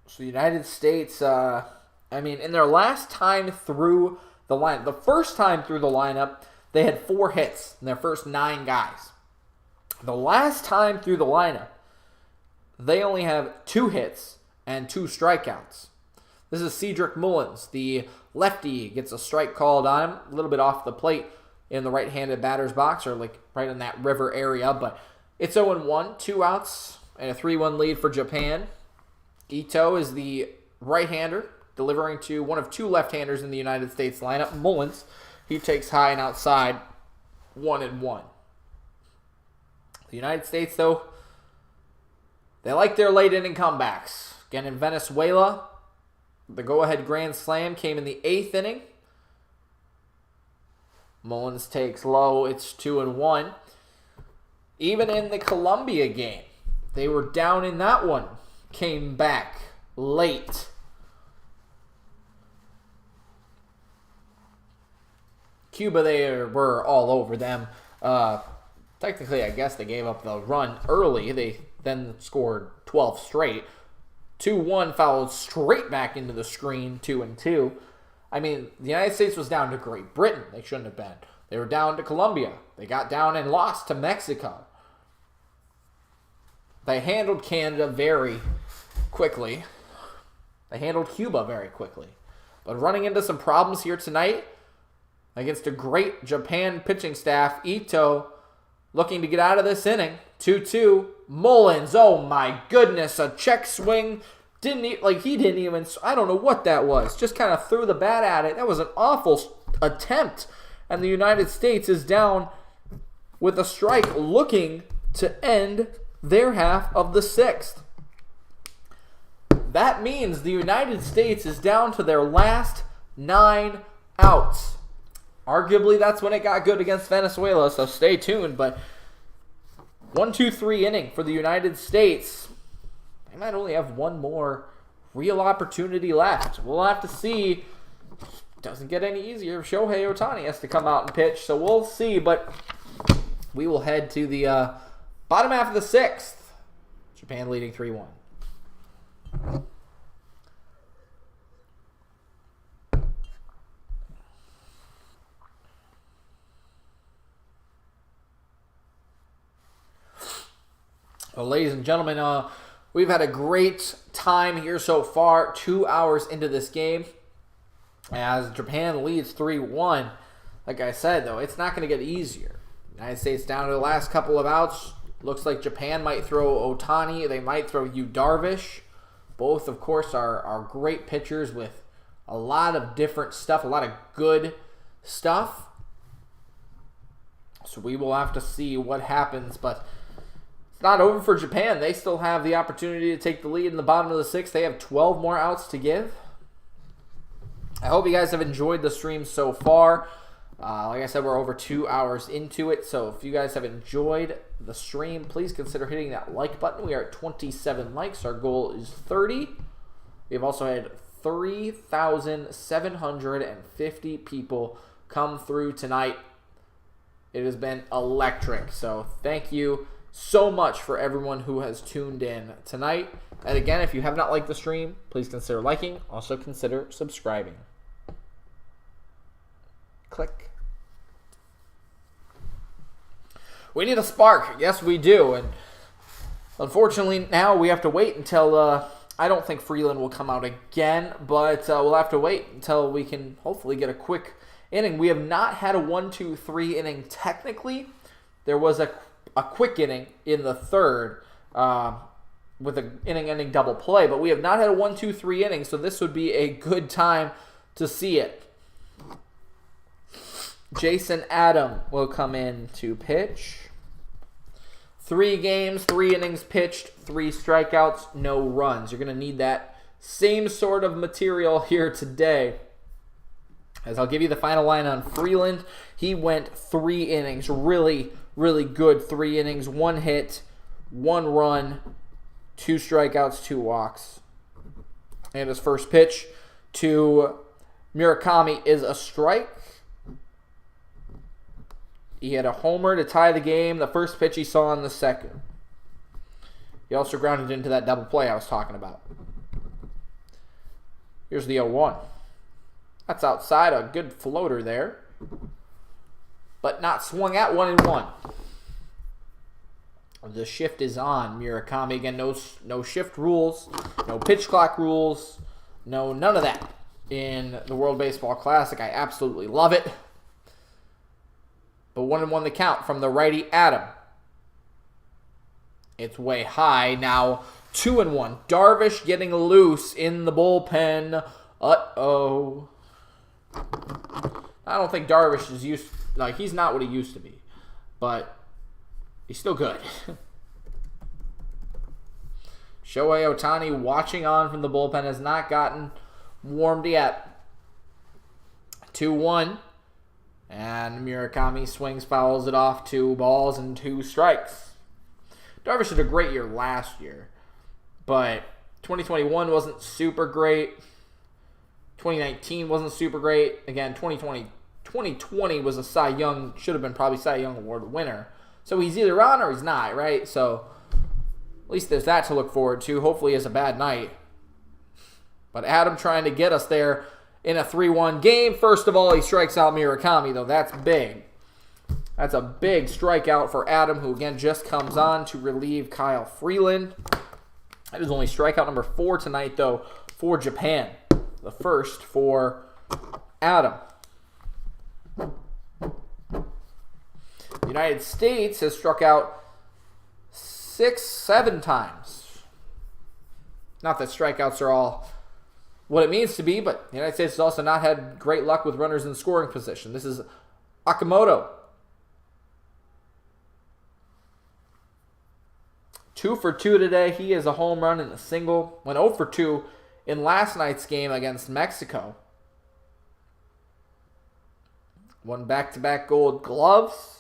So the United States, in their last time through the lineup, the first time through the lineup, they had 4 hits in their first 9 guys. The last time through the lineup, they only have 2 hits and 2 strikeouts. This is Cedric Mullins, the lefty, gets a strike called on him, a little bit off the plate in the right-handed batter's box, or like right in that river area, but it's 0-1, 2 outs, and a 3-1 lead for Japan. Ito is the right-hander, delivering to one of 2 left-handers in the United States lineup. Mullins, he takes high and outside, 1-1. The United States, though, they like their late-inning comebacks. Again, in Venezuela, the go-ahead grand slam came in the 8th inning. Mullins takes low, it's 2-1. Even in the Colombia game, they were down in that one. Came back late. Cuba, they were all over them. Technically, I guess they gave up the run early. They then scored 12 straight. 2-1 followed straight back into the screen, 2-2. The United States was down to Great Britain. They shouldn't have been. They were down to Colombia. They got down and lost to Mexico. They handled Canada very quickly. They handled Cuba very quickly. But running into some problems here tonight against a great Japan pitching staff, Ito looking to get out of this inning. 2-2. Mullins, oh my goodness, a check swing. He didn't even, I don't know what that was. Just kind of threw the bat at it. That was an awful attempt. And the United States is down with a strike looking to end their half of the sixth. That means the United States is down to their last 9 outs. Arguably, that's when it got good against Venezuela, so stay tuned. But 1-2-3 inning for the United States. They might only have one more real opportunity left. We'll have to see. Doesn't get any easier. Shohei Ohtani has to come out and pitch, so we'll see. But we will head to the bottom half of the sixth. Japan leading 3-1. Well, ladies and gentlemen, we've had a great time here so far, 2 hours into this game, as Japan leads 3-1. Like I said, though, it's not going to get easier. United States down to the last couple of outs. Looks like Japan might throw Ohtani. They might throw Yu Darvish. Both, of course, are great pitchers with a lot of different stuff, a lot of good stuff. So we will have to see what happens, but not over for Japan. They still have the opportunity to take the lead in the bottom of the sixth. They have 12 more outs to give. I hope you guys have enjoyed the stream so far. Like I said, we're over 2 hours into it. So if you guys have enjoyed the stream, please consider hitting that like button. We are at 27 likes. Our goal is 30. We've also had 3,750 people come through tonight. It has been electric. So thank you so much for everyone who has tuned in tonight. And again, if you have not liked the stream, please consider liking. Also consider subscribing. Click. We need a spark. Yes, we do. And unfortunately, now we have to wait until, I don't think Freeland will come out again, but we'll have to wait until we can hopefully get a quick inning. We have not had a 1-2-3 inning technically. There was a quick inning in the third with an inning-ending double play, but we have not had a 1-2-3 inning, so this would be a good time to see it. Jason Adam will come in to pitch. 3 games, 3 innings pitched, 3 strikeouts, no runs. You're going to need that same sort of material here today. As I'll give you the final line on Freeland. He went 3 innings, really good 3 innings, 1 hit, 1 run, 2 strikeouts, 2 walks. And his first pitch to Murakami is a strike. He had a homer to tie the game, the first pitch he saw in the second. He also grounded into that double play I was talking about. Here's the 0-1. That's outside, a good floater there. But not swung at 1-1. The shift is on. Murakami, again, no shift rules, no pitch clock rules, none of that in the World Baseball Classic. I absolutely love it. But 1-1 the count from the righty Adam. It's way high. Now 2-1. Darvish getting loose in the bullpen. Uh-oh. I don't think Darvish is he's not what he used to be. But he's still good. Shohei Ohtani watching on from the bullpen has not gotten warmed yet. 2-1. And Murakami swings, fouls it off, 2 balls and 2 strikes. Darvish had a great year last year, but 2021 wasn't super great. 2019 wasn't super great. Again, 2020 was a Cy Young, should have been probably Cy Young Award winner. So he's either on or he's not, right? So at least there's that to look forward to. Hopefully he has a bad night. But Adam trying to get us there in a 3-1 game. First of all, he strikes out Murakami, though. That's big. That's a big strikeout for Adam, who again just comes on to relieve Kyle Freeland. That is only strikeout number 4 tonight, though, for Japan. The first for Adam. The United States has struck out 6, 7 times. Not that strikeouts are all what it means to be, but the United States has also not had great luck with runners in scoring position. This is Okamoto. 2 for 2 today. He is a home run and a single. Went 0 for 2 in last night's game against Mexico. Won back-to-back gold gloves.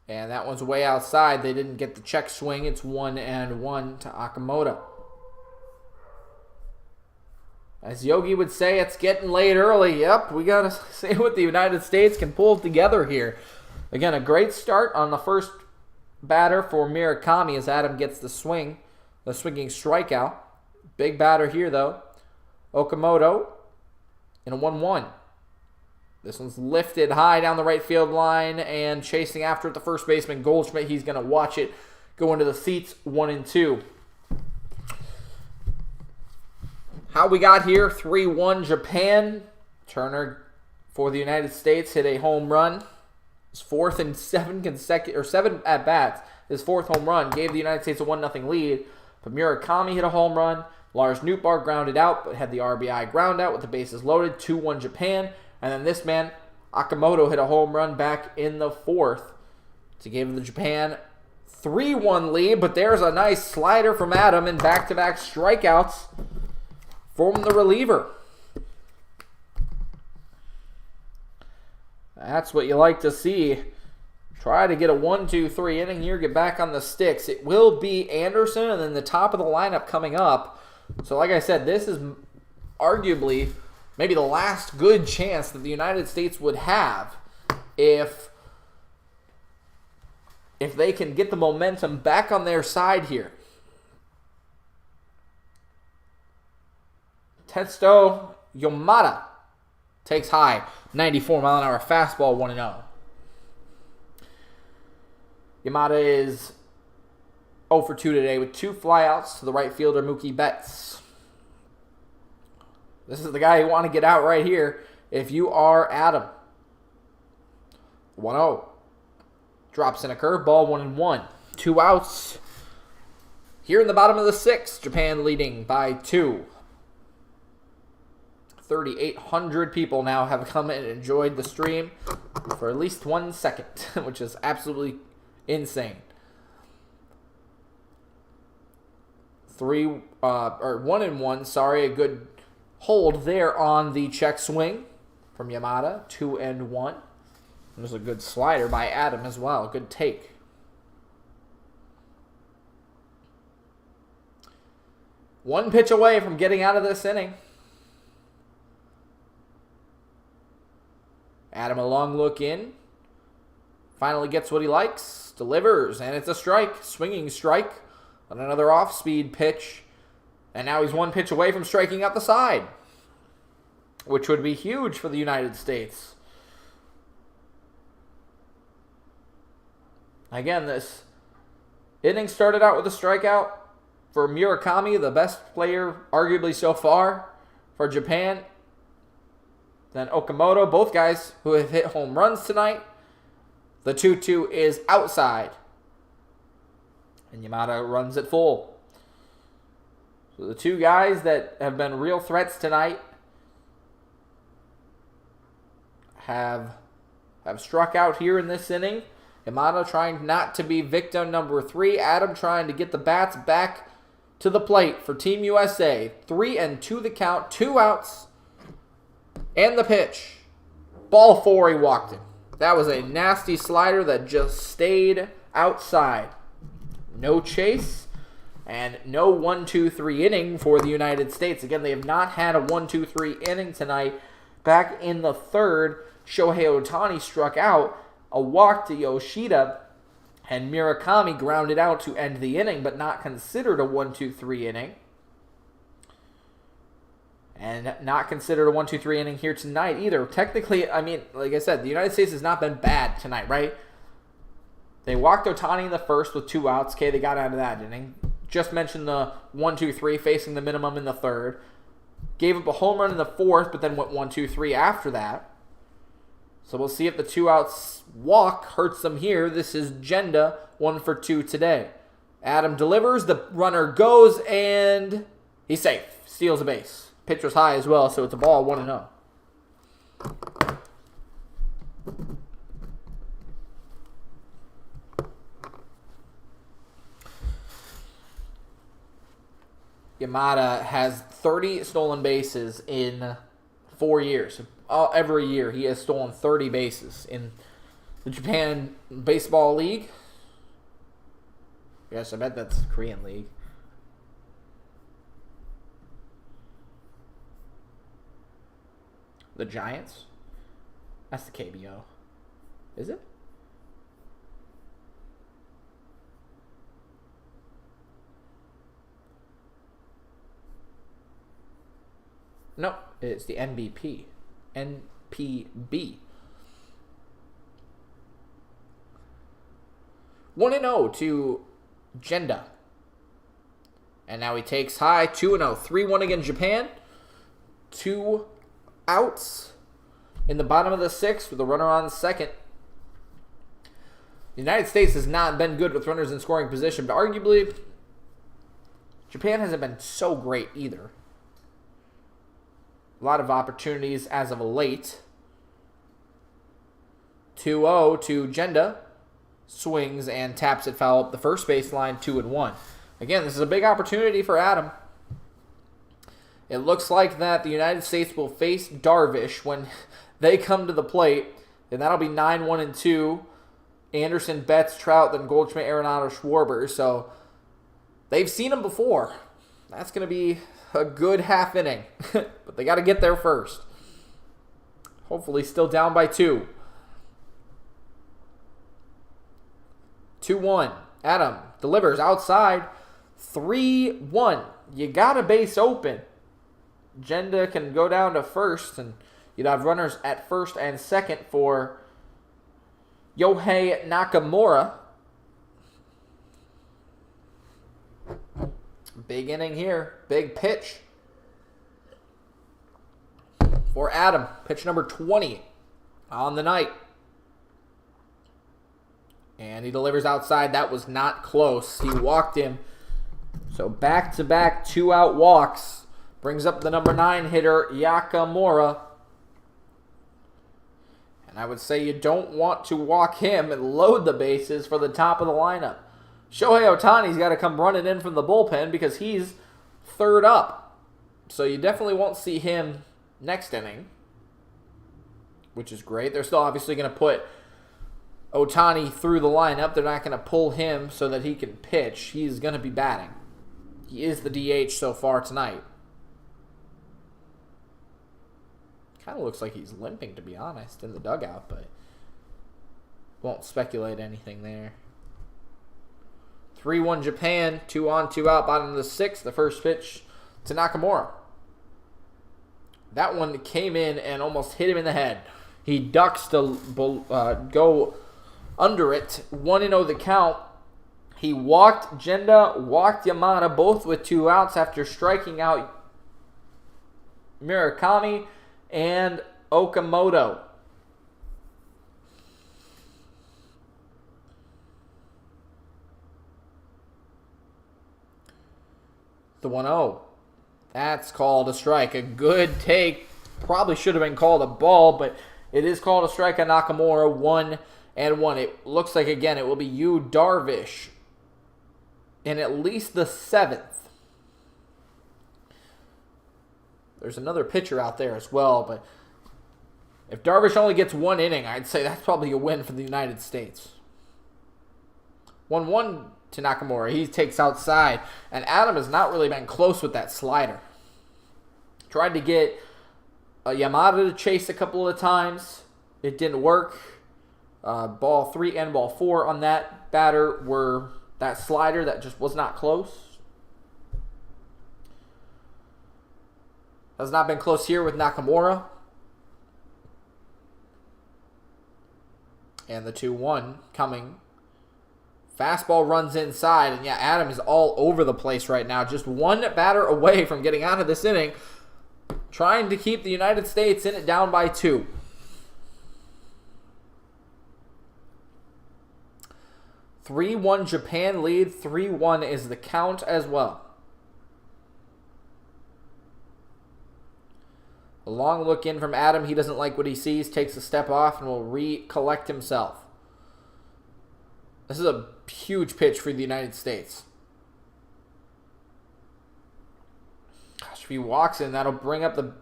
And that one's way outside. They didn't get the check swing. It's 1-1 to Okamoto. As Yogi would say, it's getting late early. Yep, we got to see what the United States can pull together here. Again, a great start on the first batter for Murakami as Adam gets the swinging strikeout. Big batter here, though. Okamoto in a 1-1. This one's lifted high down the right field line and chasing after it, the first baseman Goldschmidt. He's going to watch it go into the seats, 1-2. How we got here, 3-1 Japan. Turner for the United States hit a home run. His fourth in 7 at-bats. His fourth home run gave the United States a 1-0 lead. But Murakami hit a home run. Lars Nootbaar grounded out, but had the RBI ground out with the bases loaded, 2-1 Japan. And then this man, Okamoto, hit a home run back in the fourth to give the Japan 3-1 lead. But there's a nice slider from Adam and back-to-back strikeouts from the reliever. That's what you like to see. Try to get a 1-2-3 inning here, get back on the sticks. It will be Anderson and then the top of the lineup coming up. So like I said, this is arguably maybe the last good chance that the United States would have if they can get the momentum back on their side here. Tetsuto Yamada takes high, 94-mile-an-hour fastball, 1-0. Yamada is 0 for 2 today with 2 flyouts to the right fielder Mookie Betts. This is the guy you want to get out right here if you are Adam. 1-0. Drops in a curveball, 1-1. 2 outs. Here in the bottom of the 6th, Japan leading by 2. 3,800 people now have come and enjoyed the stream for at least 1 second, which is absolutely insane. 1-1, a good hold there on the check swing from Yamada, 2-1. There's a good slider by Adam as well, good take. One pitch away from getting out of this inning. Adam, a long look in. Finally gets what he likes. Delivers, and it's a strike. Swinging strike on another off-speed pitch. And now he's 1 pitch away from striking out the side, which would be huge for the United States. Again, this inning started out with a strikeout for Murakami, the best player arguably so far for Japan. Then Okamoto, both guys who have hit home runs tonight. The 2-2 is outside. And Yamada runs it full. So the 2 guys that have been real threats tonight have struck out here in this inning. Yamada trying not to be victim number 3. Adam trying to get the bats back to the plate for Team USA. 3-2 the count, 2 outs. And the pitch. Ball 4, he walked it. That was a nasty slider that just stayed outside. No chase and no 1-2-3 inning for the United States. Again, they have not had a 1-2-3 inning tonight. Back in the 3rd, Shohei Ohtani struck out. A walk to Yoshida, and Murakami grounded out to end the inning, but not considered a 1-2-3 inning. And not considered a 1-2-3 inning here tonight either. Technically, I mean, like I said, the United States has not been bad tonight, right? They walked Ohtani in the 1st with 2 outs. Okay, they got out of that inning. Just mentioned the 1-2-3 facing the minimum in the 3rd. Gave up a home run in the 4th, but then went 1-2-3 after that. So we'll see if the 2-outs walk hurts them here. This is Jenda, 1 for 2 today. Adam delivers, the runner goes, and he's safe. Steals a base. Pitch was high as well, so it's a ball, 1-0. Yamada has 30 stolen bases in 4 years. Every year he has stolen 30 bases in the Japan Baseball League. Yes, I bet that's the Korean League. The Giants? That's the KBO. Is it? No, it's the NBP. NPB. 1-0 to Jenda. And now he takes high. 2-0. 3-1 against Japan. 2 outs in the bottom of the 6th with a runner on second. The United States has not been good with runners in scoring position, but arguably Japan hasn't been so great either. A lot of opportunities as of late. 2-0 to Jenda. Swings and taps it foul up the first baseline, 2-1. Again, this is a big opportunity for Adam. It looks like that the United States will face Darvish when they come to the plate, and that'll be 9-1-2. Anderson, Betts, Trout, then Goldschmidt, Arenado, Schwarber. So they've seen him before. That's going to be a good half inning, but they got to get there first. Hopefully still down by 2. 2-1. Adam delivers outside. 3-1. You got a base open. Jenda can go down to first, and you'd have runners at first and second for Yohei Nakamura. Big inning here. Big pitch for Adam. Pitch number 20 on the night. And he delivers outside. That was not close. He walked him. So back-to-back 2-out walks. Brings up the number 9 hitter, Yakamura. And I would say you don't want to walk him and load the bases for the top of the lineup. Shohei Ohtani's got to come running in from the bullpen because he's third up. So you definitely won't see him next inning, which is great. They're still obviously going to put Ohtani through the lineup. They're not going to pull him so that he can pitch. He's going to be batting. He is the DH so far tonight. Kind of looks like he's limping, to be honest, in the dugout, but won't speculate anything there. 3-1 Japan, 2-on, 2-out, bottom of the 6th. The first pitch to Nakamura. That one came in and almost hit him in the head. He ducks to go under it. 1-0 the count. He walked Jenda, walked Yamada, both with 2 outs after striking out Murakami and Okamoto. The 1-0. That's called a strike. A good take. Probably should have been called a ball, but it is called a strike on Nakamura. 1-1. It looks like, again, it will be Yu Darvish in at least the 7th. There's another pitcher out there as well, but if Darvish only gets 1 inning, I'd say that's probably a win for the United States. 1-1 to Nakamura. He takes outside, and Adam has not really been close with that slider. Tried to get Yamada to chase a couple of times. It didn't work. Ball 3 and ball 4 on that batter were that slider that just was not close. Has not been close here with Nakamura. And the 2-1 coming. Fastball runs inside. And yeah, Adam is all over the place right now. Just one batter away from getting out of this inning. Trying to keep the United States in it down by 2. 3-1 Japan lead. 3-1 is the count as well. A long look in from Adam. He doesn't like what he sees. Takes a step off and will recollect himself. This is a huge pitch for the United States. Gosh, if he walks in, that'll bring up the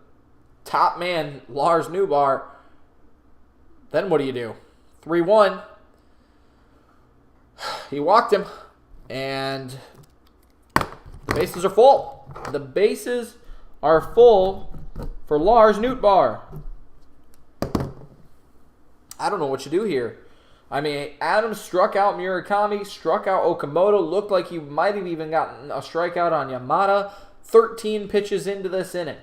top man, Lars Newbar. Then what do you do? 3-1. He walked him. And the bases are full. The bases are full for Lars Newbar. I don't know what you do here. I mean, Adam struck out Murakami, struck out Okamoto. Looked like he might have even gotten a strikeout on Yamada. 13 pitches into this inning.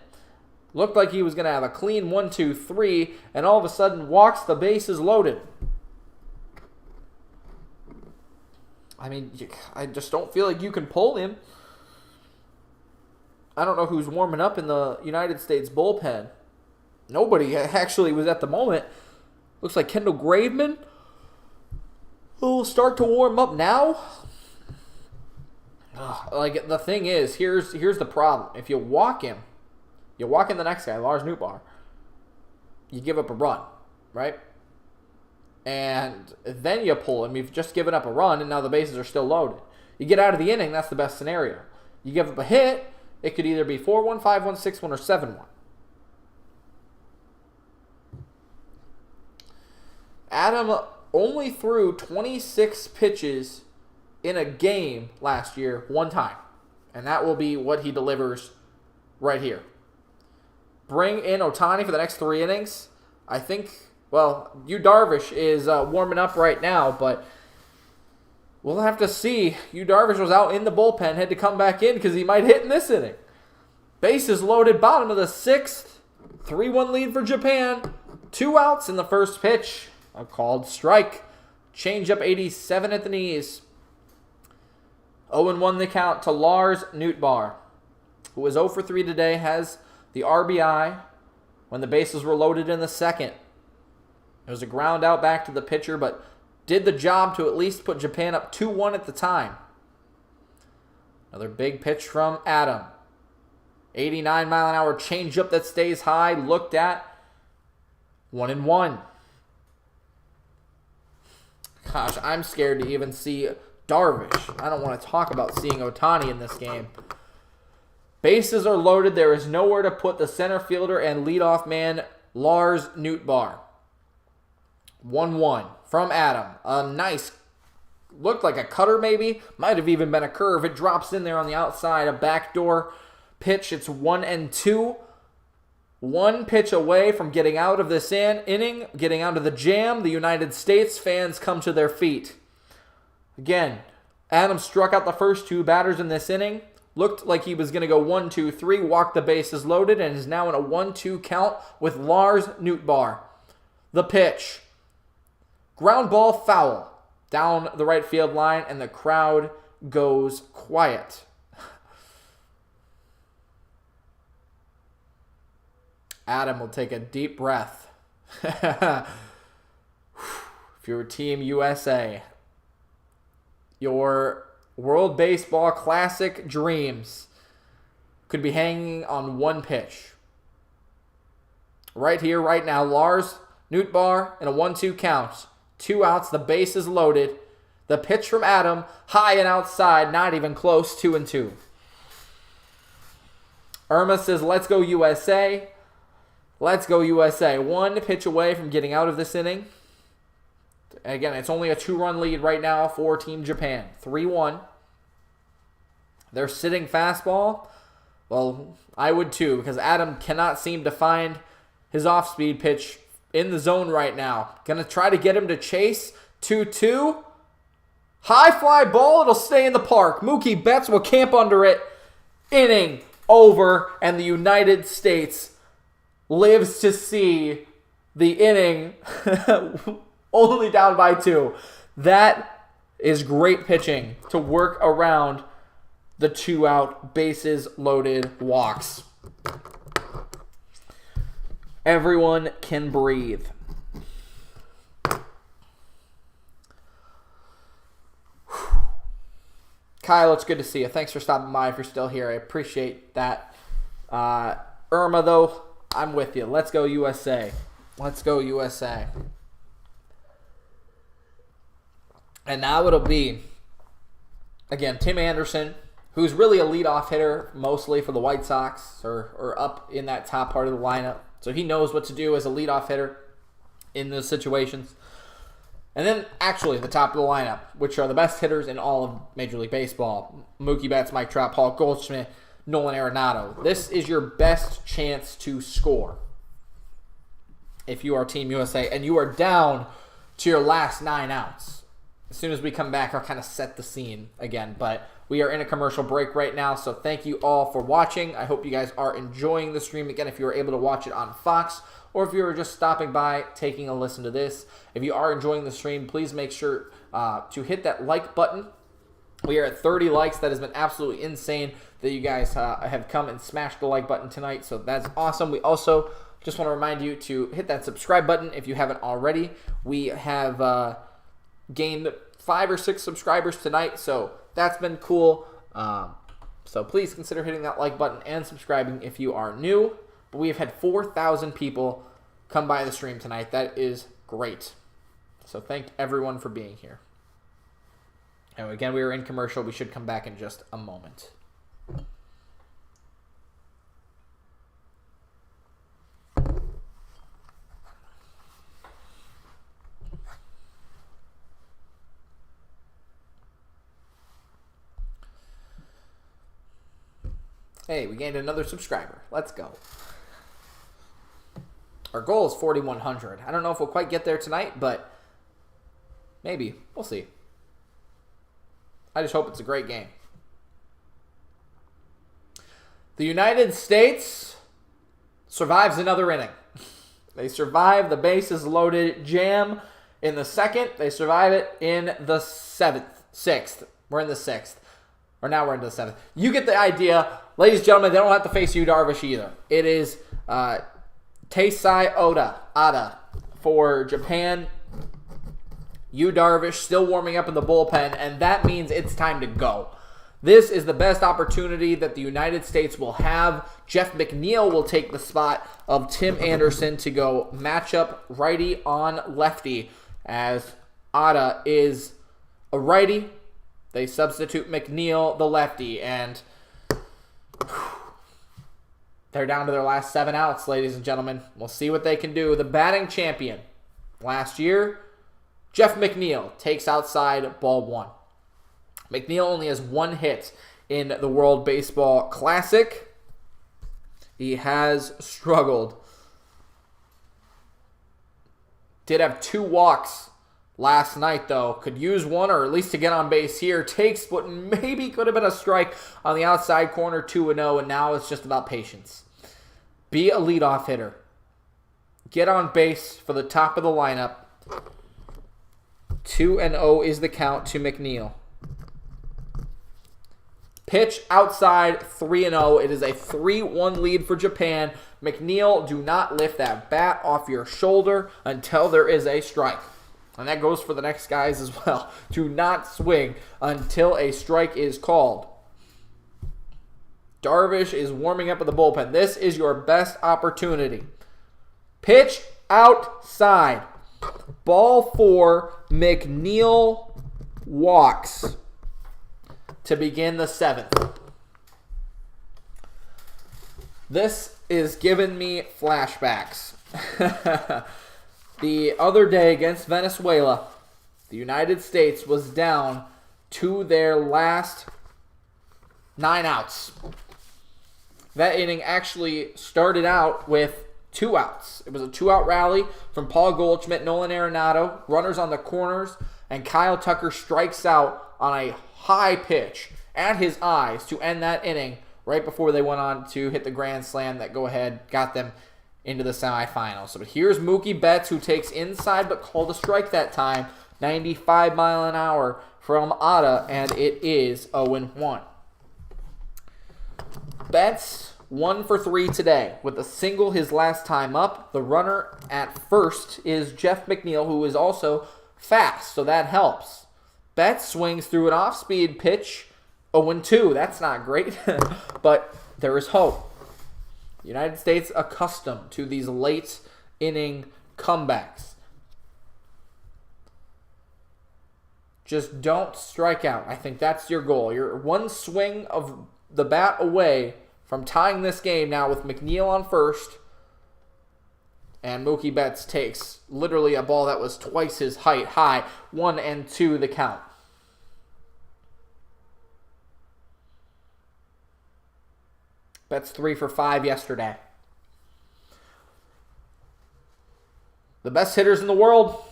Looked like he was going to have a clean 1-2-3, and all of a sudden walks the bases loaded. I mean, I just don't feel like you can pull him. I don't know who's warming up in the United States bullpen. Nobody actually was at the moment. Looks like Kendall Graveman will start to warm up now. Like, the thing is, here's the problem. If you walk him, you walk in the next guy, Lars Newbar, you give up a run, right? And then you pull him. You've just given up a run, and now the bases are still loaded. You get out of the inning, that's the best scenario. You give up a hit, it could either be 4-1, 5-1, 6-1, or 7-1. Adam only threw 26 pitches in a game last year one time. And that will be what he delivers right here. Bring in Ohtani for the next 3 innings. I think, well, Yu Darvish is warming up right now, but we'll have to see. Yu Darvish was out in the bullpen, had to come back in because he might hit in this inning. Bases loaded, bottom of the 6th. 3-1 lead for Japan. 2 outs in the first pitch. A called strike. Change up 87 at the knees. 0-1 the count to Lars Newbar, who was 0 for 3 today, has the RBI when the bases were loaded in the second. It was a ground out back to the pitcher, but did the job to at least put Japan up 2-1 at the time. Another big pitch from Adam. 89-mile-an-hour changeup that stays high, looked at. 1-1. Gosh, I'm scared to even see Darvish. I don't want to talk about seeing Ohtani in this game. Bases are loaded. There is nowhere to put the center fielder and leadoff man, Lars Newbar. 1-1 from Adam. A nice, looked like a cutter maybe. Might have even been a curve. It drops in there on the outside. A backdoor pitch. It's 1-2. 1 pitch away from getting out of this inning, getting out of the jam. The United States fans come to their feet. Again, Adam struck out the first 2 batters in this inning. Looked like he was going to go 1-2-3, walked the bases loaded, and is now in a 1-2 count with Lars Newbar. The pitch. Ground ball foul down the right field line, and the crowd goes quiet. Adam will take a deep breath. If you're Team USA, your World Baseball Classic dreams could be hanging on 1 pitch. Right here, right now, Lars Newbar in a 1-2 count. 2 outs, the base is loaded. The pitch from Adam, high and outside, not even close, 2-2. Irma says, let's go USA. Let's go USA. 1 pitch away from getting out of this inning. Again, it's only a 2-run lead right now for Team Japan. 3-1. They're sitting fastball. Well, I would too, because Adam cannot seem to find his off-speed pitch in the zone right now. Gonna try to get him to chase. 2-2. High fly ball. It'll stay in the park. Mookie Betts will camp under it. Inning over, and the United States lives to see the inning only down by 2. That is great pitching to work around the 2-out bases loaded walks. Everyone can breathe. Kyle, it's good to see you. Thanks for stopping by if you're still here. I appreciate that. Irma, though, I'm with you. Let's go USA. Let's go USA. And now it'll be, again, Tim Anderson, who's really a leadoff hitter mostly for the White Sox, or up in that top part of the lineup. So he knows what to do as a leadoff hitter in those situations. And then, actually, the top of the lineup, which are the best hitters in all of Major League Baseball. Mookie Betts, Mike Trout, Paul Goldschmidt, Nolan Arenado. This is your best chance to score if you are Team USA. And you are down to your last 9 outs. As soon as we come back, I'll kind of set the scene again. But we are in a commercial break right now, so thank you all for watching. I hope you guys are enjoying the stream. Again, if you were able to watch it on Fox, or if you were just stopping by, taking a listen to this. If you are enjoying the stream, please make sure to hit that like button. We are at 30 likes. That has been absolutely insane that you guys have come and smashed the like button tonight, so that's awesome. We also just want to remind you to hit that subscribe button if you haven't already. We have gained 5 or 6 subscribers tonight, so that's been cool. So please consider hitting that like button and subscribing if you are new. But we have had 4,000 people come by the stream tonight. That is great. So thank everyone for being here. And again, we are in commercial. We should come back in just a moment. Hey, we gained another subscriber. Let's go. Our goal is 4,100. I don't know if we'll quite get there tonight, but maybe. We'll see. I just hope it's a great game. The United States survives another inning. They survive the bases loaded jam in the second. They survive it in the 6th. We're in the 6th. Or now we're into the 7th. You get the idea. Ladies and gentlemen, they don't have to face Yu Darvish either. It is Taisei Ada for Japan. Yu Darvish still warming up in the bullpen, and that means it's time to go. This is the best opportunity that the United States will have. Jeff McNeil will take the spot of Tim Anderson to go matchup righty on lefty, as Ada is a righty. They substitute McNeil, the lefty, and they're down to their last 7 outs, ladies and gentlemen. We'll see what they can do. The batting champion last year, Jeff McNeil, takes outside ball 1. McNeil only has 1 hit in the World Baseball Classic. He has struggled. Did have 2 walks last night, though. Could use 1, or at least to get on base here. Takes what maybe could have been a strike on the outside corner, 2-0, and now it's just about patience. Be a leadoff hitter. Get on base for the top of the lineup. 2-0 is the count to McNeil. Pitch outside, 3-0. It is a 3-1 lead for Japan. McNeil, do not lift that bat off your shoulder until there is a strike. And that goes for the next guys as well. Do not swing until a strike is called. Darvish is warming up at the bullpen. This is your best opportunity. Pitch outside. Ball 4. McNeil walks to begin the 7th. This is giving me flashbacks. The other day against Venezuela, the United States was down to their last 9 outs. That inning actually started out with 2 outs. It was a 2-out rally from Paul Goldschmidt, Nolan Arenado, runners on the corners, and Kyle Tucker strikes out on a high pitch at his eyes to end that inning right before they went on to hit the grand slam that got them into the semifinals. So but here's Mookie Betts, who takes inside but called a strike that time. 95 mile an hour from Ada, and it is 0-1. Betts 1 for 3 today with a single his last time up. The runner at first is Jeff McNeil, who is also fast, so that helps. Betts swings through an off-speed pitch 0-2. That's not great, but there is hope. The United States accustomed to these late inning comebacks. Just don't strike out. I think that's your goal. You're one swing of the bat away from tying this game now with McNeil on first. And Mookie Betts takes literally a ball that was twice his height high. 1-2 the count. Betts 3 for 5 yesterday. The best hitters in the world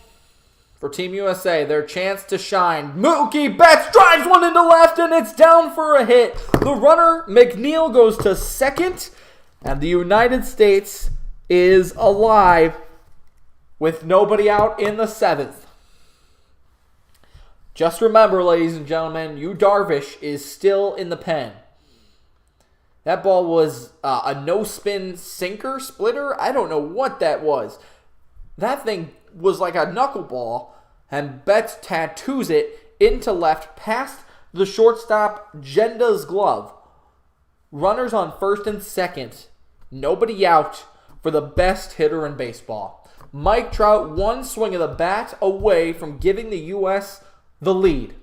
for Team USA. Their chance to shine. Mookie Betts drives one into left and it's down for a hit. The runner, McNeil, goes to second. And the United States is alive with nobody out in the 7th. Just remember, ladies and gentlemen, Yu Darvish is still in the pen. That ball was a no-spin sinker, splitter. I don't know what that was. That thing was like a knuckleball, and Betts tattoos it into left past the shortstop Jenda's glove. Runners on first and second. Nobody out for the best hitter in baseball. Mike Trout one swing of the bat away from giving the U.S. the lead.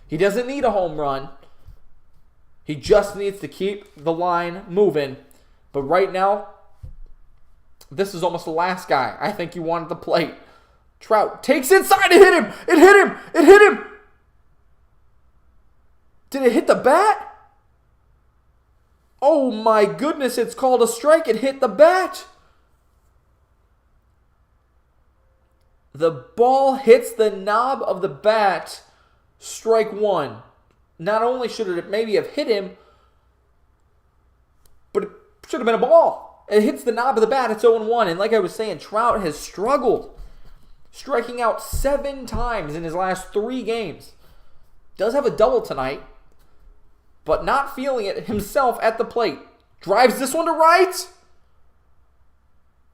He doesn't need a home run. He just needs to keep the line moving. But right now, this is almost the last guy I think you want at the plate. Trout takes inside. It hit him. It hit him. It hit him. Did it hit the bat? Oh my goodness, it's called a strike. It hit the bat. The ball hits the knob of the bat. Strike one. Not only should it maybe have hit him, but it should have been a ball. It hits the knob of the bat. It's 0-1. And like I was saying, Trout has struggled, striking out 7 times in his last 3 games. Does have a double tonight, but not feeling it himself at the plate. Drives this one to right.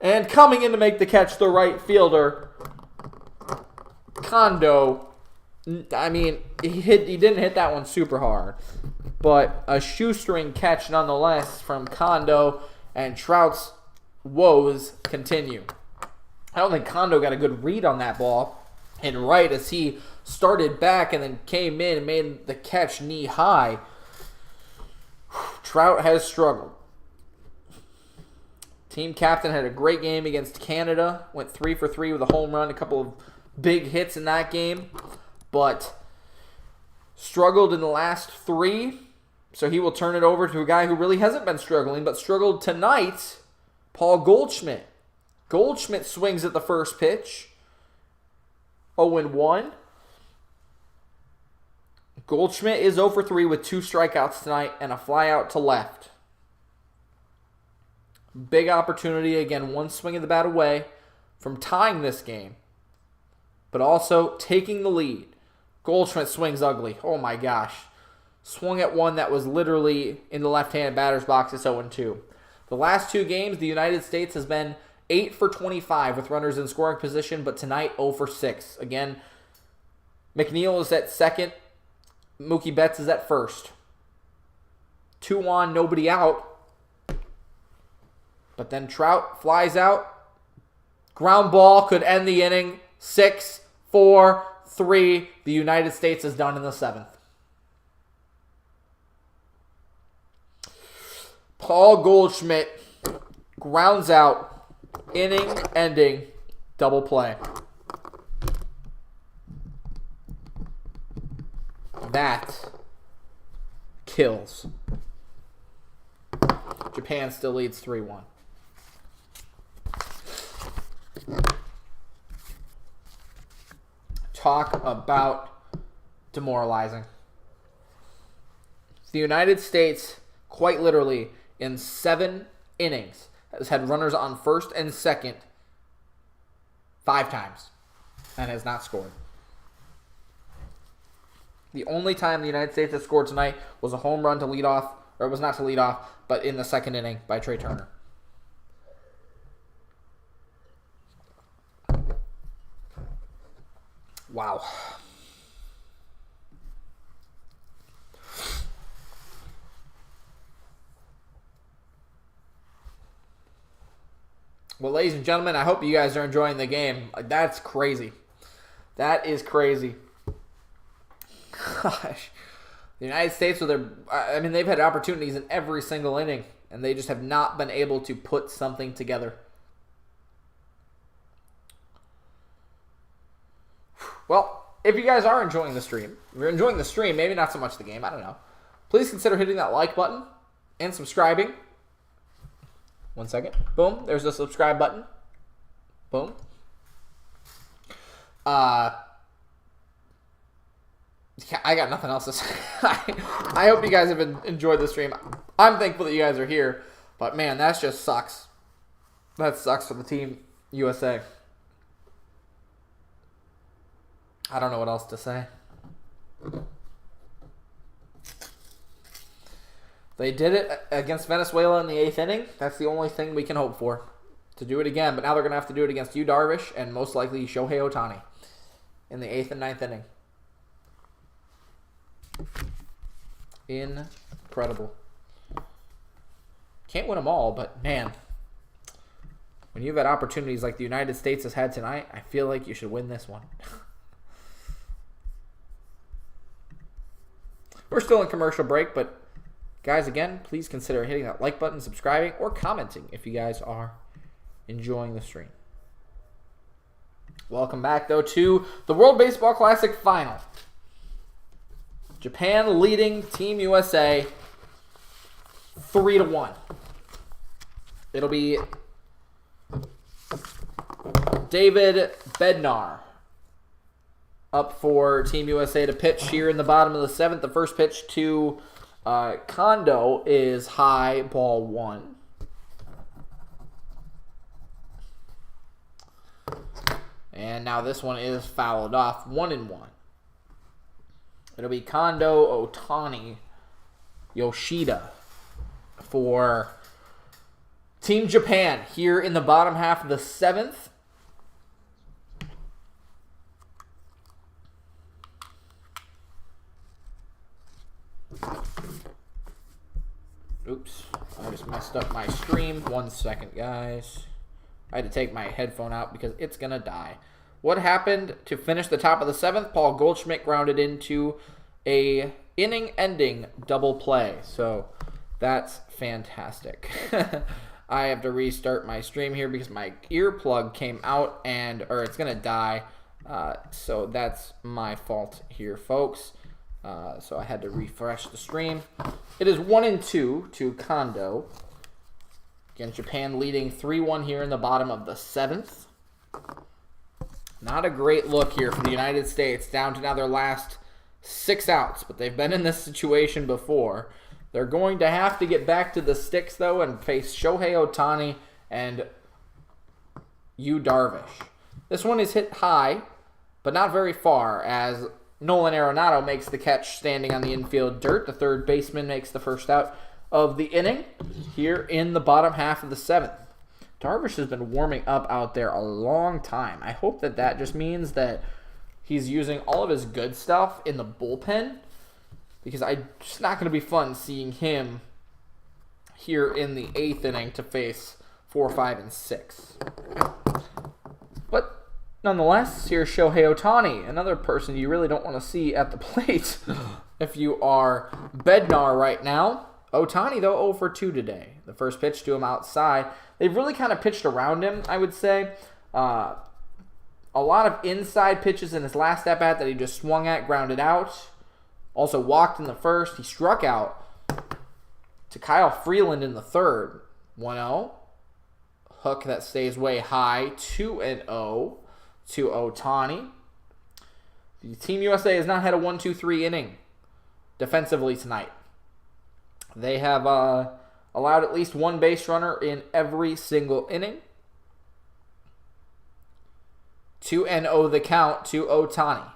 And coming in to make the catch, the right fielder, Kondo. I mean, he didn't hit that one super hard, but a shoestring catch nonetheless from Kondo, and Trout's woes continue. I don't think Kondo got a good read on that ball, and right as he started back and then came in and made the catch knee high, Trout has struggled. Team captain had a great game against Canada, went 3 for 3 with a home run, a couple of big hits in that game, but struggled in the last 3, so he will turn it over to a guy who really hasn't been struggling, but struggled tonight, Paul Goldschmidt. Goldschmidt swings at the first pitch, 0-1. Goldschmidt is 0 for 3 with 2 strikeouts tonight and a fly out to left. Big opportunity, again, one swing of the bat away from tying this game, but also taking the lead. Goldschmidt swings ugly. Oh my gosh. Swung at one that was literally in the left-handed batter's box. It's 0-2. The last 2 games, the United States has been 8 for 25 with runners in scoring position, but tonight 0 for 6. Again, McNeil is at second. Mookie Betts is at first. 2 on, nobody out. But then Trout flies out. Ground ball could end the inning. 6, 4, 3. The United States is done in the 7th. Paul Goldschmidt grounds out, inning-ending double play. That kills. Japan still leads 3-1. Talk about demoralizing. The United States, quite literally, in 7 innings, has had runners on first and second 5 times and has not scored. The only time the United States has scored tonight was a home run to lead off, or it was not to lead off, but in the 2nd inning by Trey Turner. Wow. Well, ladies and gentlemen, I hope you guys are enjoying the game. That's crazy. That is crazy. Gosh. The United States, they've had opportunities in every single inning, and they just have not been able to put something together. Well, if you guys are enjoying the stream, if you're enjoying the stream, maybe not so much the game, I don't know, please consider hitting that like button and subscribing. 1 second. Boom. There's the subscribe button. Boom. I got nothing else to say. I hope you guys have enjoyed the stream. I'm thankful that you guys are here, but man, that just sucks. That sucks for the team USA. I don't know what else to say. They did it against Venezuela in the 8th inning. That's the only thing we can hope for, to do it again. But now they're going to have to do it against Yu Darvish and most likely Shohei Ohtani in the 8th and 9th inning. Incredible. Can't win them all, but man, when you've had opportunities like the United States has had tonight, I feel like you should win this one. We're still in commercial break, but guys, again, please consider hitting that like button, subscribing, or commenting if you guys are enjoying the stream. Welcome back, though, to the World Baseball Classic Final. Japan leading Team USA 3-1. It'll be David Bednar up for Team USA to pitch here in the bottom of the 7th. The first pitch to Kondo is high, ball 1. And now this one is fouled off, 1-1. It'll be Kondo, Ohtani, Yoshida for Team Japan here in the bottom half of the 7th. Oops, I just messed up my stream. 1 second, guys. I had to take my headphone out because it's going to die. What happened to finish the top of the 7th? Paul Goldschmidt grounded into a inning-ending double play. So that's fantastic. I have to restart my stream here because my earplug came out or it's going to die. So that's my fault here, folks. So I had to refresh the stream. It is 1-2 to Kondo. Again, Japan leading 3-1 here in the bottom of the 7th. Not a great look here for the United States, down to now their last 6 outs, but they've been in this situation before. They're going to have to get back to the sticks, though, and face Shohei Ohtani and Yu Darvish. This one is hit high, but not very far, as Nolan Arenado makes the catch standing on the infield dirt. The third baseman makes the first out of the inning here in the bottom half of the 7th. Darvish has been warming up out there a long time. I hope that just means that he's using all of his good stuff in the bullpen, because it's just not going to be fun seeing him here in the 8th inning to face 4, 5, and 6. But nonetheless, here's Shohei Ohtani, another person you really don't want to see at the plate if you are Bednar right now. Ohtani, though, 0 for 2 today. The first pitch to him outside. They've really kind of pitched around him, I would say. A lot of inside pitches in his last at-bat that he just swung at, grounded out. Also walked in the first. He struck out to Kyle Freeland in the third. 1-0. Hook that stays way high. 2-0 to Ohtani. The Team USA has not had a 1-2-3 inning defensively tonight. They have allowed at least one base runner in every single inning. 2-0 the count to Ohtani.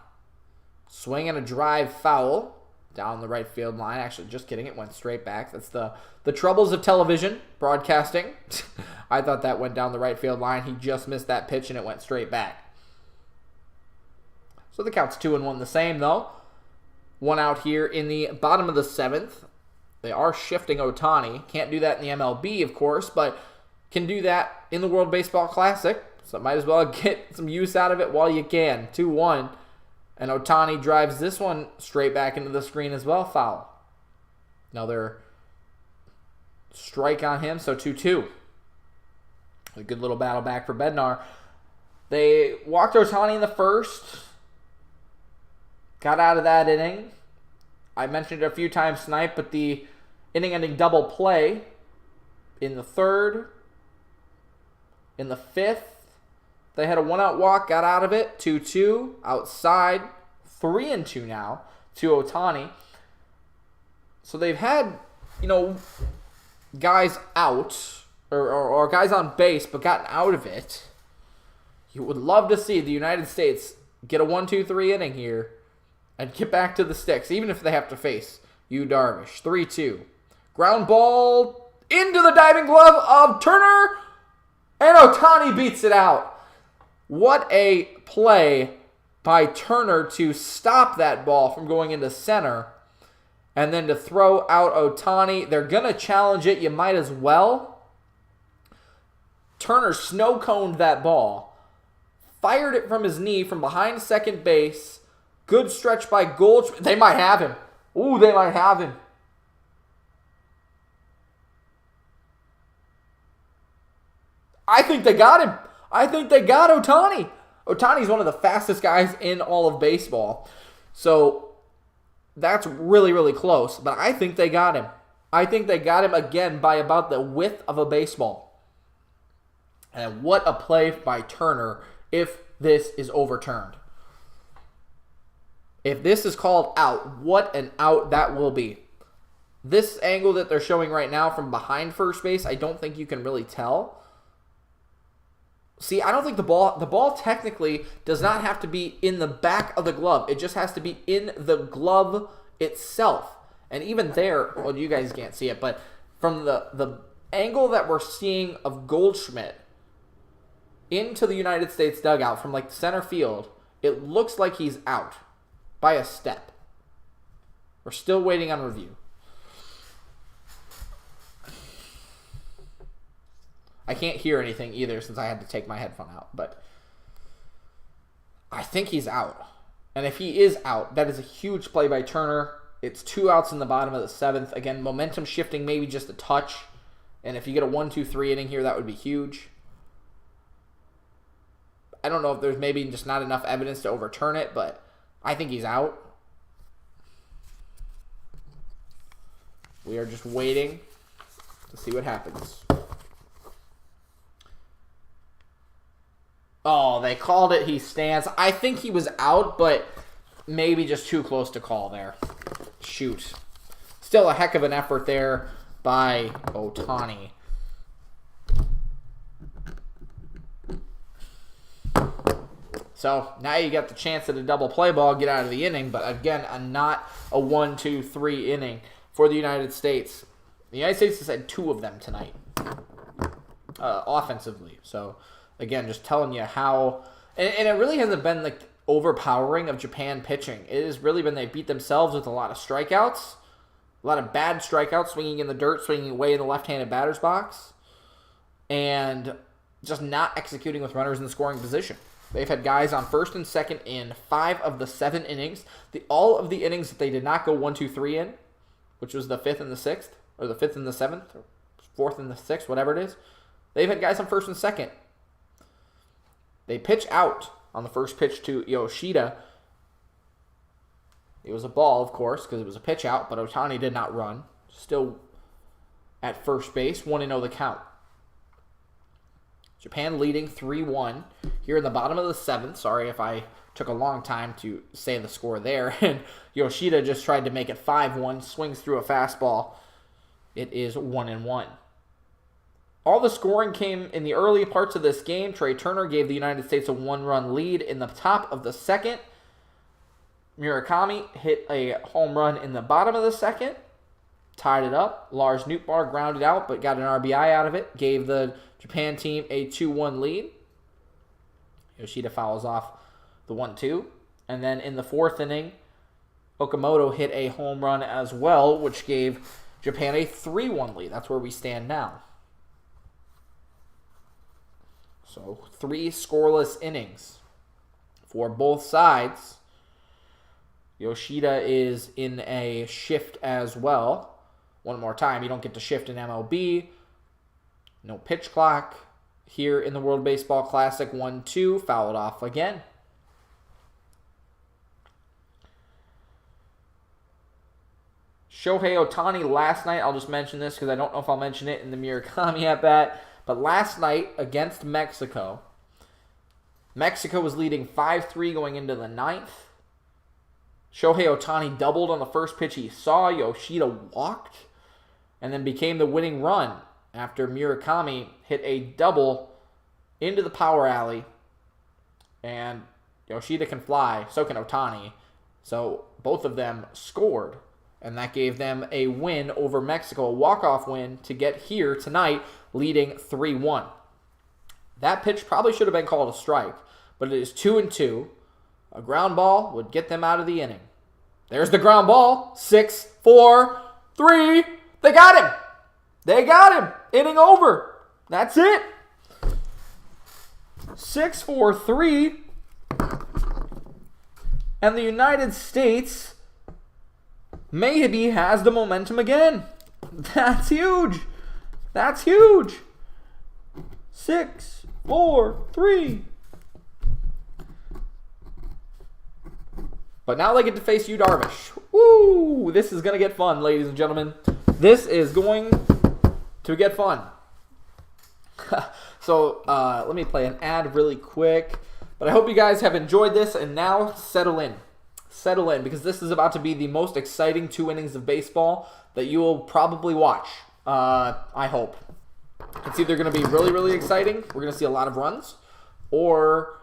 Swing and a drive foul down the right field line. Actually, just kidding. It went straight back. That's the troubles of television broadcasting. I thought that went down the right field line. He just missed that pitch and it went straight back. So the count's 2-1 the same, though. One out here in the bottom of the 7th. They are shifting Ohtani. Can't do that in the MLB, of course, but can do that in the World Baseball Classic, so might as well get some use out of it while you can. 2-1, and Ohtani drives this one straight back into the screen as well, foul. Another strike on him, so 2-2. A good little battle back for Bednar. They walked Ohtani in the first, got out of that inning. I mentioned it a few times tonight, but the inning-ending double play in the third, in the fifth, they had a one-out walk, got out of it, 2-2, outside, 3-2 now to Ohtani. So they've had, guys out, or guys on base, but gotten out of it. You would love to see the United States get a 1-2-3 inning here and get back to the sticks, even if they have to face Yu Darvish. 3-2. Ground ball into the diving glove of Turner, and Ohtani beats it out. What a play by Turner to stop that ball from going into center and then to throw out Ohtani. They're going to challenge it. You might as well. Turner snow-coned that ball, fired it from his knee from behind second base. Good stretch by Goldschmidt. They might have him. Ooh, they might have him. I think they got him. I think they got Ohtani. Ohtani's one of the fastest guys in all of baseball. So that's really, really close. But I think they got him. I think they got him again by about the width of a baseball. And what a play by Turner if this is overturned. If this is called out, what an out that will be. This angle that they're showing right now from behind first base, I don't think you can really tell. See, I don't think the ball technically does not have to be in the back of the glove. It just has to be in the glove itself. And even there, well, you guys can't see it, but from the angle that we're seeing of Goldschmidt into the United States dugout from like center field, it looks like he's out by a step. We're still waiting on review. I can't hear anything either since I had to take my headphone out, but I think he's out. And if he is out, that is a huge play by Turner. It's 2 outs in the bottom of the 7th. Again, momentum shifting maybe just a touch. And if you get a 1-2-3 inning here, that would be huge. I don't know if there's maybe just not enough evidence to overturn it, but I think he's out. We are just waiting to see what happens. Oh, they called it. He stands. I think he was out, but maybe just too close to call there. Shoot. Still a heck of an effort there by Ohtani. So now you got the chance at a double play ball, get out of the inning, but again, not a 1-2-3 inning for the United States. The United States has had 2 of them tonight, offensively. So again, just telling you how, and it really hasn't been like overpowering of Japan pitching. It has really been they beat themselves with a lot of strikeouts, a lot of bad strikeouts, swinging in the dirt, swinging away in the left-handed batter's box, and just not executing with runners in scoring position. They've had guys on first and second in 5 of the 7 innings. All of the innings that they did not go 1-2-3 in, which was the 5th and the 6th, or the 5th and the 7th, or 4th and the 6th, whatever it is. They've had guys on first and second. They pitch out on the first pitch to Yoshida. It was a ball, of course, because it was a pitch out, but Ohtani did not run. Still at first base, 1-0 the count. Japan leading 3-1 here in the bottom of the 7th. Sorry if I took a long time to say the score there. And Yoshida just tried to make it 5-1, swings through a fastball. It is 1-1. All the scoring came in the early parts of this game. Trey Turner gave the United States a 1-run lead in the top of the 2nd. Murakami hit a home run in the bottom of the 2nd. Tied it up. Lars Nootbaar grounded out but got an RBI out of it. Gave the Japan team a 2-1 lead. Yoshida fouls off the 1-2. And then in the 4th inning, Okamoto hit a home run as well, which gave Japan a 3-1 lead. That's where we stand now. So 3 scoreless innings for both sides. Yoshida is in a shift as well. One more time, you don't get to shift in MLB. No pitch clock here in the World Baseball Classic. 1-2, fouled off again. Shohei Ohtani last night, I'll just mention this because I don't know if I'll mention it in the Murakami at bat, but last night against Mexico, Mexico was leading 5-3 going into the 9th. Shohei Ohtani doubled on the first pitch he saw. Yoshida walked and then became the winning run after Murakami hit a double into the power alley. And Yoshida can fly, so can Ohtani. So both of them scored. And that gave them a win over Mexico, a walk-off win to get here tonight, leading 3-1. That pitch probably should have been called a strike, but it is 2-2. A ground ball would get them out of the inning. There's the ground ball. 6, 4, 3. They got him. They got him. Inning over. That's it. 6, 4, 3. And the United States maybe has the momentum again. That's huge. That's huge. 6, 4, 3. But now they get to face Yu Darvish. Woo! This is going to get fun, ladies and gentlemen. This is going to get fun. So, let me play an ad really quick. But I hope you guys have enjoyed this, and now settle in. Settle in, because this is about to be the most exciting 2 innings of baseball that you will probably watch. I hope. It's either going to be really, really exciting, we're going to see a lot of runs, or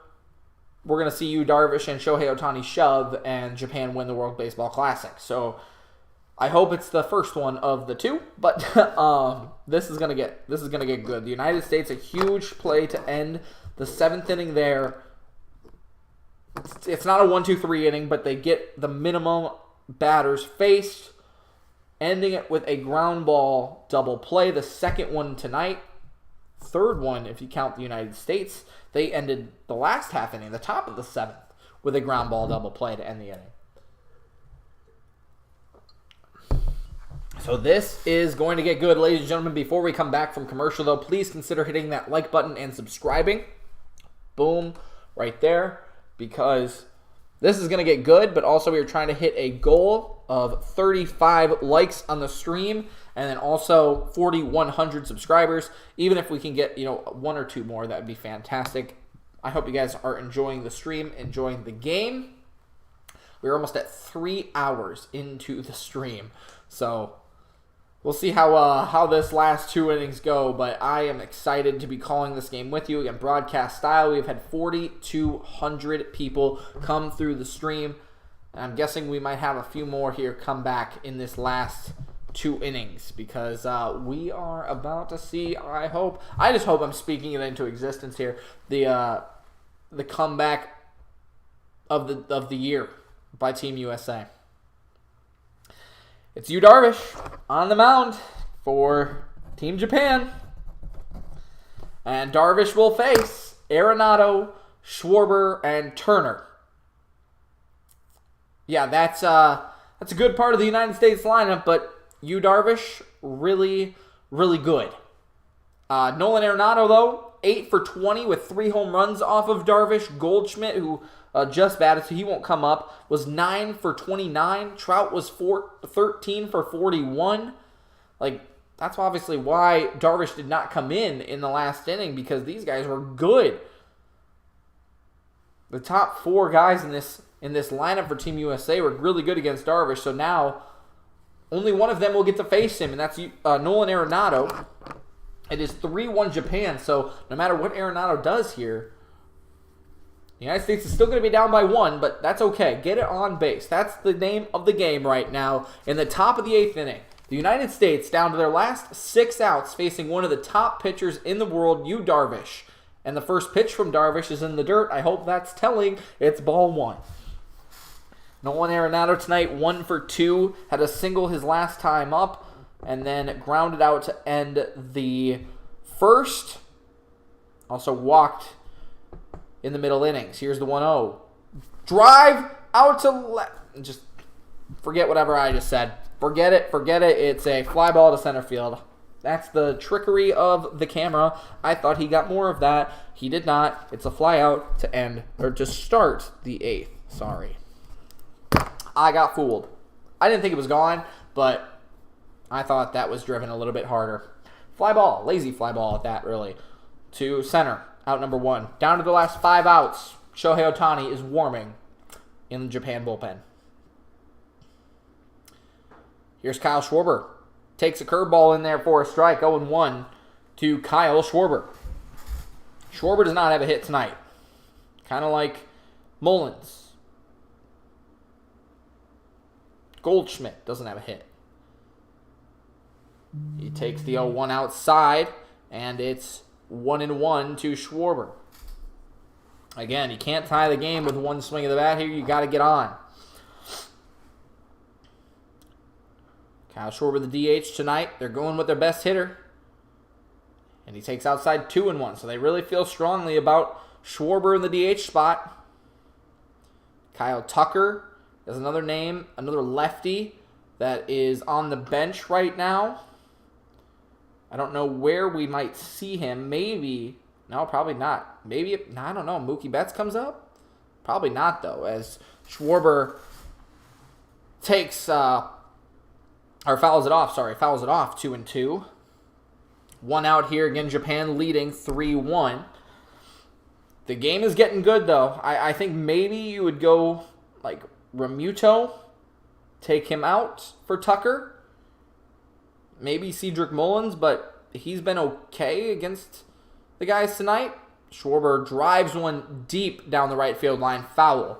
we're going to see Yu Darvish and Shohei Ohtani shove and Japan win the World Baseball Classic. So I hope it's the first one of the 2, but this is going to get good. The United States, a huge play to end the 7th inning there. It's not a 1-2-3 inning, but they get the minimum batters faced, ending it with a ground ball double play. The second one tonight, third one if you count the United States. They ended the last half inning, the top of the 7th, with a ground ball double play to end the inning. So this is going to get good, ladies and gentlemen. Before we come back from commercial, though, please consider hitting that like button and subscribing. Boom, right there. Because this is going to get good, but also we are trying to hit a goal of 35 likes on the stream, and then also 4,100 subscribers. Even if we can get 1 or 2 more, that would be fantastic. I hope you guys are enjoying the stream, enjoying the game. We're almost at 3 hours into the stream, so we'll see how this last 2 innings go, but I am excited to be calling this game with you. Again, broadcast style. We've had 4,200 people come through the stream. I'm guessing we might have a few more here come back in this last 2 innings because we are about to see, I just hope I'm speaking it into existence here, the comeback of the year by Team USA. It's Yu Darvish on the mound for Team Japan. And Darvish will face Arenado, Schwarber, and Turner. Yeah, that's a good part of the United States lineup, but Yu Darvish, really, really good. Nolan Arenado, though, 8 for 20 with 3 home runs off of Darvish. Goldschmidt, who just batted, so he won't come up, was 9 for 29. Trout was 13 for 41. That's obviously why Darvish did not come in the last inning, because these guys were good. The top 4 guys in this lineup for Team USA were really good against Darvish, so now only one of them will get to face him, and that's Nolan Arenado. It is 3-1 Japan, so no matter what Arenado does here, the United States is still going to be down by 1, but that's okay. Get it on base. That's the name of the game right now. In the top of the 8th inning, the United States down to their last 6 outs, facing one of the top pitchers in the world, Yu Darvish. And the first pitch from Darvish is in the dirt. I hope that's telling. It's ball 1. Nolan Arenado tonight, 1 for 2. Had a single his last time up, and then grounded out to end the first. Also walked in the middle innings. Here's the 1-0. Drive out to left. Just forget whatever I just said. Forget it. It's a fly ball to center field. That's the trickery of the camera. I thought he got more of that. He did not. It's a fly out to end, or to start the 8th. Sorry. I got fooled. I didn't think it was gone, but I thought that was driven a little bit harder. Fly ball. Lazy fly ball at that, really. To center. Out number 1. Down to the last 5 outs. Shohei Ohtani is warming in the Japan bullpen. Here's Kyle Schwarber. Takes a curveball in there for a strike. 0-1 to Kyle Schwarber. Schwarber does not have a hit tonight. Kind of like Mullins. Goldschmidt doesn't have a hit. He takes the 0-1 outside, and it's 1-1 to Schwarber. Again, you can't tie the game with one swing of the bat here. You got to get on. Kyle Schwarber, the DH tonight. They're going with their best hitter. And he takes outside 2-1. So they really feel strongly about Schwarber in the DH spot. Kyle Tucker is another name, another lefty that is on the bench right now. I don't know where we might see him. Maybe, no, probably not. Maybe, I don't know, Mookie Betts comes up? Probably not, though, as Schwarber takes... fouls it off, 2-2. 1 out here, again, Japan leading 3-1. The game is getting good, though. I think maybe you would go, like, Remuto, take him out for Tucker. Maybe Cedric Mullins, but he's been okay against the guys tonight. Schwarber drives one deep down the right field line, foul.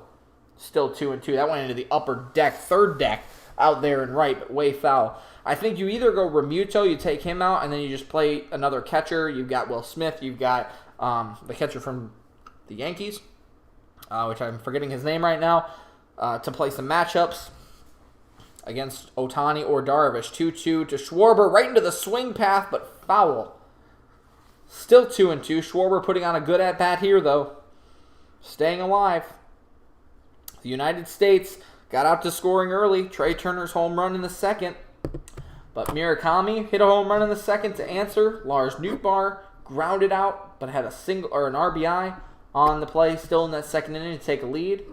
Still 2-2. That went into the upper deck, third deck. Out there and right, but way foul. I think you either go Remuto, you take him out, and then you just play another catcher. You've got Will Smith. You've got the catcher from the Yankees, which I'm forgetting his name right now, to play some matchups against Ohtani or Darvish. 2-2 to Schwarber, right into the swing path, but foul. Still 2-2. Schwarber putting on a good at-bat here, though. Staying alive. The United States... got out to scoring early. Trey Turner's home run in the second. But Murakami hit a home run in the second to answer. Lars Nootbaar grounded out, but had a single or an RBI on the play still in that second inning to take a lead.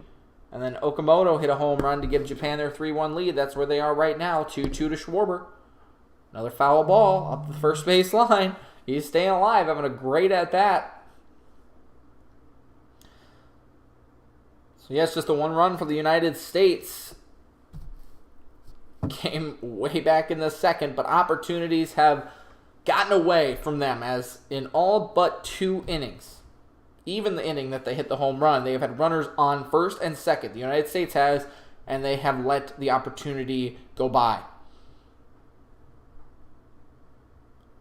And then Okamoto hit a home run to give Japan their 3-1 lead. That's where they are right now, 2-2 to Schwarber. Another foul ball up the first base line. He's staying alive, having a great at-bat. So yes, just a 1 run for the United States. Came way back in the second, but opportunities have gotten away from them as in all but 2 innings. Even the inning that they hit the home run, they have had runners on first and second. The United States has, and they have let the opportunity go by.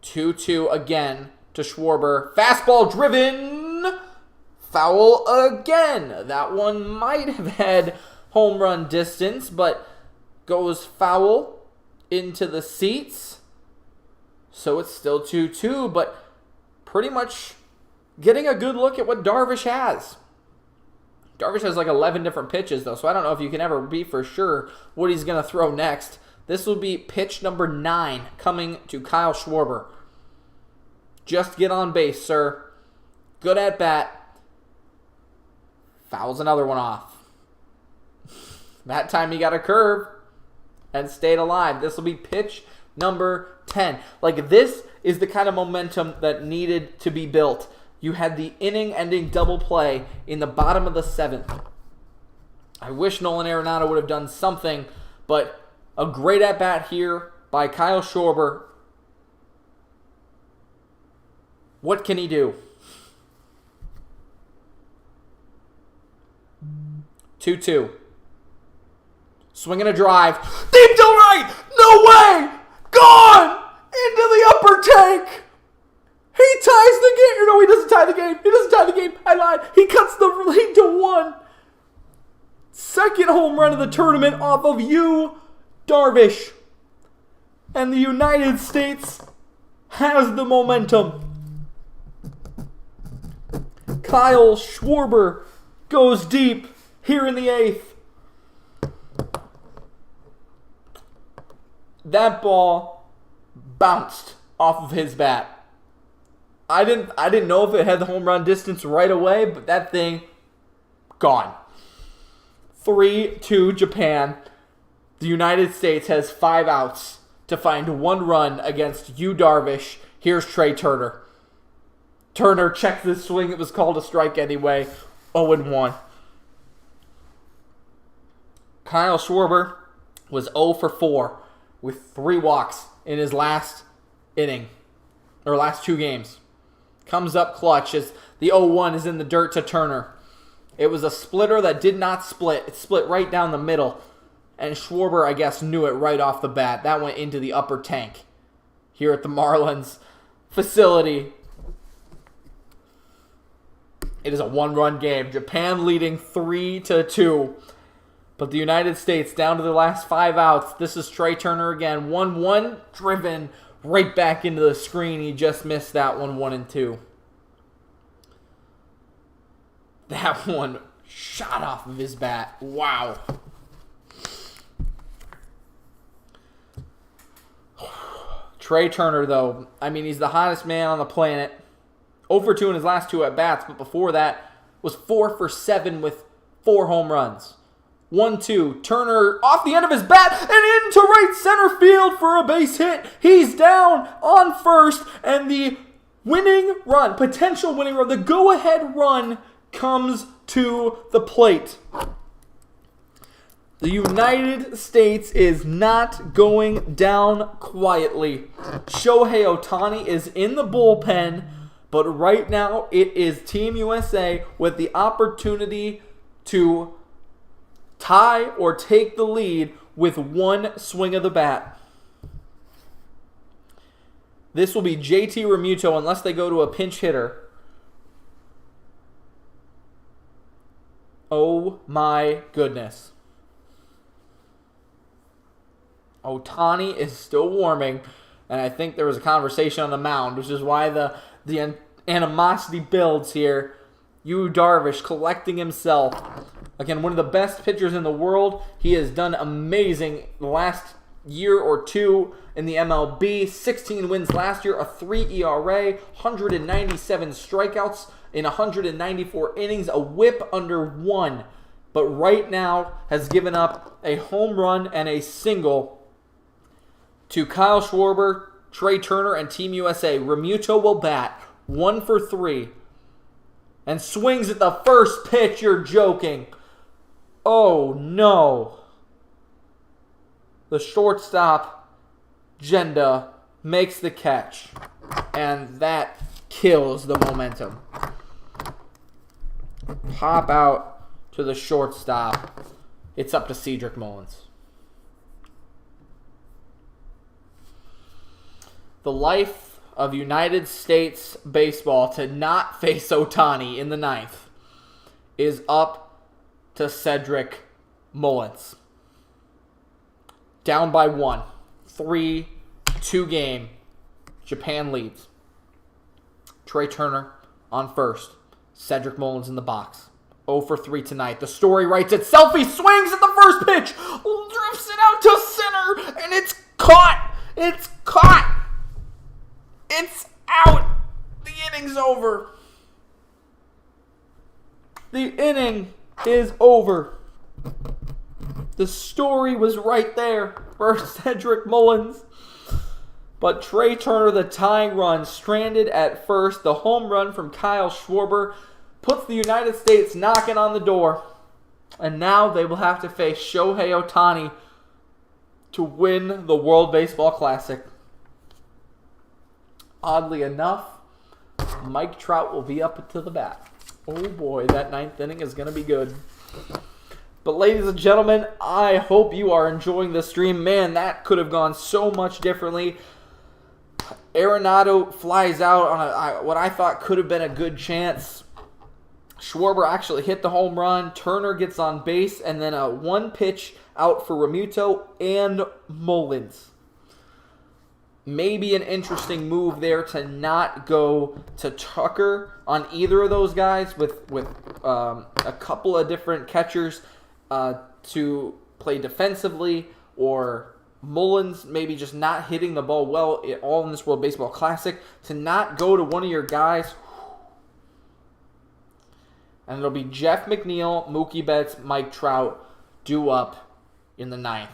2-2 again to Schwarber. Fastball driven. Foul again. That one might have had home run distance, but goes foul into the seats. So it's still 2-2, but pretty much getting a good look at what Darvish has. Darvish has like 11 different pitches, though, so I don't know if you can ever be for sure what he's going to throw next. This will be pitch number 9 coming to Kyle Schwarber. Just get on base, sir. Good at bat. Fouls another one off. That time he got a curve and stayed alive. This will be pitch number 10. Like, this is the kind of momentum that needed to be built. You had the inning-ending double play in the bottom of the 7th. I wish Nolan Arenado would have done something, but a great at-bat here by Kyle Schwarber. What can he do? 2-2. Swinging a drive. Deep to right! No way! Gone! Into the upper tank! He ties the game. No, he doesn't tie the game. He doesn't tie the game. I lied. He cuts the lead to 1. Second home run of the tournament off of you, Darvish. And the United States has the momentum. Kyle Schwarber goes deep here in the 8th. That ball bounced off of his bat. I didn't know if it had the home run distance right away, but that thing gone. 3-2 Japan. The United States has 5 outs to find 1 run against Yu Darvish. Here's Trey Turner. Turner checked the swing. It was called a strike anyway. 0-1. Kyle Schwarber was 0 for 4 with 3 walks in his last inning, or last 2 games. Comes up clutch as the 0-1 is in the dirt to Turner. It was a splitter that did not split. It split right down the middle. And Schwarber, I guess, knew it right off the bat. That went into the upper tank here at the Marlins facility. It is a 1-run game. Japan leading 3-2. But the United States down to the last 5 outs. This is Trey Turner again. 1-1 driven right back into the screen. He just missed that one, 1-2. That one shot off of his bat. Wow. Trey Turner, though, I mean, he's the hottest man on the planet. 0 for 2 in his last 2 at-bats, but before that was 4 for 7 with 4 home runs. 1-2. Turner off the end of his bat and into right center field for a base hit. He's down on first, and the winning run, potential winning run, the go-ahead run comes to the plate. The United States is not going down quietly. Shohei Ohtani is in the bullpen, but right now it is Team USA with the opportunity to tie or take the lead with 1 swing of the bat. This will be JT Realmuto unless they go to a pinch hitter. Oh my goodness. Ohtani is still warming, and I think there was a conversation on the mound, which is why the animosity builds here. Yu Darvish collecting himself. Again, one of the best pitchers in the world. He has done amazing the last year or 2 in the MLB. 16 wins last year, a 3 ERA, 197 strikeouts in 194 innings, a whip under 1. But right now has given up a home run and a single to Kyle Schwarber, Trey Turner, and Team USA. Realmuto will bat 1 for 3 and swings at the first pitch. You're joking. Oh no. The shortstop, Jenda, makes the catch, and that kills the momentum. Pop out to the shortstop. It's up to Cedric Mullins. The life of United States baseball to not face Ohtani in the 9th is up to Cedric Mullins. Down by 1. 3-2 game. Japan leads. Trey Turner on first. Cedric Mullins in the box. 0 for 3 tonight. The story writes itself. He swings at the first pitch. Drifts it out to center. And it's caught. It's caught. It's out. The inning's over. The inning is over. The story was right there for Cedric Mullins. But Trey Turner, the tying run, stranded at first. The home run from Kyle Schwarber puts the United States knocking on the door. And now they will have to face Shohei Ohtani to win the World Baseball Classic. Oddly enough, Mike Trout will be up to the bat. Oh boy, that 9th inning is going to be good. But ladies and gentlemen, I hope you are enjoying this stream. Man, that could have gone so much differently. Arenado flies out on what I thought could have been a good chance. Schwarber actually hit the home run. Turner gets on base, and then a 1 pitch out for Realmuto and Mullins. maybe an interesting move there to not go to Tucker on either of those guys with a couple of different catchers to play defensively, or Mullins maybe just not hitting the ball well at all in this World Baseball Classic, to not go to one of your guys. And it'll be Jeff McNeil, Mookie Betts, Mike Trout due up in the 9th.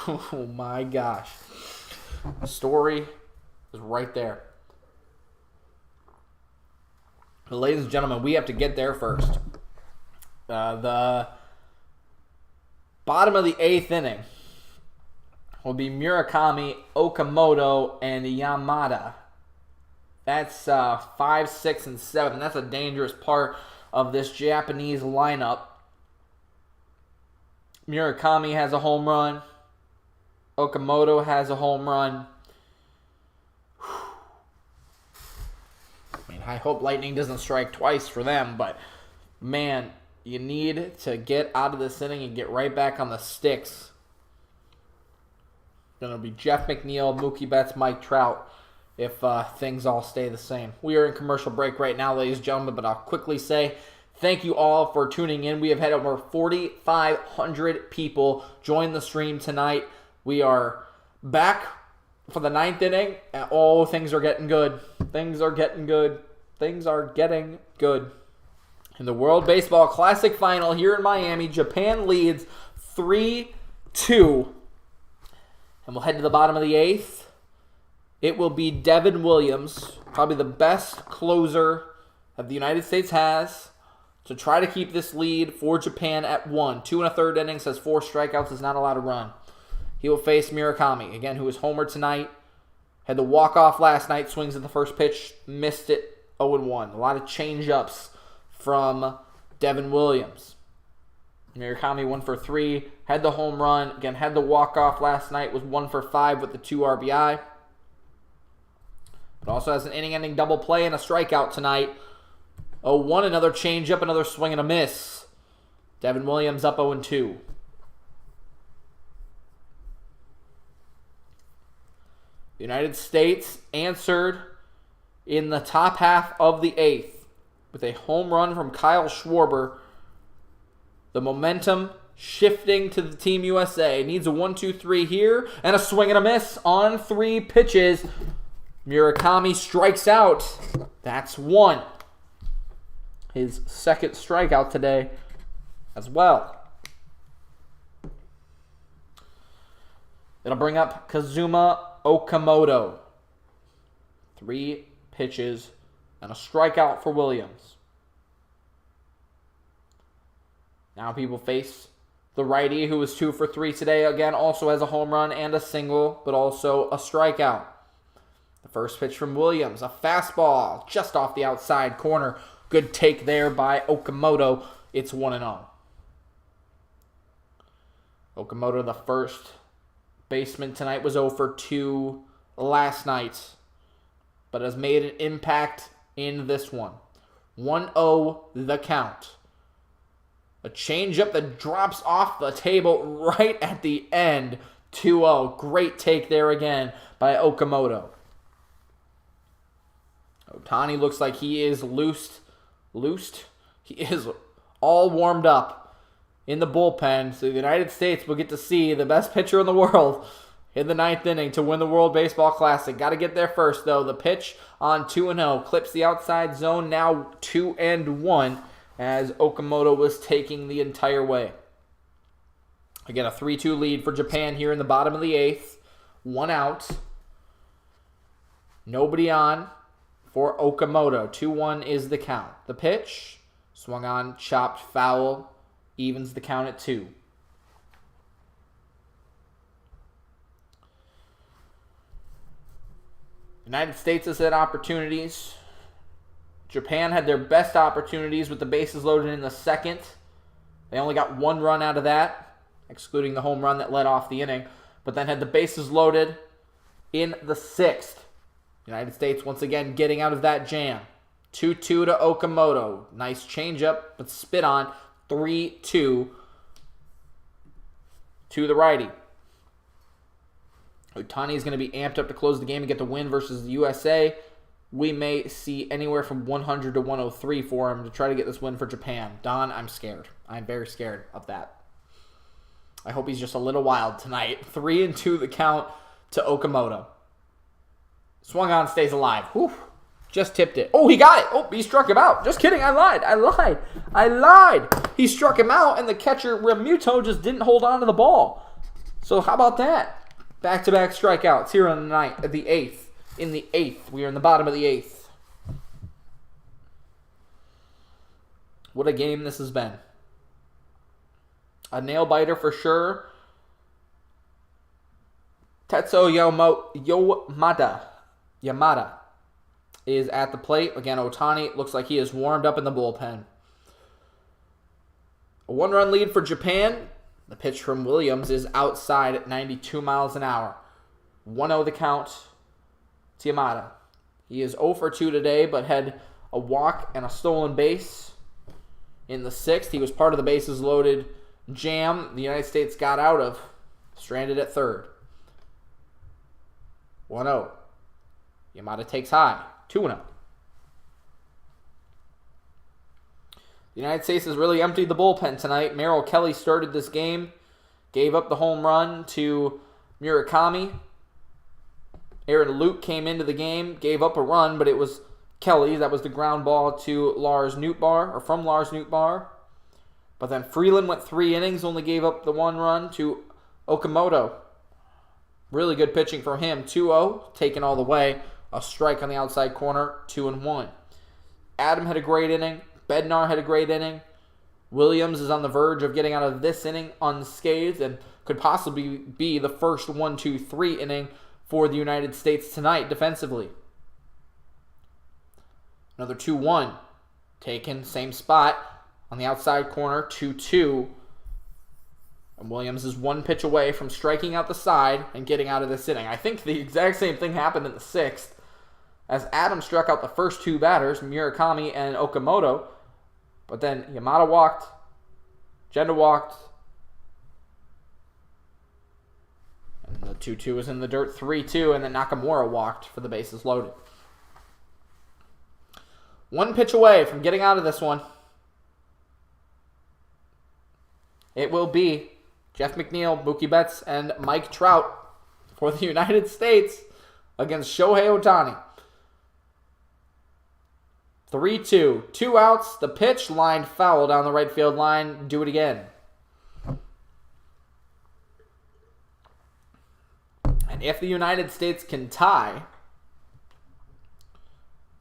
Oh my gosh. The story is right there. But ladies and gentlemen, we have to get there first. The bottom of the 8th inning will be Murakami, Okamoto, and Yamada. That's 5, 6, and 7. That's a dangerous part of this Japanese lineup. Murakami has a home run. Okamoto has a home run. I mean, I hope lightning doesn't strike twice for them, but man, you need to get out of this inning and get right back on the sticks. Then it'll be Jeff McNeil, Mookie Betts, Mike Trout, if things all stay the same. We are in commercial break right now, ladies and gentlemen, but I'll quickly say thank you all for tuning in. We have had over 4,500 people join the stream tonight. We are back for the 9th inning, and things are getting good. Things are getting good. Things are getting good. In the World Baseball Classic Final here in Miami, Japan leads 3-2. And we'll head to the bottom of the 8th. It will be Devin Williams, probably the best closer that the United States has, to try to keep this lead for Japan at 1. 2 1/3 innings, has 4 strikeouts, is not allowed to run. He will face Murakami, again, who is homered tonight. Had the walk-off last night, swings at the first pitch, missed it, 0-1. A lot of change-ups from Devin Williams. Murakami 1 for 3, had the home run, again, had the walk-off last night, was 1 for 5 with the 2 RBI. But also has an inning-ending double play and a strikeout tonight. 0-1, another change-up, another swing and a miss. Devin Williams up 0-2. The United States answered in the top half of the 8th with a home run from Kyle Schwarber. The momentum shifting to the Team USA. Needs a 1-2-3 here and a swing and a miss on 3 pitches. Murakami strikes out. That's 1. His second strikeout today as well. It'll bring up Kazuma Okamoto. 3 pitches and a strikeout for Williams. Now people face the righty, who was 2 for 3 today. Again, also has a home run and a single, but also a strikeout. The first pitch from Williams, a fastball just off the outside corner. Good take there by Okamoto. It's 1-0. Okamoto, the first baseman tonight, was 0 for 2 last night, but has made an impact in this one. 1-0 the count. A changeup that drops off the table right at the end. 2-0. Great take there again by Okamoto. Ohtani looks like he is loosed. He is all warmed up in the bullpen. So the United States will get to see the best pitcher in the world in the 9th inning to win the World Baseball Classic. Got to get there first, though. The pitch on 2-0 clips the outside zone. Now 2-1 as Okamoto was taking the entire way. Again, a 3-2 lead for Japan here in the bottom of the 8th. 1 out. Nobody on for Okamoto. 2-1 is the count. The pitch, swung on, chopped, foul, evens the count at 2. United States has had opportunities. Japan had their best opportunities with the bases loaded in the 2nd. They only got 1 run out of that, excluding the home run that led off the inning, but then had the bases loaded in the 6th. United States once again getting out of that jam. 2-2 to Okamoto. Nice changeup, but spit on. 3-2 to the righty. Otani is going to be amped up to close the game and get the win versus the USA. We may see anywhere from 100 to 103 for him to try to get this win for Japan. Don, I'm scared. I'm very scared of that. I hope he's just a little wild tonight. 3-2 the count to Okamoto. Swung on, stays alive. Whew. Just tipped it. Oh, he got it. Oh, he struck him out. Just kidding. I lied. He struck him out, and the catcher, Remuto, just didn't hold on to the ball. So how about that? Back-to-back strikeouts here on the eighth. In the eighth. We are in the bottom of the eighth. What a game this has been. A nail-biter for sure. Tetsuo Yamada is at the plate. Again, Otani looks like he is warmed up in the bullpen. A one-run lead for Japan. The pitch from Williams is outside at 92 miles an hour. 1-0 the count to Yamada. He is 0 for 2 today, but had a walk and a stolen base in the sixth. He was part of the bases loaded jam the United States got out of. Stranded at third. 1-0. Yamada takes high. 2-0. The United States has really emptied the bullpen tonight. Merrill Kelly started this game. Gave up the home run to Murakami. Aaron Luke came into the game. Gave up a run, but it was Kelly. That was the ground ball to Lars Nootbaar, or from Lars Nootbaar. But then Freeland went 3 innings, only gave up the 1 run to Okamoto. Really good pitching from him. 2-0, taken all the way. A strike on the outside corner, 2-1. Adam had a great inning. Bednar had a great inning. Williams is on the verge of getting out of this inning unscathed and could possibly be the first 1-2-3 inning for the United States tonight defensively. Another 2-1. Taken, same spot on the outside corner, 2-2. And Williams is 1 pitch away from striking out the side and getting out of this inning. I think the exact same thing happened in the sixth, as Adam struck out the first 2 batters, Murakami and Okamoto. But then Yamada walked, Jenda walked, and the 2-2 was in the dirt, 3-2, and then Nakamura walked for the bases loaded. 1 pitch away from getting out of this one. It will be Jeff McNeil, Mookie Betts, and Mike Trout for the United States against Shohei Ohtani. 3-2. 2 outs. The pitch lined foul down the right field line. Do it again. And if the United States can tie,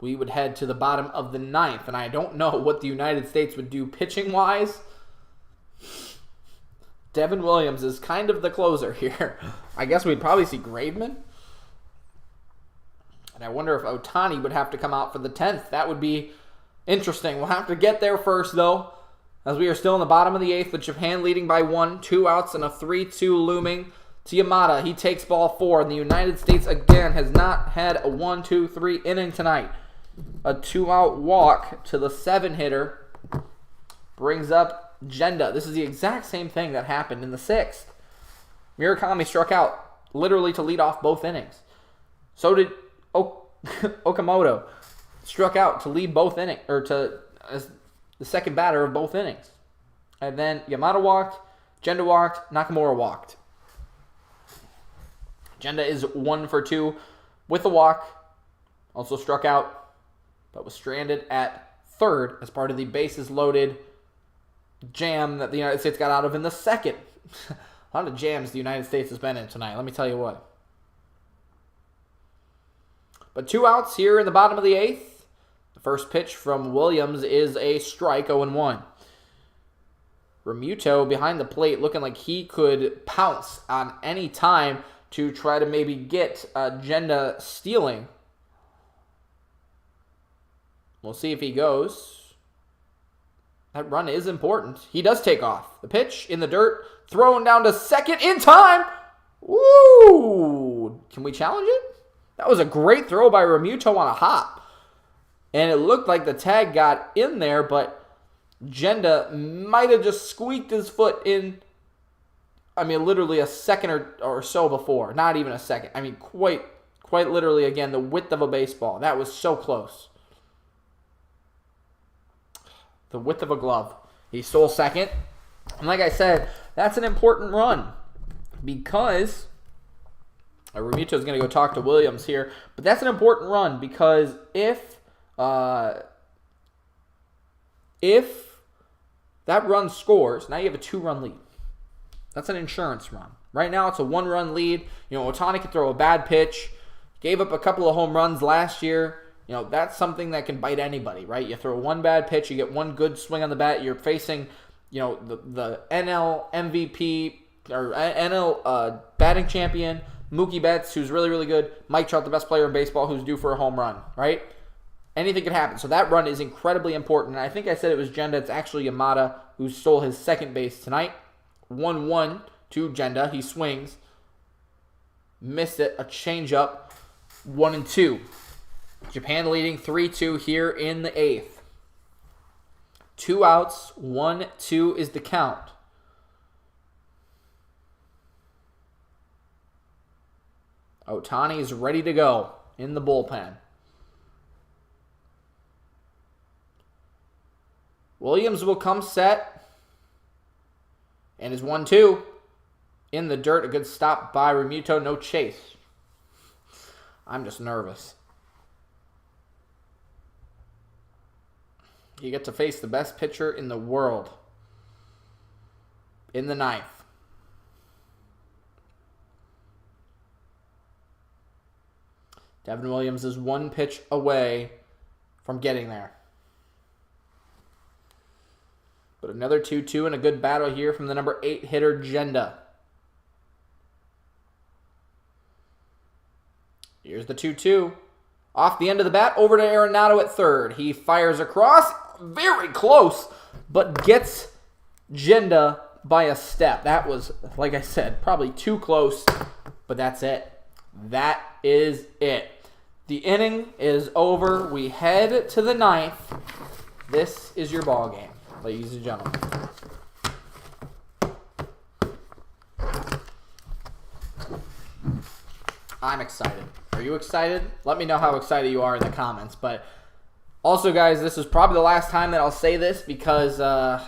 we would head to the bottom of the 9th. And I don't know what the United States would do pitching-wise. Devin Williams is kind of the closer here. I guess we'd probably see Graveman. And I wonder if Ohtani would have to come out for the 10th. That would be interesting. We'll have to get there first, though, as we are still in the bottom of the 8th with Japan leading by 1, 2 outs, and a 3-2 looming to Yamada. He takes ball 4, and the United States, again, has not had a 1-2-3 inning tonight. A 2-out walk to the 7-hitter brings up Jenda. This is the exact same thing that happened in the 6th. Murakami struck out literally to lead off both innings. So did Okamoto. Struck out to lead both innings, or as the second batter of both innings. And then Yamada walked, Jenda walked, Nakamura walked. Jenda is 1 for 2 with a walk. Also struck out, but was stranded at third as part of the bases loaded jam that the United States got out of in the second. A lot of jams the United States has been in tonight, let me tell you what. But 2 outs here in the bottom of the 8th. The first pitch from Williams is a strike, 0-1. Remuto behind the plate looking like he could pounce on any time to try to maybe get Jenda stealing. We'll see if he goes. That run is important. He does take off. The pitch in the dirt, thrown down to second in time. Woo! Can we challenge it? That was a great throw by Remuto on a hop. And it looked like the tag got in there, but Jenda might have just squeaked his foot in literally a second or so before. Not even a second. I mean, quite literally, again, the width of a baseball. That was so close. The width of a glove. He stole second. And like I said, that's an important run because Remuto is going to go talk to Williams here. But that's an important run because if that run scores, now you have a 2-run lead. That's an insurance run. Right now it's a 1-run lead. Ohtani could throw a bad pitch. Gave up a couple of home runs last year. That's something that can bite anybody, right? You throw one bad pitch, you get one good swing on the bat. You're facing, the NL MVP or NL batting champion, Mookie Betts, who's really, really good. Mike Trout, the best player in baseball, who's due for a home run, right? Anything could happen. So that run is incredibly important. And I think I said it was Jenda. It's actually Yamada who stole his second base tonight. 1-1 to Jenda. He swings. Missed it. A changeup. 1-2. Japan leading 3-2 here in the 8th. 2 outs. 1-2 is the count. Ohtani is ready to go in the bullpen. Williams will come set. And is 1-2. In the dirt. A good stop by Remuto. No chase. I'm just nervous. You get to face the best pitcher in the world. In the 9th. Devin Williams is 1 pitch away from getting there. But another 2-2 and a good battle here from the number 8 hitter, Jenda. Here's the 2-2. Off the end of the bat, over to Arenado at third. He fires across, very close, but gets Jenda by a step. That was, like I said, probably too close, but that's it. That is it. The inning is over. We head to the 9th. This is your ball game, ladies and gentlemen. I'm excited. Are you excited? Let me know how excited you are in the comments. But also, guys, this is probably the last time that I'll say this because I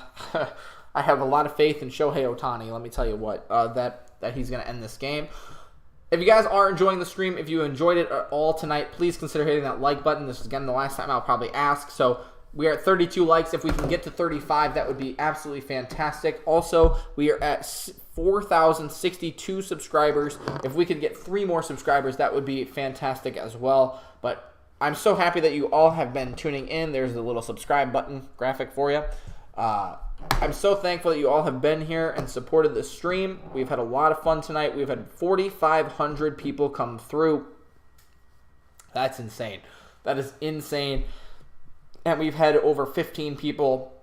have a lot of faith in Shohei Ohtani. Let me tell you what, that he's going to end this game. If you guys are enjoying the stream, if you enjoyed it at all tonight, please consider hitting that like button. This is, again, the last time I'll probably ask. So we are at 32 likes. If we can get to 35, that would be absolutely fantastic. Also, we are at 4,062 subscribers. If we could get 3 more subscribers, that would be fantastic as well. But I'm so happy that you all have been tuning in. There's the little subscribe button graphic for you. I'm so thankful that you all have been here and supported the stream. We've had a lot of fun tonight. We've had 4,500 people come through. That's insane. That is insane. And we've had over 15 people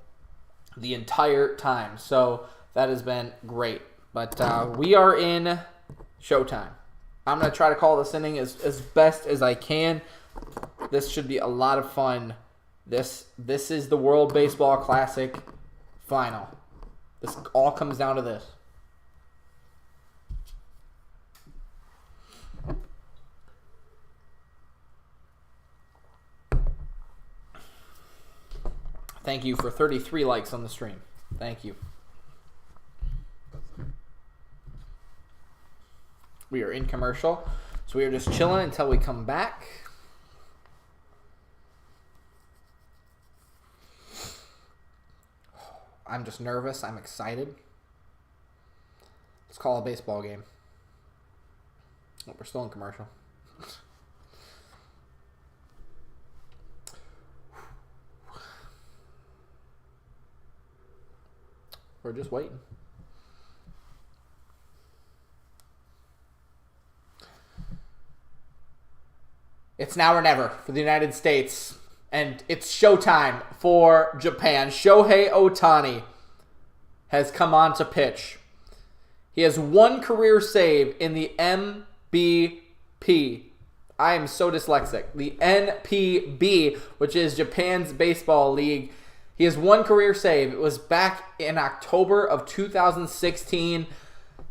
the entire time. So that has been great. But we are in showtime. I'm going to try to call this inning as best as I can. This should be a lot of fun. This is the World Baseball Classic final. This all comes down to this. Thank you for 33 likes on the stream. Thank you. We are in commercial, so we are just chilling until we come back. I'm just nervous. I'm excited. Let's call a baseball game. Oh, we're still in commercial. We're just waiting. It's now or never for the United States. And it's showtime for Japan. Shohei Ohtani has come on to pitch. He has 1 career save in the NPB. I am so dyslexic. The NPB, which is Japan's baseball league. He has 1 career save. It was back in October of 2016.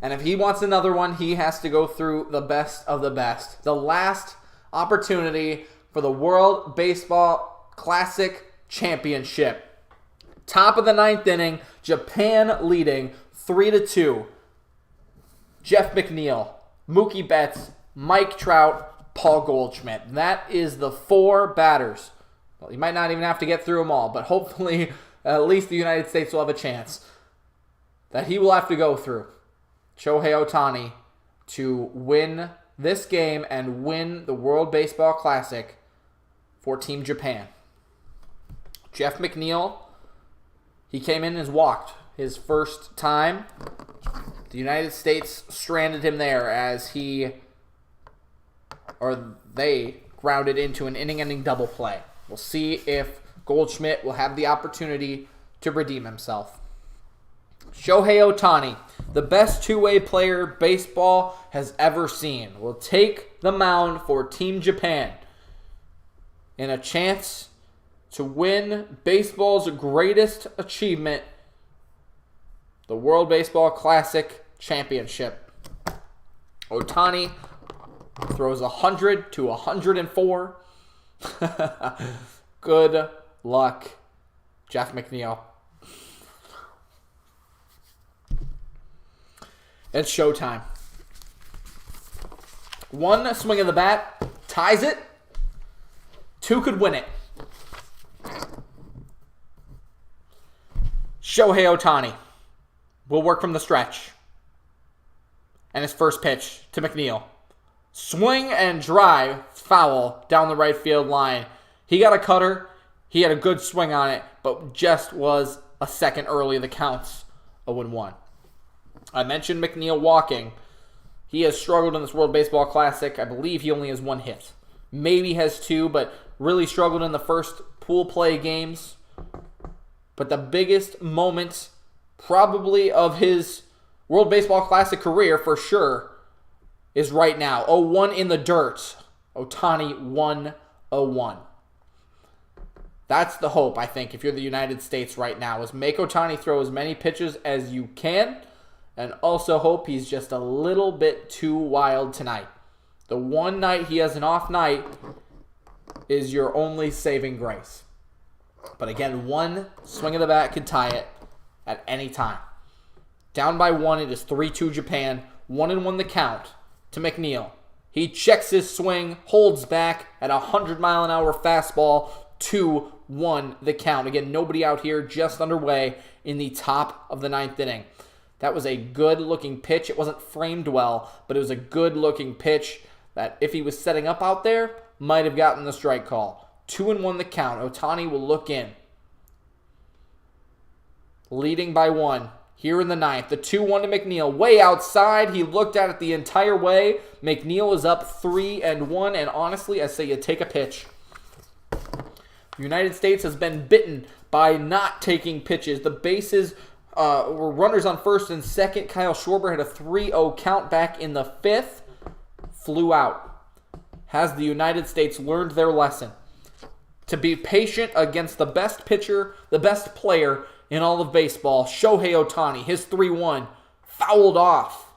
And if he wants another one, he has to go through the best of the best. The last opportunity for the World Baseball Classic Championship. Top of the 9th inning, Japan leading 3-2. Jeff McNeil, Mookie Betts, Mike Trout, Paul Goldschmidt. That is the 4 batters. Well, you might not even have to get through them all, but hopefully at least the United States will have a chance that he will have to go through. Shohei Ohtani to win this game and win the World Baseball Classic for Team Japan. Jeff McNeil, he came in and walked his first time. The United States stranded him there as they grounded into an inning-ending double play. We'll see if Goldschmidt will have the opportunity to redeem himself. Shohei Ohtani, the best two-way player baseball has ever seen, will take the mound for Team Japan in a chance to win baseball's greatest achievement, the World Baseball Classic Championship. Ohtani throws 100 to 104. Good luck, Jeff McNeil. It's showtime. One swing of the bat ties it. 2 could win it. Shohei Ohtani will work from the stretch. And his first pitch to McNeil. Swing and drive, foul down the right field line. He got a cutter. He had a good swing on it, but just was a second early. The counts 0-1. I mentioned McNeil walking. He has struggled in this World Baseball Classic. I believe he only has 1 hit. Maybe has 2, but really struggled in the first pool play games. But the biggest moment probably of his World Baseball Classic career for sure is right now. 0-1 in the dirt. Ohtani 1-0-1. That's the hope, I think, if you're the United States right now, is make Ohtani throw as many pitches as you can, and also hope he's just a little bit too wild tonight. The one night he has an off night is your only saving grace. But again, 1 swing of the bat could tie it at any time. Down by 1, it is 3-2 Japan. 1-1 the count to McNeil. He checks his swing, holds back at a 100-mile-an-hour fastball. 2-1 the count. Again, nobody out here, just underway in the top of the 9th inning. That was a good-looking pitch. It wasn't framed well, but it was a good-looking pitch that if he was setting up out there, might have gotten the strike call. 2-1 the count. Ohtani will look in. Leading by 1 here in the 9th. The 2-1 to McNeil. Way outside. He looked at it the entire way. McNeil is up 3-1, and honestly, I say you take a pitch. The United States has been bitten by not taking pitches. The bases were runners on first and second. Kyle Schwarber had a 3-0 count back in the 5th. Flew out. Has the United States learned their lesson? To be patient against the best pitcher, the best player in all of baseball, Shohei Ohtani. His 3-1 fouled off.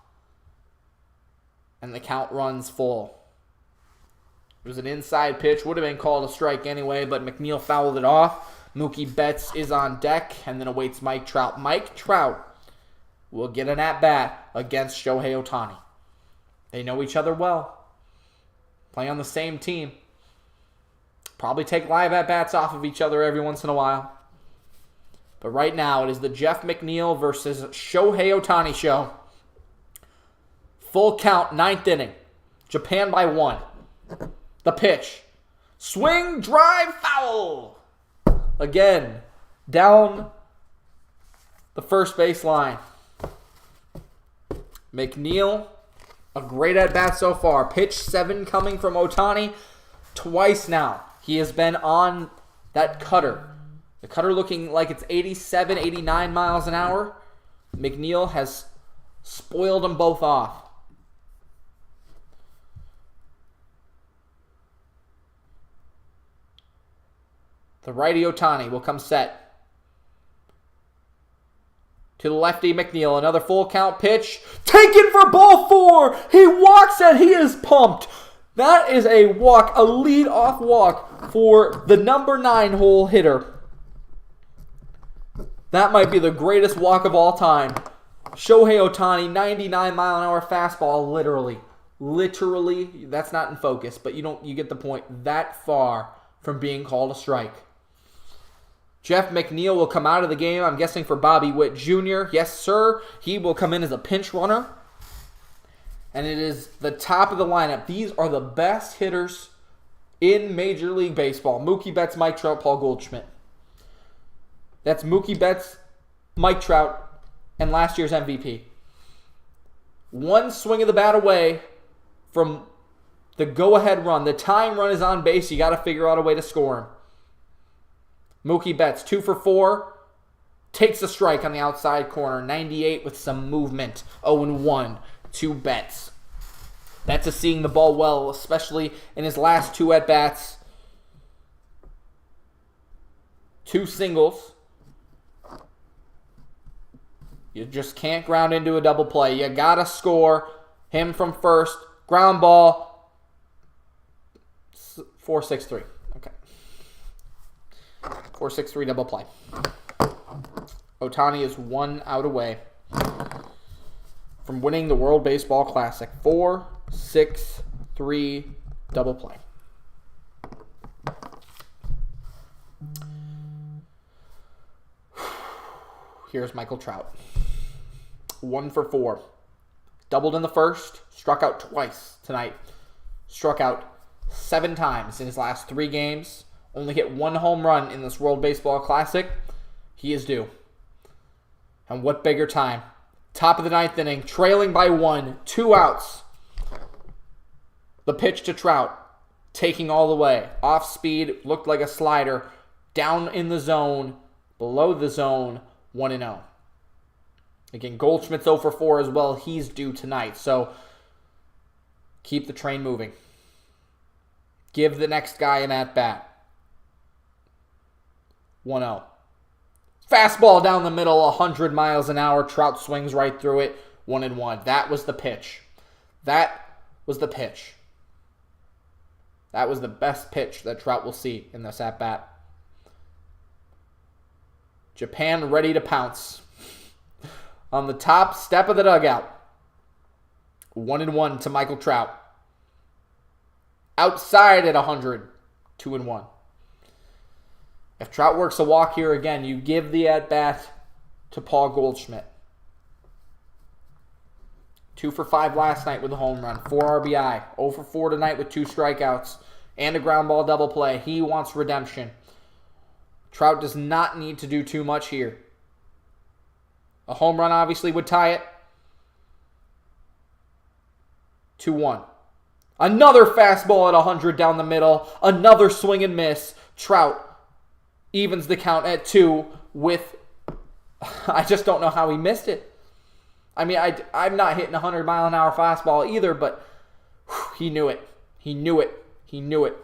And the count runs full. It was an inside pitch. Would have been called a strike anyway, but McNeil fouled it off. Mookie Betts is on deck and then awaits Mike Trout. Mike Trout will get an at-bat against Shohei Ohtani. They know each other well. Play on the same team. Probably take live at-bats off of each other every once in a while. But right now, it is the Jeff McNeil versus Shohei Ohtani show. Full count, 9th inning. Japan by 1. The pitch. Swing, drive, foul. Again, down the first base line. McNeil, a great at-bat so far. Pitch 7 coming from Ohtani twice now. He has been on that cutter. The cutter looking like it's 87, 89 miles an hour. McNeil has spoiled them both off. The righty Ohtani will come set to the lefty McNeil. Another full count pitch. Taken for ball 4. He walks and he is pumped. That is a walk, a lead-off walk for the number 9 hole hitter. That might be the greatest walk of all time. Shohei Ohtani, 99-mile-an-hour fastball, literally, that's not in focus, but you get the point. That far from being called a strike. Jeff McNeil will come out of the game, I'm guessing for Bobby Witt Jr. Yes, sir. He will come in as a pinch runner. And it is the top of the lineup. These are the best hitters in Major League Baseball. Mookie Betts, Mike Trout, Paul Goldschmidt. That's Mookie Betts, Mike Trout, and last year's MVP. One swing of the bat away from the go-ahead run. The tying run is on base. You got to figure out a way to score him. Mookie Betts, 2 for 4, takes a strike on the outside corner. 98 with some movement. 0-1 to Betts. Betts is seeing the ball well, especially in his last 2 at-bats. 2 singles. You just can't ground into a double play. You got to score him from first. Ground ball. 4-6-3. 4-6-3 double play. Ohtani is 1 out away from winning the World Baseball Classic. 4-6-3 double play. Here's Michael Trout. 1 for 4. Doubled in the first. Struck out twice tonight. Struck out 7 times in his last 3 games. Only hit 1 home run in this World Baseball Classic. He is due. And what bigger time? Top of the 9th inning, trailing by 1, 2 outs. The pitch to Trout, taking all the way. Off speed, looked like a slider. Down in the zone, below the zone, 1-0. Again, Goldschmidt's 0 for 4 as well. He's due tonight. So keep the train moving. Give the next guy an at-bat. 1-0. Fastball down the middle, 100 miles an hour. Trout swings right through it. 1-1. That was the pitch. That was the pitch. That was the best pitch that Trout will see in this at-bat. Japan ready to pounce. On the top step of the dugout. 1-1 to Michael Trout. Outside at 100. 2-1. If Trout works a walk here again, you give the at-bat to Paul Goldschmidt. 2 for 5 last night with a home run. 4 RBI. 0 for 4 tonight with 2 strikeouts. And a ground ball double play. He wants redemption. Trout does not need to do too much here. A home run obviously would tie it. 2-1. Another fastball at 100 down the middle. Another swing and miss. Trout evens the count at 2 with... I just don't know how he missed it. I mean, I'm not hitting a 100-mile-an-hour fastball either, but he knew it. He knew it. He knew it.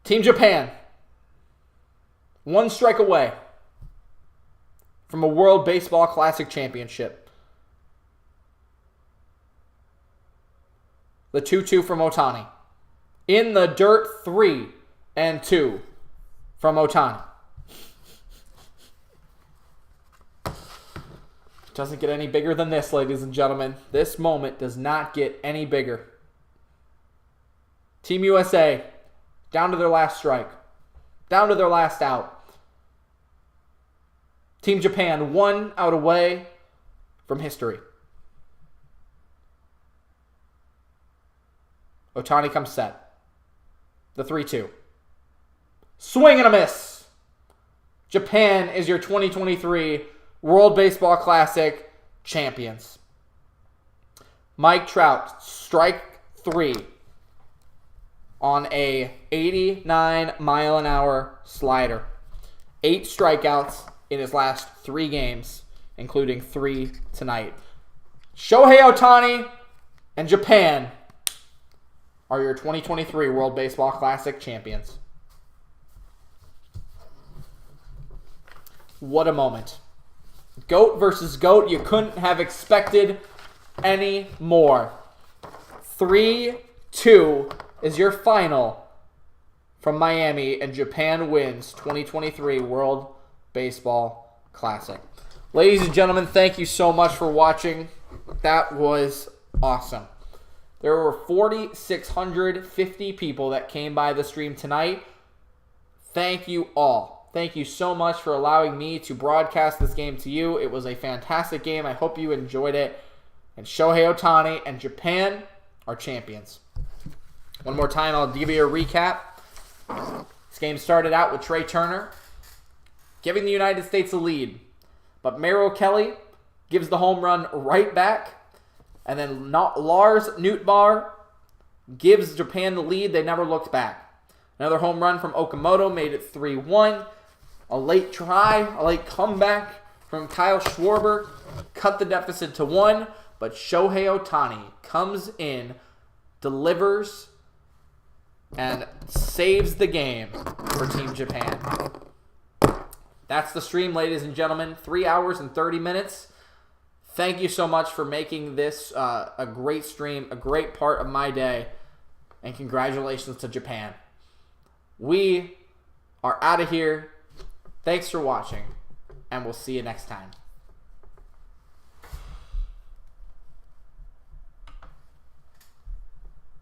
Team Japan, 1 strike away from a World Baseball Classic championship. The 2-2 from Ohtani. In the dirt, 3-2 from Ohtani. Doesn't get any bigger than this, ladies and gentlemen. This moment does not get any bigger. Team USA, down to their last strike. Down to their last out. Team Japan, 1 out away from history. Ohtani comes set. The 3-2. Swing and a miss. Japan is your 2023 World Baseball Classic champions. Mike Trout, strike 3 on a 89-mile-an-hour slider. 8 strikeouts in his last 3 games, including 3 tonight. Shohei Ohtani and Japan are your 2023 World Baseball Classic champions. What a moment. GOAT versus GOAT. You couldn't have expected any more. 3-2 is your final from Miami, and Japan wins 2023 World Baseball Classic. Ladies and gentlemen, thank you so much for watching. That was awesome. There were 4,650 people that came by the stream tonight. Thank you all. Thank you so much for allowing me to broadcast this game to you. It was a fantastic game. I hope you enjoyed it. And Shohei Ohtani and Japan are champions. One more time, I'll give you a recap. This game started out with Trey Turner giving the United States a lead. But Merrill Kelly gives the home run right back. And then Lars Nootbaar gives Japan the lead. They never looked back. Another home run from Okamoto made it 3-1. A late try, a late comeback from Kyle Schwarber cut the deficit to 1. But Shohei Ohtani comes in, delivers, and saves the game for Team Japan. That's the stream, ladies and gentlemen. 3 hours and 30 minutes. Thank you so much for making this a great stream, a great part of my day, and congratulations to Japan. We are out of here. Thanks for watching, and we'll see you next time.